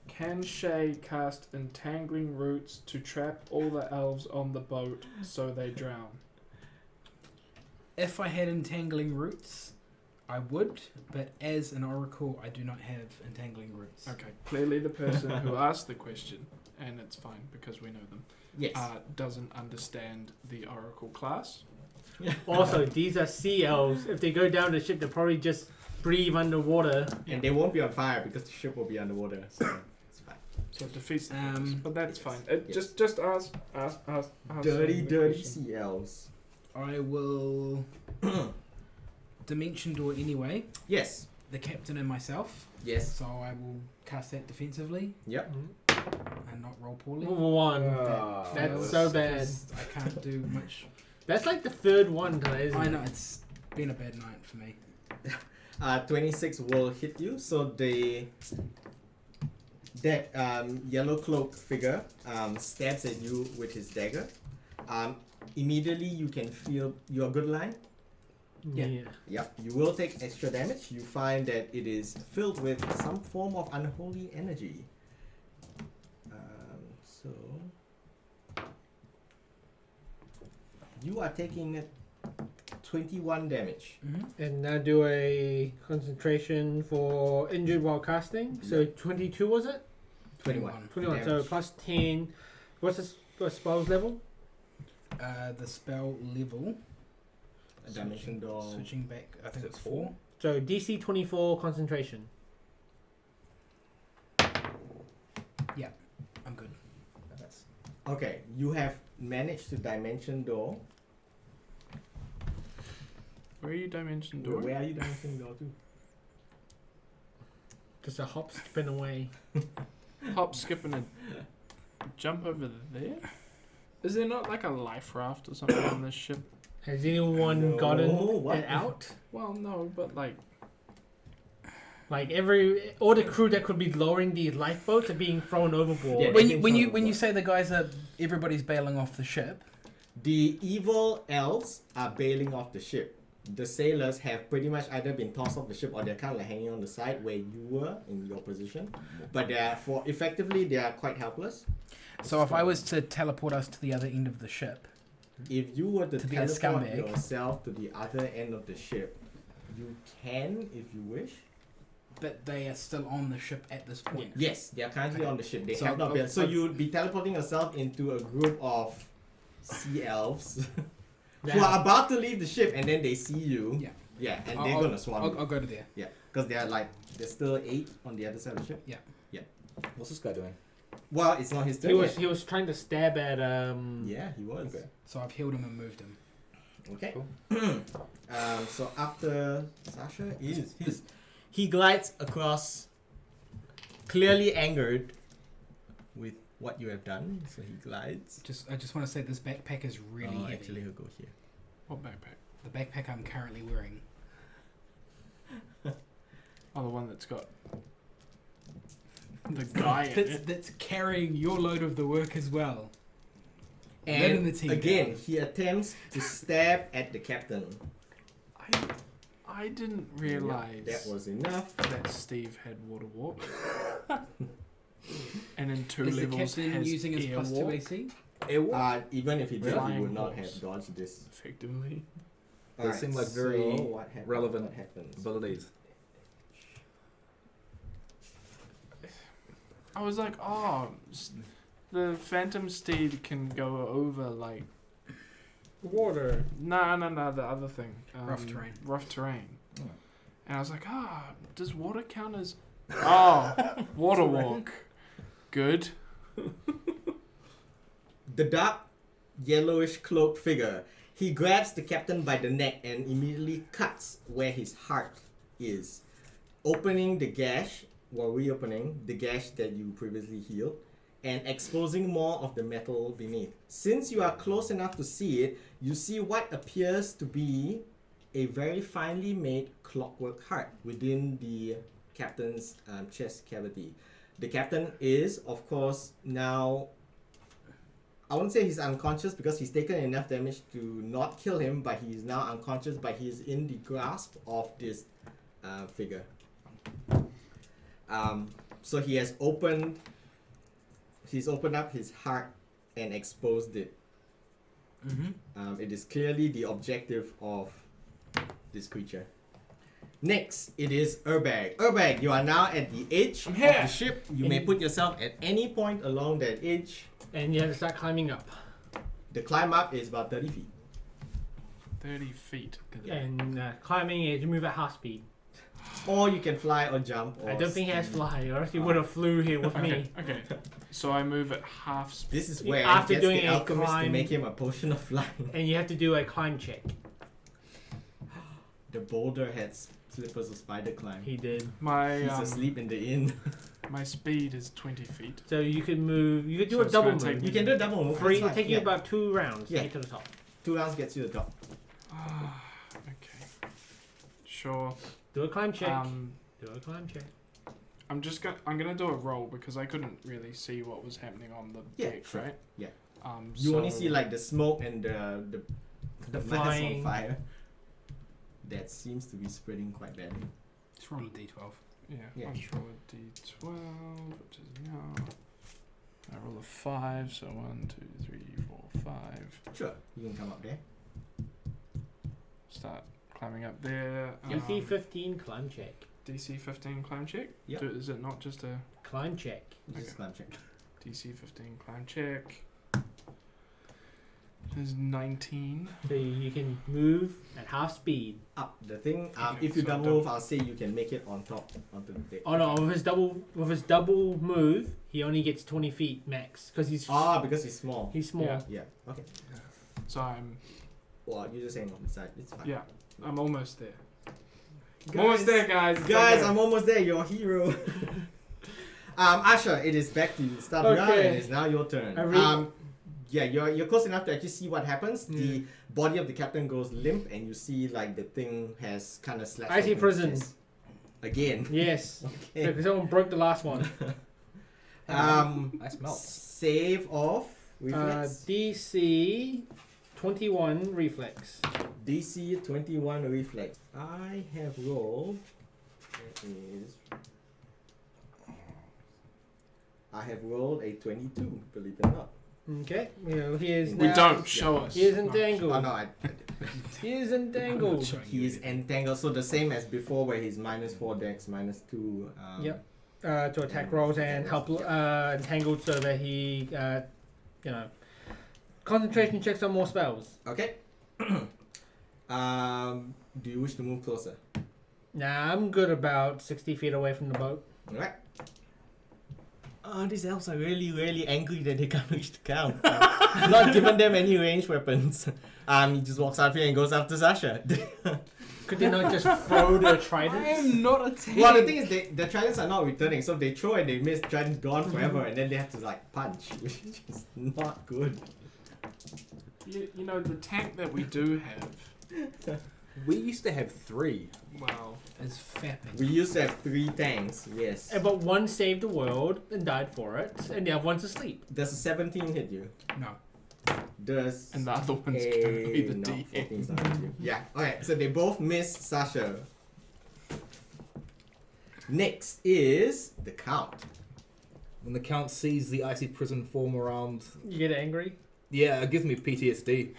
Can Shay cast entangling roots to trap all the elves on the boat so they drown? If I had entangling roots, I would, but as an oracle, I do not have entangling roots. Okay, clearly the person who asked the question, and it's fine because we know them, Yes. doesn't understand the oracle class. Also, these are sea elves. If they go down the ship, they'll probably just breathe underwater. And they won't be on fire because the ship will be underwater. So it's fine. So it defeats the purpose, but that's yes, fine. yes. Just ask Dirty, the dirty question. sea elves. I will dimension door anyway. Yes. The captain and myself. Yes. So I will cast that defensively Yep. and not roll poorly. 1. That That's fails so bad. because I can't do much. That's like the third one today, isn't I it? know, it's been a bad night for me. 26 will hit you. So that yellow cloak figure stabs at you with his dagger. Immediately you can feel your good line. Yeah. Yep. You will take extra damage. You find that it is filled with some form of unholy energy. So you are taking 21 damage. And now do a concentration for injured while casting. So 22 was it? 21. 21. So Damage. plus 10. What's the spell's level? The spell level. A dimension door. Switching back, I think Is it it's 4? 4. So DC 24 concentration. I'm good. That's Okay, you have managed to dimension door. Where are you dimension door? Where are you dimension door to? Just a hop, skipping away. Hop, skip, and a jump over there? Is there not like a life raft or something on this ship? Has anyone No, gotten what? it out? Well, no, but like, Like all the crew that could be lowering these lifeboats are being thrown overboard. Yeah. When they you can when you throw when you it. say the guys are everybody's bailing off the ship, The evil elves are bailing off the ship. The sailors have pretty much either been tossed off the ship or they're kind of like hanging on the side where you were in your position. But they are they are quite helpless. so if I was to teleport us to the other end of the ship, If you were to To be a teleport scumbag. yourself to the other end of the ship, you can if you wish. but they are still on the ship at this point. Yes, they are currently on the ship. They So have not I'll- been. So I'll- you'd be teleporting yourself into a group of sea elves who Now- are about to leave the ship, and then they see you. Yeah. Yeah, and I'll- they're I'll- gonna swarm you. I'll go to there. Yeah, because they are like there's still 8 on the other side of the ship. What's this guy doing? Well, it's not his turn. He was trying to stab at Yeah, he was. Okay. So I've healed him and moved him. Okay. So after Sasha he glides across, clearly angered with what you have done. So he glides. I just want to say this backpack is really heavy. Actually, he'll go here. what backpack? The backpack I'm currently wearing. Oh, the one that's got the guy in it. That's carrying your load of the work as well. And Letting the team again, down. he attempts to stab at the captain. I didn't realize That was enough. that Steve had water walk. And in 2 Is the levels captain has using his air plus 2 walk AC? Even if he did, he Flying would not horse. have dodged this. effectively. They seem like very what happens? relevant What happens? abilities. I was like, oh, the Phantom Steed can go over like water. no, the other thing. Rough terrain. Rough terrain. Oh. And I was like, does water count as? Oh, water walk. Good. The dark, yellowish cloaked figure. He grabs the captain by the neck and immediately cuts where his heart is, opening the gash, reopening the gash that you previously healed, and exposing more of the metal beneath. Since you are close enough to see it, you see what appears to be a very finely made clockwork heart within the captain's chest cavity. The captain is, of course, now... I wouldn't say he's unconscious because he's taken enough damage to not kill him, but he's now unconscious, but he's in the grasp of this figure. So he has opened up his heart and exposed it. Mm-hmm. It is clearly the objective of this creature. Next, it is Urbag. Urbag, you are now at the edge of the ship. You may put yourself at any point along that edge. And you have to start climbing up. The climb up is about 30 feet. 30 feet. And climbing is you move at half speed. Or you can fly or jump. Or I don't think he has ski. fly, or else he would have flew here with Okay, me. okay. So I move at half speed. This is where After it gets doing the a alchemist to climb- make him a potion of flying. And you have to do a climb check. The boulder has slippers of spider climb. He did. My He's asleep in the inn. my speed is 20 feet. So you could move. You could do So a it's double gonna take move. me- You can do a double move. Three. that's It'll take fine. you Yeah. about 2 rounds Yeah. to get to the top. 2 rounds gets you the top. Okay. Sure. Do a climb check. Um, Do a climb check. I'm gonna do a roll because I couldn't really see what was happening on the Yeah, deck, sure. right? Yeah. So You only see like the smoke and the mass flying. on fire. That seems to be spreading quite badly. Just roll a d12. Yeah. Yeah. I'll just roll a d12, which is now. I roll a 5, so 1, 2, 3, 4, 5. Sure, you can come up there. Start climbing up there. DC 15 climb check. DC 15 climb check? Yep. Is it not just a Climb check. Just Okay. climb check. DC 15 climb check? Is 19. So you can move at half speed. Up the thing. Okay, If you so double double. move, I'll say you can make it on top onto the deck. Oh no, with his double move, he only gets 20 feet max because he's Because he's small. he's small. Yeah. Yeah. Okay. So I'm Well, you're just saying on the side. It's fine. yeah, I'm almost there. Guys, Almost there, guys. It's Guys, okay. I'm almost there. You're a hero. Asher, it is back to you. Start round, Okay. and it's now your turn. Yeah, you're close enough to actually see what happens. The body of the captain goes limp, and you see like the thing has kind of slashed. Icy open prison. its chest. Again. Yes. Okay. Because someone broke the last one. I smell. Save of reflex. DC 21 reflex. DC 21 reflex. I have rolled. That is. I have rolled a 22. Believe it or not. Okay. He is We now. don't show us. He is No. entangled. Oh no, I He is entangled. he is entangled. So the same as before, where he's -4 dex, -2. Yep. To attack rolls and help entangled so that he, concentration checks on more spells. Okay. Do you wish to move closer? Nah, I'm good about 60 feet away from the boat. All right. These elves are really, really angry that they can't reach the count. Not giving them any ranged weapons. He just walks out here and goes after Sasha. Could they not just throw the I tridents? am not a tank. Well, the thing is, the tridents are not returning, so if they throw and they miss, trident's gone forever, and then they have to like punch, which is not good. You know, the tank that we do have, We used to have 3. well, Is fapping. We used to have 3 tanks, yes. But one saved the world and died for it, and the other one's asleep. Does a 17 hit you? No. Does and the other one's currently the no, DM. 14's not hit you. Yeah, okay, so they both miss Sasha. Next is the Count. When the count sees the icy prison form around, You get angry. yeah, it gives me PTSD.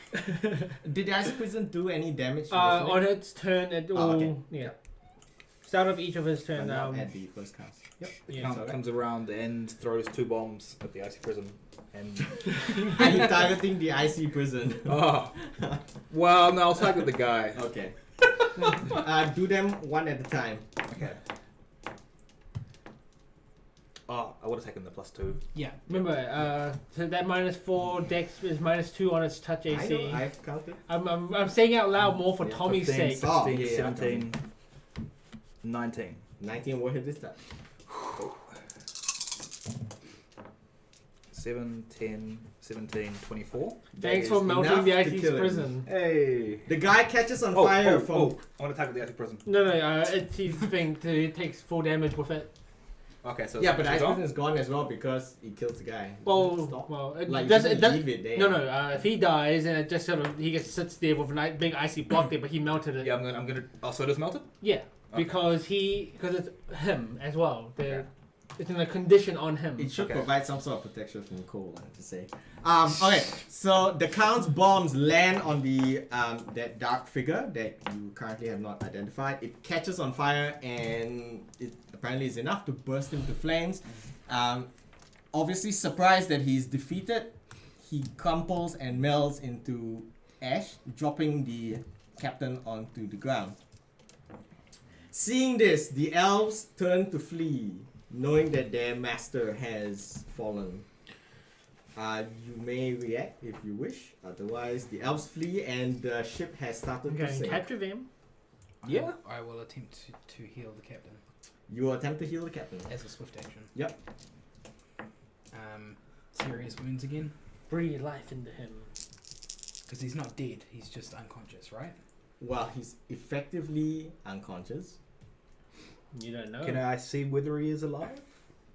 Did the Ice Prison do any damage to On its turn, it will. okay. Yeah. Start of each of his turn. Not at the first cast. The Yeah. count okay. comes around and throws 2 bombs at the icy prison. And Are you targeting the icy prison? oh, well, no, I'll target the guy. Okay. Do them one at a time. Okay. Oh, I would have taken the +2. Yeah. Remember, so that -4 dex is -2 on its touch I AC. know, I've counted. I'm saying out loud more for Yeah, Tommy's 15, sake. 16, Oh, yeah, 17, 19. 19 will hit this time. 7, 10, 17, 24. Thanks That for is melting enough the to icy kill him. prison. Hey! The guy catches on fire from. I want to target the icy prison. No, it's his thing. It takes full damage with it. Okay, so Yeah, but the ice it's prison is gone as well because he kills the guy. Stop. Well, it Like, does. you It does. leave it there. No. If he dies, and it just sort of he just sits there with a big icy block there, but he melted it. Yeah, I'm gonna. Oh, so it is melted? Yeah, Okay. because it's him as well. Okay. It's in a condition on him. It should Okay. provide some sort of protection from cold, I have to say. Okay, so the Count's bombs land on the that dark figure that you currently have not identified. It catches on fire and it apparently is enough to burst into flames. Obviously surprised that he's defeated, he crumples and melts into ash, dropping the captain onto the ground. Seeing this, the elves turn to flee, knowing that their master has fallen. You may react if you wish. Otherwise, the elves flee and the ship has started to Okay, sink. capture them. Yeah. I will attempt to heal the captain You attempt to heal the captain. as a swift action. Yep. Serious wounds again, Breathe life into him. because he's not dead. He's just unconscious, right? Well, he's effectively unconscious. You don't know. Can I see whether he is alive?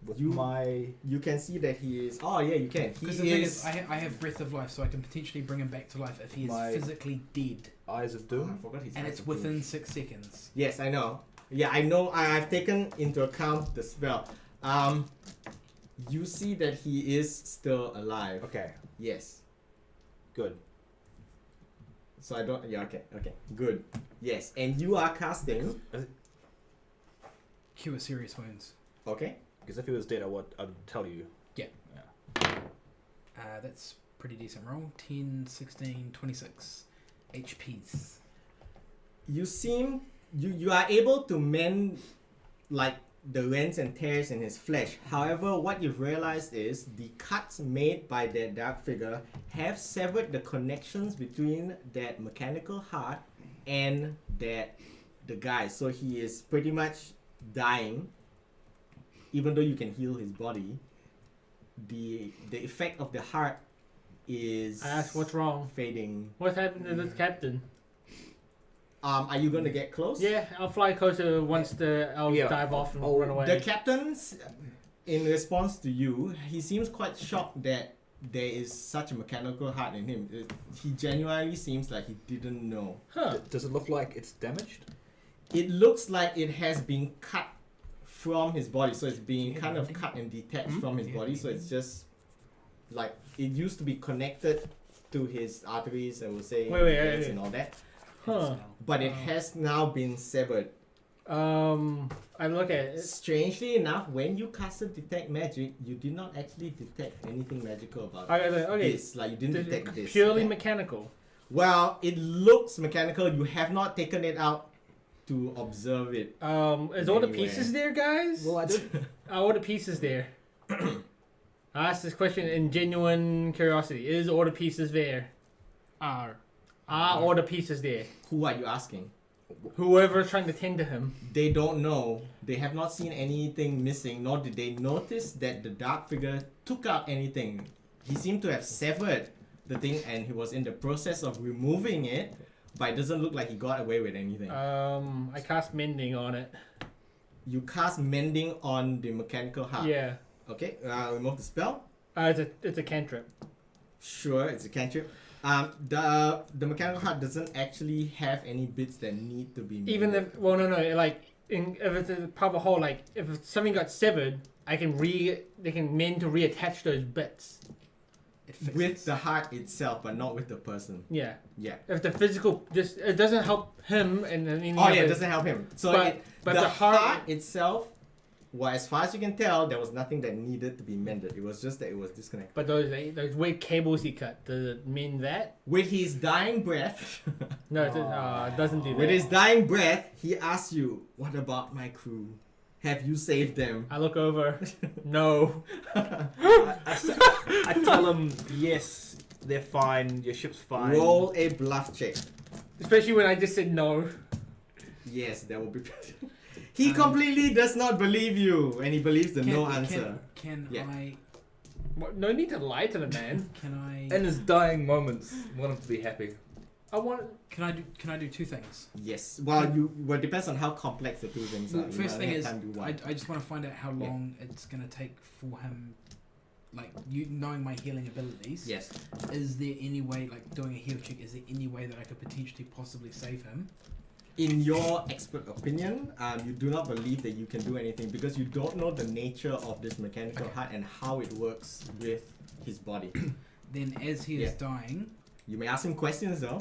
With You- my. You can see that he is. Oh yeah, you can. He Because the thing is, I have breath of life, so I can potentially bring him back to life if he is My- physically dead, Eyes of Oh, I Doom? forgot his and eyes it's are blue. within 6 seconds. Yes, I know. Yeah, I know. I've taken into account the spell. You see that he is still alive. Okay, Yes. good. So I don't. Yeah. Okay. Okay. Good. Yes. And you are casting. Cure serious wounds. Okay. Because if he was dead, I'd tell you. That's pretty decent roll. 10, 16, 26 HPs. You are able to mend like the rents and tears in his flesh. However, what you've realized is the cuts made by that dark figure have severed the connections between that mechanical heart and the guy. So he is pretty much dying. Even though you can heal his body, the effect of the heart is I asked what's wrong. fading. What's happened to the captain? Are you gonna get close? Yeah, I'll fly closer once the elves Yeah. dive off and Oh, run away. The captain's, in response to you, he seems quite shocked that there is such a mechanical heart in him. He genuinely seems like he didn't know. Huh. Does it look like it's damaged? It looks like it has been cut from his body, so it's being kind of cut and detached from his body. So it's just like it used to be connected to his arteries, I would say, veins and all that. Huh. But it has now been severed. I look at it. Strangely enough, when you casted detect magic, you did not actually detect anything magical about Okay, this. Like you didn't detect this. purely okay? mechanical. Well, it looks mechanical. You have not taken it out to observe it. Is all the Anyway. pieces there, guys? Well, I did. Are all the pieces there? I asked this question in genuine curiosity. Is all the pieces there? Are all the pieces there? Who are you asking? Whoever's trying to tend to him. They don't know. They have not seen anything missing, nor did they notice that the dark figure took out anything. He seemed to have severed the thing and he was in the process of removing it, but it doesn't look like he got away with anything. I cast mending on it. You cast mending on the mechanical heart. Yeah. Okay, remove the spell. It's a cantrip. Sure, it's a cantrip. The mechanical heart doesn't actually have any bits that need to be mended. Even if no, like if it's a part of a hole, like if something got severed, they can mend to reattach those bits. It fixes. with the heart itself, but not with the person. Yeah. Yeah. If the physical it doesn't help him and then any Oh yeah, it other- doesn't help him. So But the the heart, heart- itself, well, as far as you can tell, there was nothing that needed to be mended. It was just that it was disconnected. But those weird cables he cut, does it mean that? With his dying breath, No, it doesn't do that. with his dying breath, he asks you, "What about my crew? Have you saved them?" I look over. No. I tell him, yes, they're fine, your ship's fine. Roll a bluff check. Especially when I just said no. Yes, that will be. He completely does not believe you, and he believes the no Can- answer. Can Yeah. I? No need to lie to the man. Can I? In his dying moments, want him to be happy. I want. Can I do two things? Yes. Well, it depends on how complex the two things The are. You first only thing have is, time to do I one. just want to find out how long it's gonna take for him. Like you knowing my healing abilities. Yes. Is there any way, like doing a heal check? Is there any way that I could potentially possibly save him? In your expert opinion, you do not believe that you can do anything because you don't know the nature of this mechanical heart and how it works with his body. Then, as he is Yeah. dying, You may ask him questions though.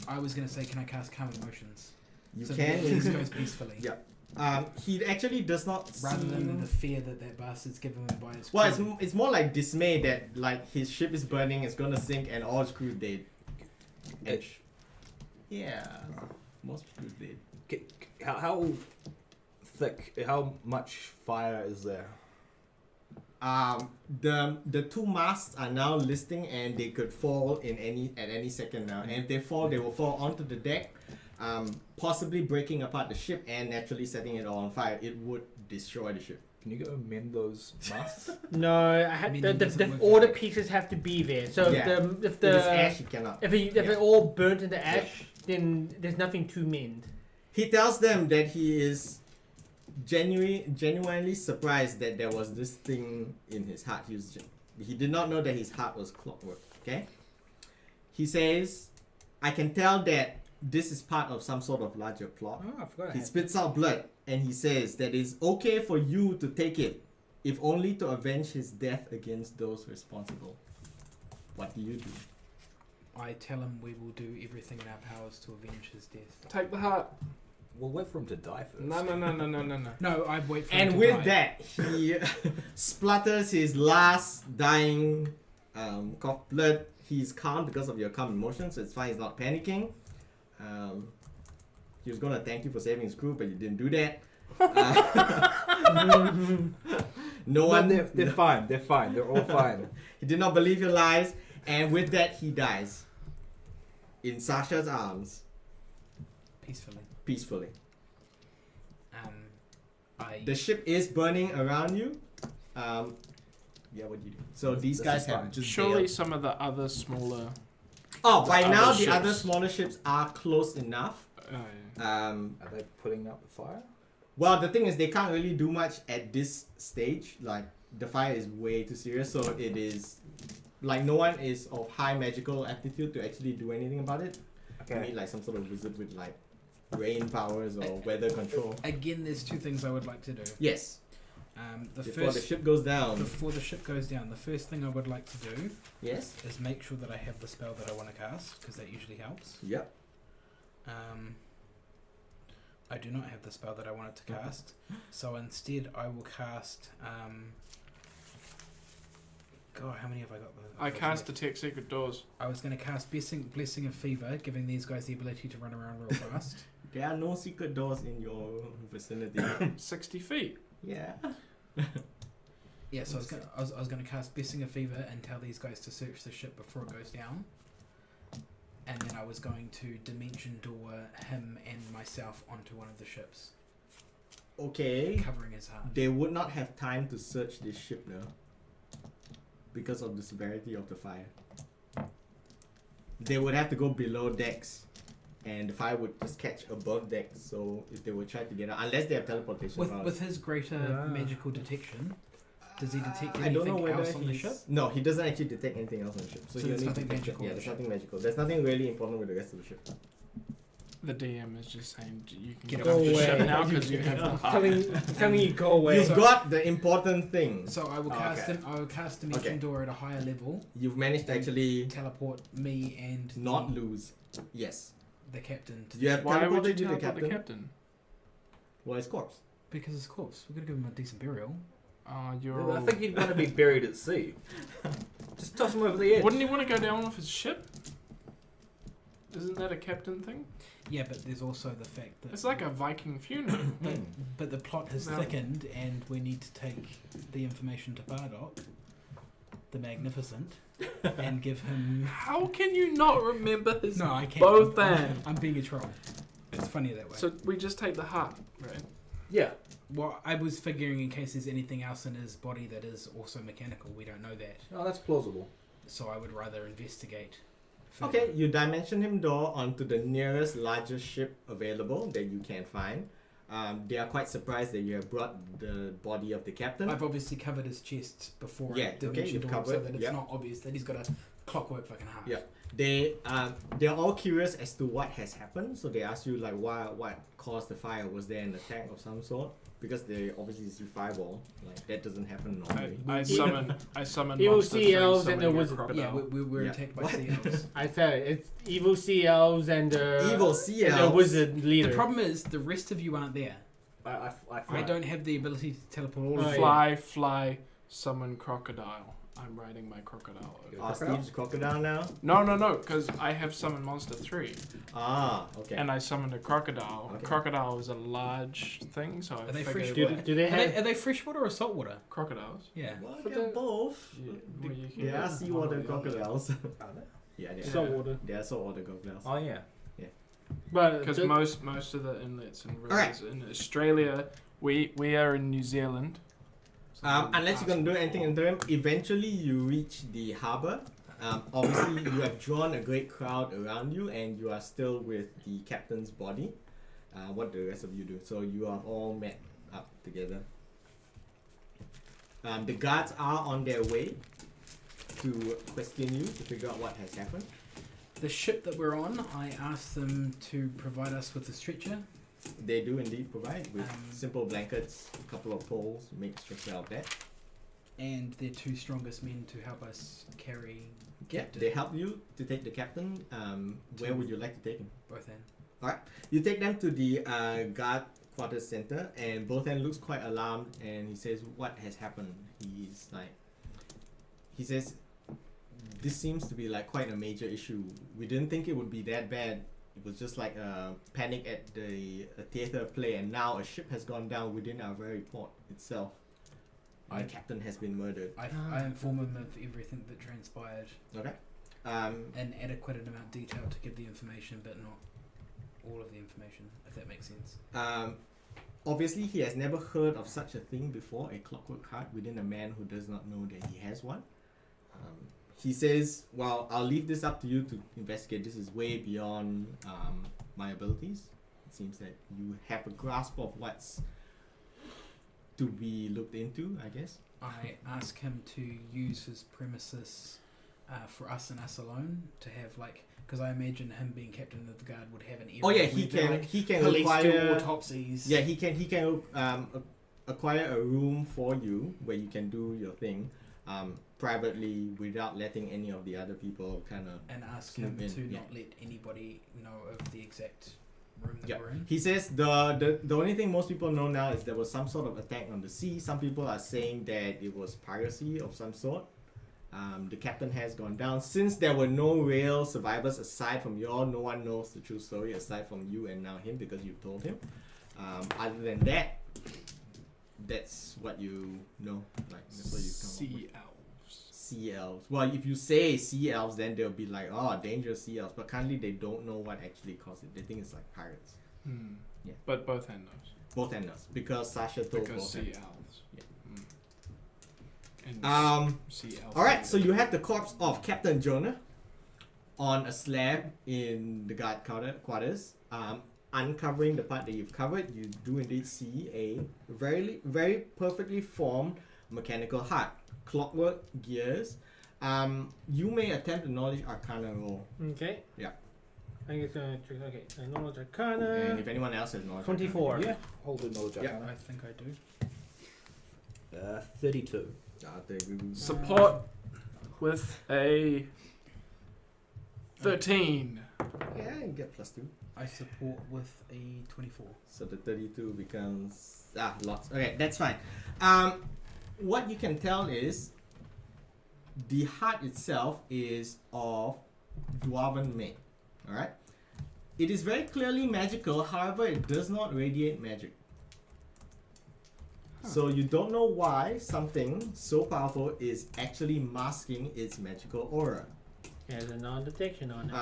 I was gonna say, can I cast calm emotions? You So can. that this goes peacefully. Yeah. He actually does not Rather than seem... the fear that bastard's given him by his Well, crew. it's more like dismay that like his ship is burning, it's gonna sink, and all his crew dead. And yeah, most crew dead. How thick, how much fire is there? The two masts are now listing, and they could fall at any second now. And if they fall, they will fall onto the deck, possibly breaking apart the ship and naturally setting it all on fire. It would destroy the ship. Can you go mend those masts? No, I had I mean, the, it the, doesn't the, work all like the that. pieces have to be there. So Yeah. if If it's the ash, he cannot. if it all burnt into ash, then there's nothing to mend. He tells them that he is genuinely surprised that there was this thing in his heart. He did not know that his heart was clockwork. Okay. He says, "I can tell that this is part of some sort of larger plot." Oh, I forgot. He spits out blood and he says that it's okay for you to take it, if only to avenge his death against those responsible. What do you do? I tell him we will do everything in our powers to avenge his death. Take the heart. We'll wait for him to die first. No. No, I wait for him And to with die. that, he splutters his last dying cough blood. He's calm because of your calm emotions, so it's fine. He's not panicking. He was gonna thank you for saving his crew, but you didn't do that. No one. They're fine. They're fine. They're all fine. He did not believe your lies, and with that, he dies in Sasha's arms Peacefully. peacefully. I The ship is burning around you. Yeah, what do you do? So these This guys is have fine. just Surely bailed. some of the other smaller. Oh, by the now other the other ships. smaller ships are close enough. Yeah. Um, Are they putting out the fire? well, the thing is, they can't really do much at this stage. Like the fire is way too serious, so it is like no one is of high magical aptitude to actually do anything about it. You need like some sort of wizard with like rain powers or weather control. again, there's two things I would like to do. Yes. The Before first the ship goes down. before the ship goes down, the first thing I would like to do Yes. is make sure that I have the spell that I want to cast, because that usually helps. Yep. I do not have the spell that I wanted to cast, so instead I will cast. God, how many have I got? I cast Detect Secret Doors. I was going to cast Blessing of Fever, giving these guys the ability to run around real fast. There are no secret doors in your vicinity. 60 feet. Yeah. Yeah, so I was going to cast Blessing of Fever and tell these guys to search the ship before it goes down. And then I was going to Dimension Door him and myself onto one of the ships, Okay. covering his heart. They would not have time to search this ship now because of the severity of the fire. They would have to go below decks, and the fire would just catch above decks. So if they would try to get out, unless they have teleportation powers. With his greater Yeah. magical detection, does he detect I don't know anything whether else on the ship? No, he doesn't actually detect anything else on the ship. So he there's only nothing detects- magical Yeah, on the there's ship. nothing magical. There's nothing really important with the rest of the ship. The DM is just saying you can Get go off off the the ship ship. now because you have the heart. telling you go away. You've got the important thing. So I will Oh, cast okay. him. I will cast Dimension Okay. Door at a higher level. You've managed to actually Teleport me and not lose. Yes. the captain to You have Why would you teleported you the teleport captain. the captain? Well, his corpse. because his corpse. We're gonna give him a decent burial. You're. I think he'd want to be buried at sea. Just toss him over the edge. Wouldn't he want to go down off his ship? Isn't that a captain thing? Yeah, but there's also the fact that It's like a Viking funeral. but the plot has No. thickened, and we need to take the information to Bardock, the Magnificent, and give him. How can you not remember his No, I can't. both I'm, then? I'm being a troll. It's funnier that way. So we just take the heart, right? Yeah. Well, I was figuring in case there's anything else in his body that is also mechanical. We don't know that, Oh, that's plausible. so I would rather investigate. further. Okay, you dimension him door onto the nearest largest ship available that you can find. They are quite surprised that you have brought the body of the captain. I've obviously covered his chest before. Yeah, I okay, dimension you've door, covered, so that it's yep. not obvious that he's got a clockwork fucking heart. Yeah. They're all curious as to what has happened, so they ask you like what caused the fire. Was there an attack of some sort? Because they obviously see fireball. Like that doesn't happen normally. I summon. Evil Monster sea Three, elves and summoning the a wizard. crocodile. Yeah, we were Yeah. attacked by What? sea elves. I said it's evil sea elves and Evil sea and the elves. wizard leader. The problem is the rest of you aren't there. I I don't have the ability to teleport all of you. Fly, summon crocodile. I'm riding my crocodile. over. Steve's crocodile now. No, because I have summoned Monster 3. Ah, okay. And I summoned a crocodile. Okay. A crocodile is a large thing, so I Are they figured... freshwater? do they have? Are they freshwater or saltwater? Crocodiles? Yeah. Well, For they're the- both. Yeah, well, you can They are get seawater one or the other. crocodiles. Yeah, they are. Saltwater. They are saltwater crocodiles. Oh yeah. But Because the- most of the inlets and rivers Alright. in Australia, we are in New Zealand. So Unless you're gonna do anything interim, eventually you reach the harbor. Obviously, you have drawn a great crowd around you, and you are still with the captain's body. What do the rest of you do? So you are all met up together. The guards are on their way to question you to figure out what has happened. The ship that we're on, I asked them to provide us with a stretcher. They do indeed provide with Um, simple blankets, a couple of poles, make stretcher out of that. And their two strongest men to help us carry Yeah, captain. they help you to take the captain. Where would you like to take him? Both in. Alright. You take them to the guard quarters center, and Bothan looks quite alarmed, and he says, "What has happened?" He says, "This seems to be like quite a major issue. We didn't think it would be that bad. It was just like a panic at the theater play, and now a ship has gone down within our very port itself. The captain has been murdered." I inform him of everything that transpired. Okay. An adequate amount of detail to give the information, but not all of the information, if that makes sense. Obviously, he has never heard of such a thing before, a clockwork heart within a man who does not know that he has one. He says, "Well, I'll leave this up to you to investigate. This is way beyond my abilities. It seems that you have a grasp of what's to be looked into, I guess." I ask him to use his premises for us and us alone to have because I imagine him being captain of the guard would have an area. Oh yeah, where he can police do acquire autopsies. Yeah, he can acquire a room for you where you can do your thing privately without letting any of the other people kind of. And ask him snoop in, to yeah. not let anybody know of the exact room that Yeah. we're in. He says the only thing most people know now is there was some sort of attack on the sea. Some people are saying that it was piracy of some sort. The captain has gone down. Since there were no real survivors aside from you all, no one knows the true story aside from you and now him because you told him. Other than that, that's what you know. Like that's what you come up with. Sea elves. Sea elves. Well, if you say sea elves, then they'll be like, oh, dangerous sea elves. But currently, they don't know what actually caused it. They think it's like pirates. Yeah. But both end knows. Both end knows because Sasha told Because both sea end. elves. Yeah. And sea elves. Alright, so you have the corpse of Captain Jonah on a slab in the guard quarters. Uncovering the part that you've covered, you do indeed see a very perfectly formed mechanical heart. Clockwork gears. You may attempt a knowledge arcana roll. Okay. Yeah. I think it's gonna check. Okay, so knowledge And arcana. if anyone else has knowledge 24. Yeah, hold the knowledge Yeah. arcana. I think I do. 32. Support with a 13. Yeah, you get +2. I support with a 24. So the 32 becomes lots. Okay, that's fine. What you can tell is the heart itself is of dwarven make. All right. It is very clearly magical. However, it does not radiate magic. So you don't know why something so powerful is actually masking its magical aura. It has a non-detection on it.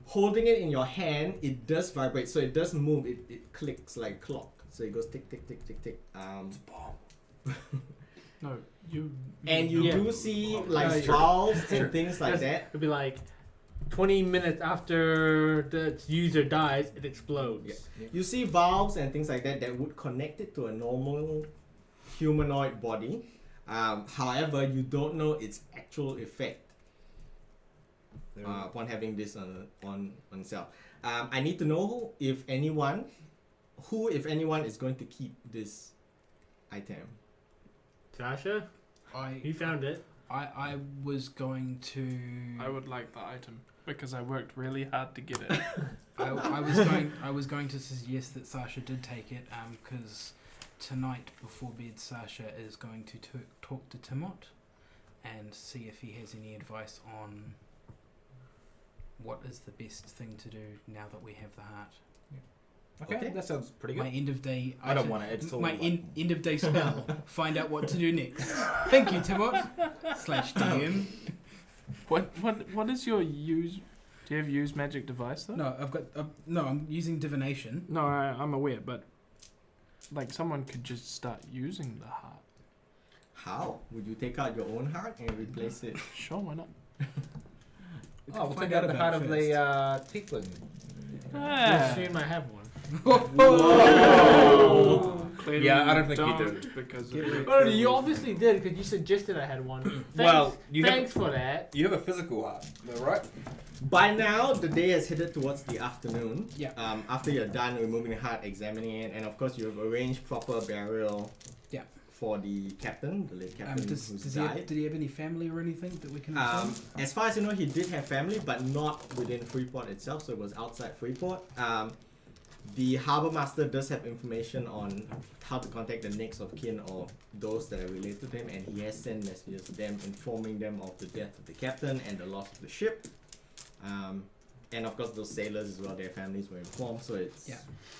Holding it in your hand, it does vibrate, so it does move. It clicks like a clock, so it goes tick tick tick tick tick. No, you. And you Yeah. do see Yeah, like sure. valves Sure. and things like that. It'd be like 20 minutes after the user dies, it explodes. Yeah. You see valves and things like that that would connect it to a normal humanoid body. However, you don't know its actual effect upon having this on itself. I need to know if anyone is going to keep this item. Sasha, you found it. I was going to. I would like the item because I worked really hard to get it. I was going to suggest that Sasha did take it, because tonight before bed, Sasha is going to talk to Timot and see if he has any advice on what is the best thing to do now that we have the heart. Okay, that sounds pretty good. My end of day. I don't want it. It's all my like- end of day spell. Find out what to do next. Thank you, Timot /DM. What is your use? Do you have use magic device though? No, I've got no. I'm using divination. No, I'm aware, but like someone could just start using the heart. How would you take out your own heart and replace it? Sure, why not? We'll Find take out out the about heart it of the tiefling. I assume I have one. Clearly Yeah, I don't think you do. because Oh, you obviously did because you suggested I had one. Thanks, Well, you have- thanks for that. You have a physical heart, though, right? By now, the day has headed towards the afternoon. Yeah. After you're done removing the heart, examining it, and of course you have arranged proper burial. Yeah. For the captain, the late captain who's died. Did he have any family or anything that we can inform? As far as you know, he did have family, but not within Freeport itself, so it was outside Freeport. The Harbour Master does have information on how to contact the next of kin or those that are related to him, and he has sent messages to them informing them of the death of the captain and the loss of the ship. And of course those sailors as well, their families were informed, so it's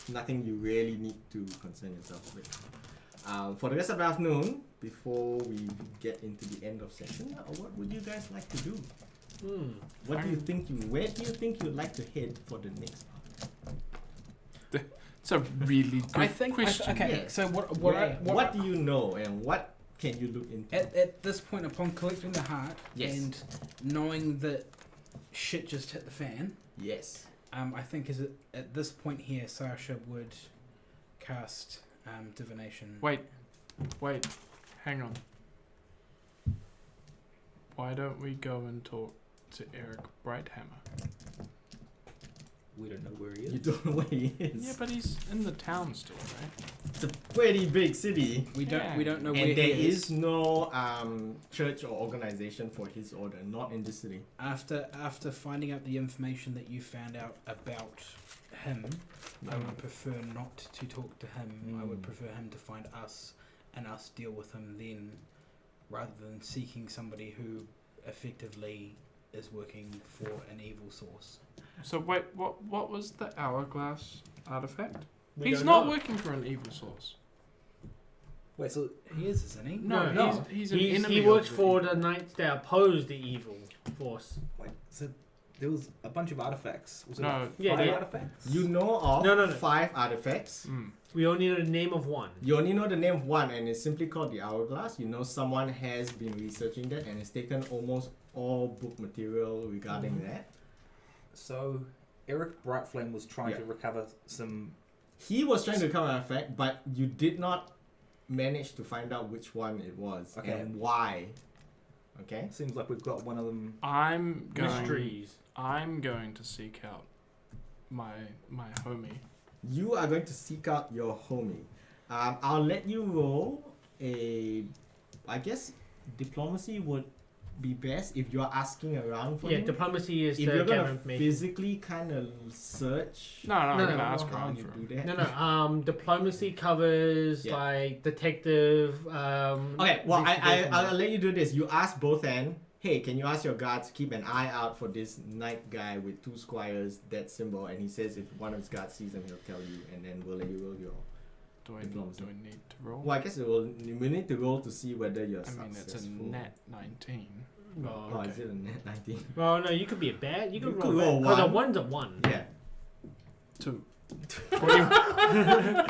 nothing you really need to concern yourself with. For the rest of the afternoon, before we get into the end of session, what would you guys like to do? Where do you think you'd like to head for the next part? It's a really good I think. question. Okay. Yeah. So what What do you know and what can you look into? at this point, upon collecting the heart Yes. and knowing that shit just hit the fan, Yes. I think at this point here, Sasha would cast divination. Wait, hang on. Why don't we go and talk to Eric Brighthammer? We don't know where he is. You don't know where he is. Yeah, but he's in the town still, right? It's a pretty big city. We don't know where And there he is no church or organization for his order, not in this city. After finding out the information that you found out about him, I would prefer not to talk to him. I would prefer him to find us and us deal with him then, rather than seeking somebody who effectively is working for an evil source. So wait, what was the hourglass artifact? We He's don't not know. working for an evil source. Wait, so He is, isn't he? No, he's an enemy. He works of the for evil. the knights that oppose the evil force. there was a bunch of artifacts. Was it No, like Yeah, 5 they- artifacts? You know of No. 5 artifacts. We only know the name of one. You only know the name of one, and it's simply called the Hourglass. You know someone has been researching that and has taken almost all book material regarding that. So Eric Brightflame was trying to recover some. He was trying to recover an artifact, but you did not manage to find out which one it was and why. Okay. Seems like we've got one of them. I'm Mysteries. going to seek out my homie. You are going to seek out your homie. I'll let you roll a. I guess diplomacy would be best if you're asking around for Yeah, him. diplomacy is If the you're gather gonna information. physically kind of search. No, I'm No, gonna no, ask how around you for him. do that. No. Diplomacy covers Yeah. like detective. Okay, well, I'll let you do this. You ask both end. Hey, can you ask your guards to keep an eye out for this knight guy with 2 squires, that symbol, and he says if one of his guards sees him, he'll tell you, and then we'll let you roll your. Do I Diplomacy. need to roll? Well, I guess you will need to roll to see whether you're I mean, successful. it's a net 19. Oh, Oh, okay. is it a net 19? Well, no, you could be a bad. You could You roll, could roll because a one. one's a one. Yeah. 2.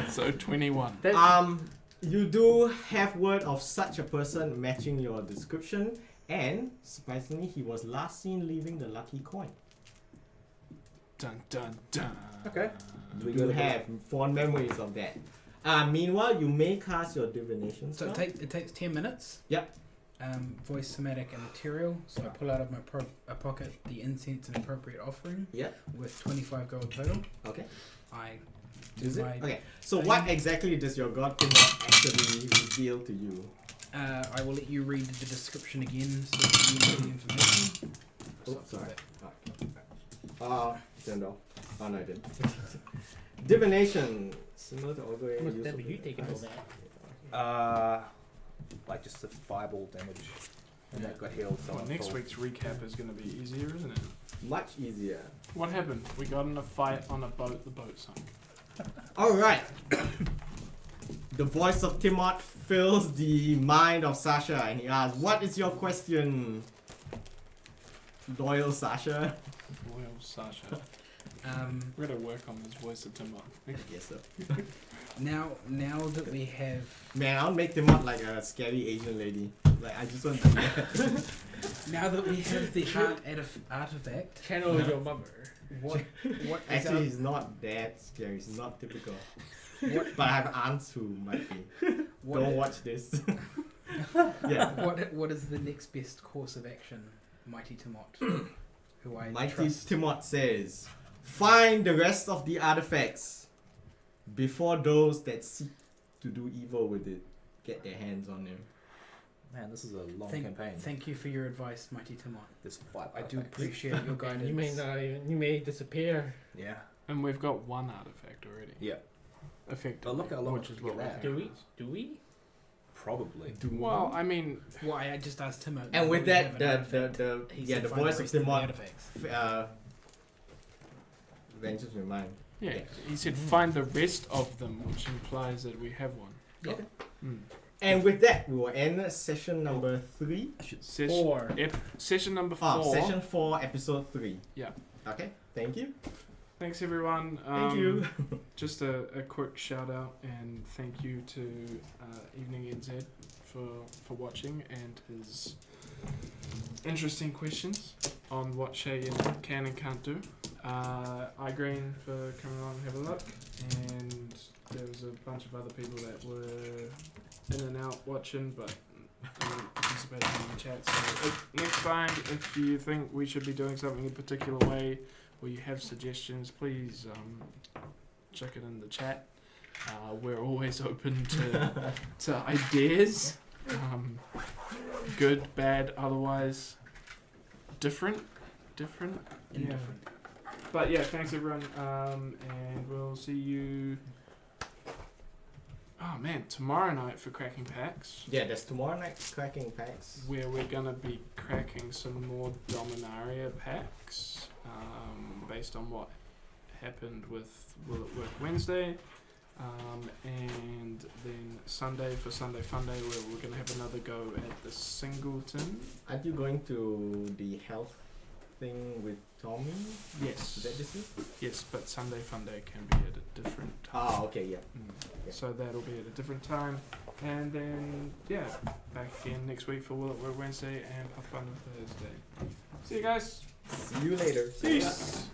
So 21. That's, You do have word of such a person matching your description, and surprisingly, he was last seen leaving the lucky coin. Dun dun dun. Okay. You do have fond memories of that. Meanwhile, you may cast your divination So spell. it takes 10 minutes. Yep. Voice, somatic, and material. So I pull out of my pocket the incense and appropriate offering. Yep. With 25 gold total. Okay. I Is it? my- Okay. So thing. what exactly does your god Timot actually reveal to you? I will let you read the description again so that you know the information. Oh, sorry. Turned off. Oh no, I didn't. Divination. Similar to Ogre. how much use damage of you the taking all dice. that? Like just the fireball damage, and that got healed. So Well, I'm next full. week's recap is going to be easier, isn't it? Much easier. What happened? We got in a fight on a boat. The boat sunk. Alright. The voice of Timot fills the mind of Sasha and he asks, what is your question? Loyal Sasha? Loyal Sasha. We're going to work on this voice of Timot. Yes, sir. Now that we have Man, I'll make Timot like a scary Asian lady. Like, I just want to do that. now that we have the heart artifact, Channel your mother. what is Actually, our, he's not that scary. He's not typical. But I have aunts who might be. what, Don't watch this. Yeah. what is the next best course of action, Mighty Timot, who I Mighty trust? Timot says, find the rest of the artifacts before those that seek to do evil with it get their hands on them. Man, this is a long Thank, campaign. thank you for your advice, Mighty Timot. There's 5 I do artifacts. appreciate your guidance. You may not even. You may disappear. Yeah. And we've got one artifact already. Yeah. Effectively. But look how long which it is took what to get we that. think Do we? it is. Do we? Probably. Well, I mean, Why? I just asked him. And with we have that, an artifact. the He said the find voice of rest of the Timon artifacts. ventures my mind. yeah, Yeah. he said find the rest of them, which implies that we have one. Okay. Mm. And with that, we will end session number 3. Session, session number 4. Session 4, episode 3. Yeah. Okay. Thank you. Thanks everyone. Thank you. Just a quick shout out and thank you to Evening NZ for watching and his interesting questions on what Shay can and can't do. iGreen for coming on and have a look, and there was a bunch of other people that were in and out watching but participating in the chat. So next time, if you think we should be doing something a particular way or you have suggestions, please chuck it in the chat. We're always open to ideas. Good, bad, otherwise different. Indifferent. But yeah, thanks everyone, and we'll see you. Oh man, tomorrow night for cracking packs, Yeah, there's tomorrow night's cracking packs. where we're gonna be cracking some more Dominaria packs, based on what happened with Will It Work Wednesday, and then Sunday for Sunday Funday, where we're gonna have another go at the Singleton. Aren't you going to the health thing with Tommy? Yes. Is that this week? Yes, but Sunday Funday can be at a different time. Ah, okay, yeah. Yeah. So that'll be at a different time. And then, yeah, back again next week for Will It Work Wednesday and Pathfinder Thursday. See you guys. See you later. Peace.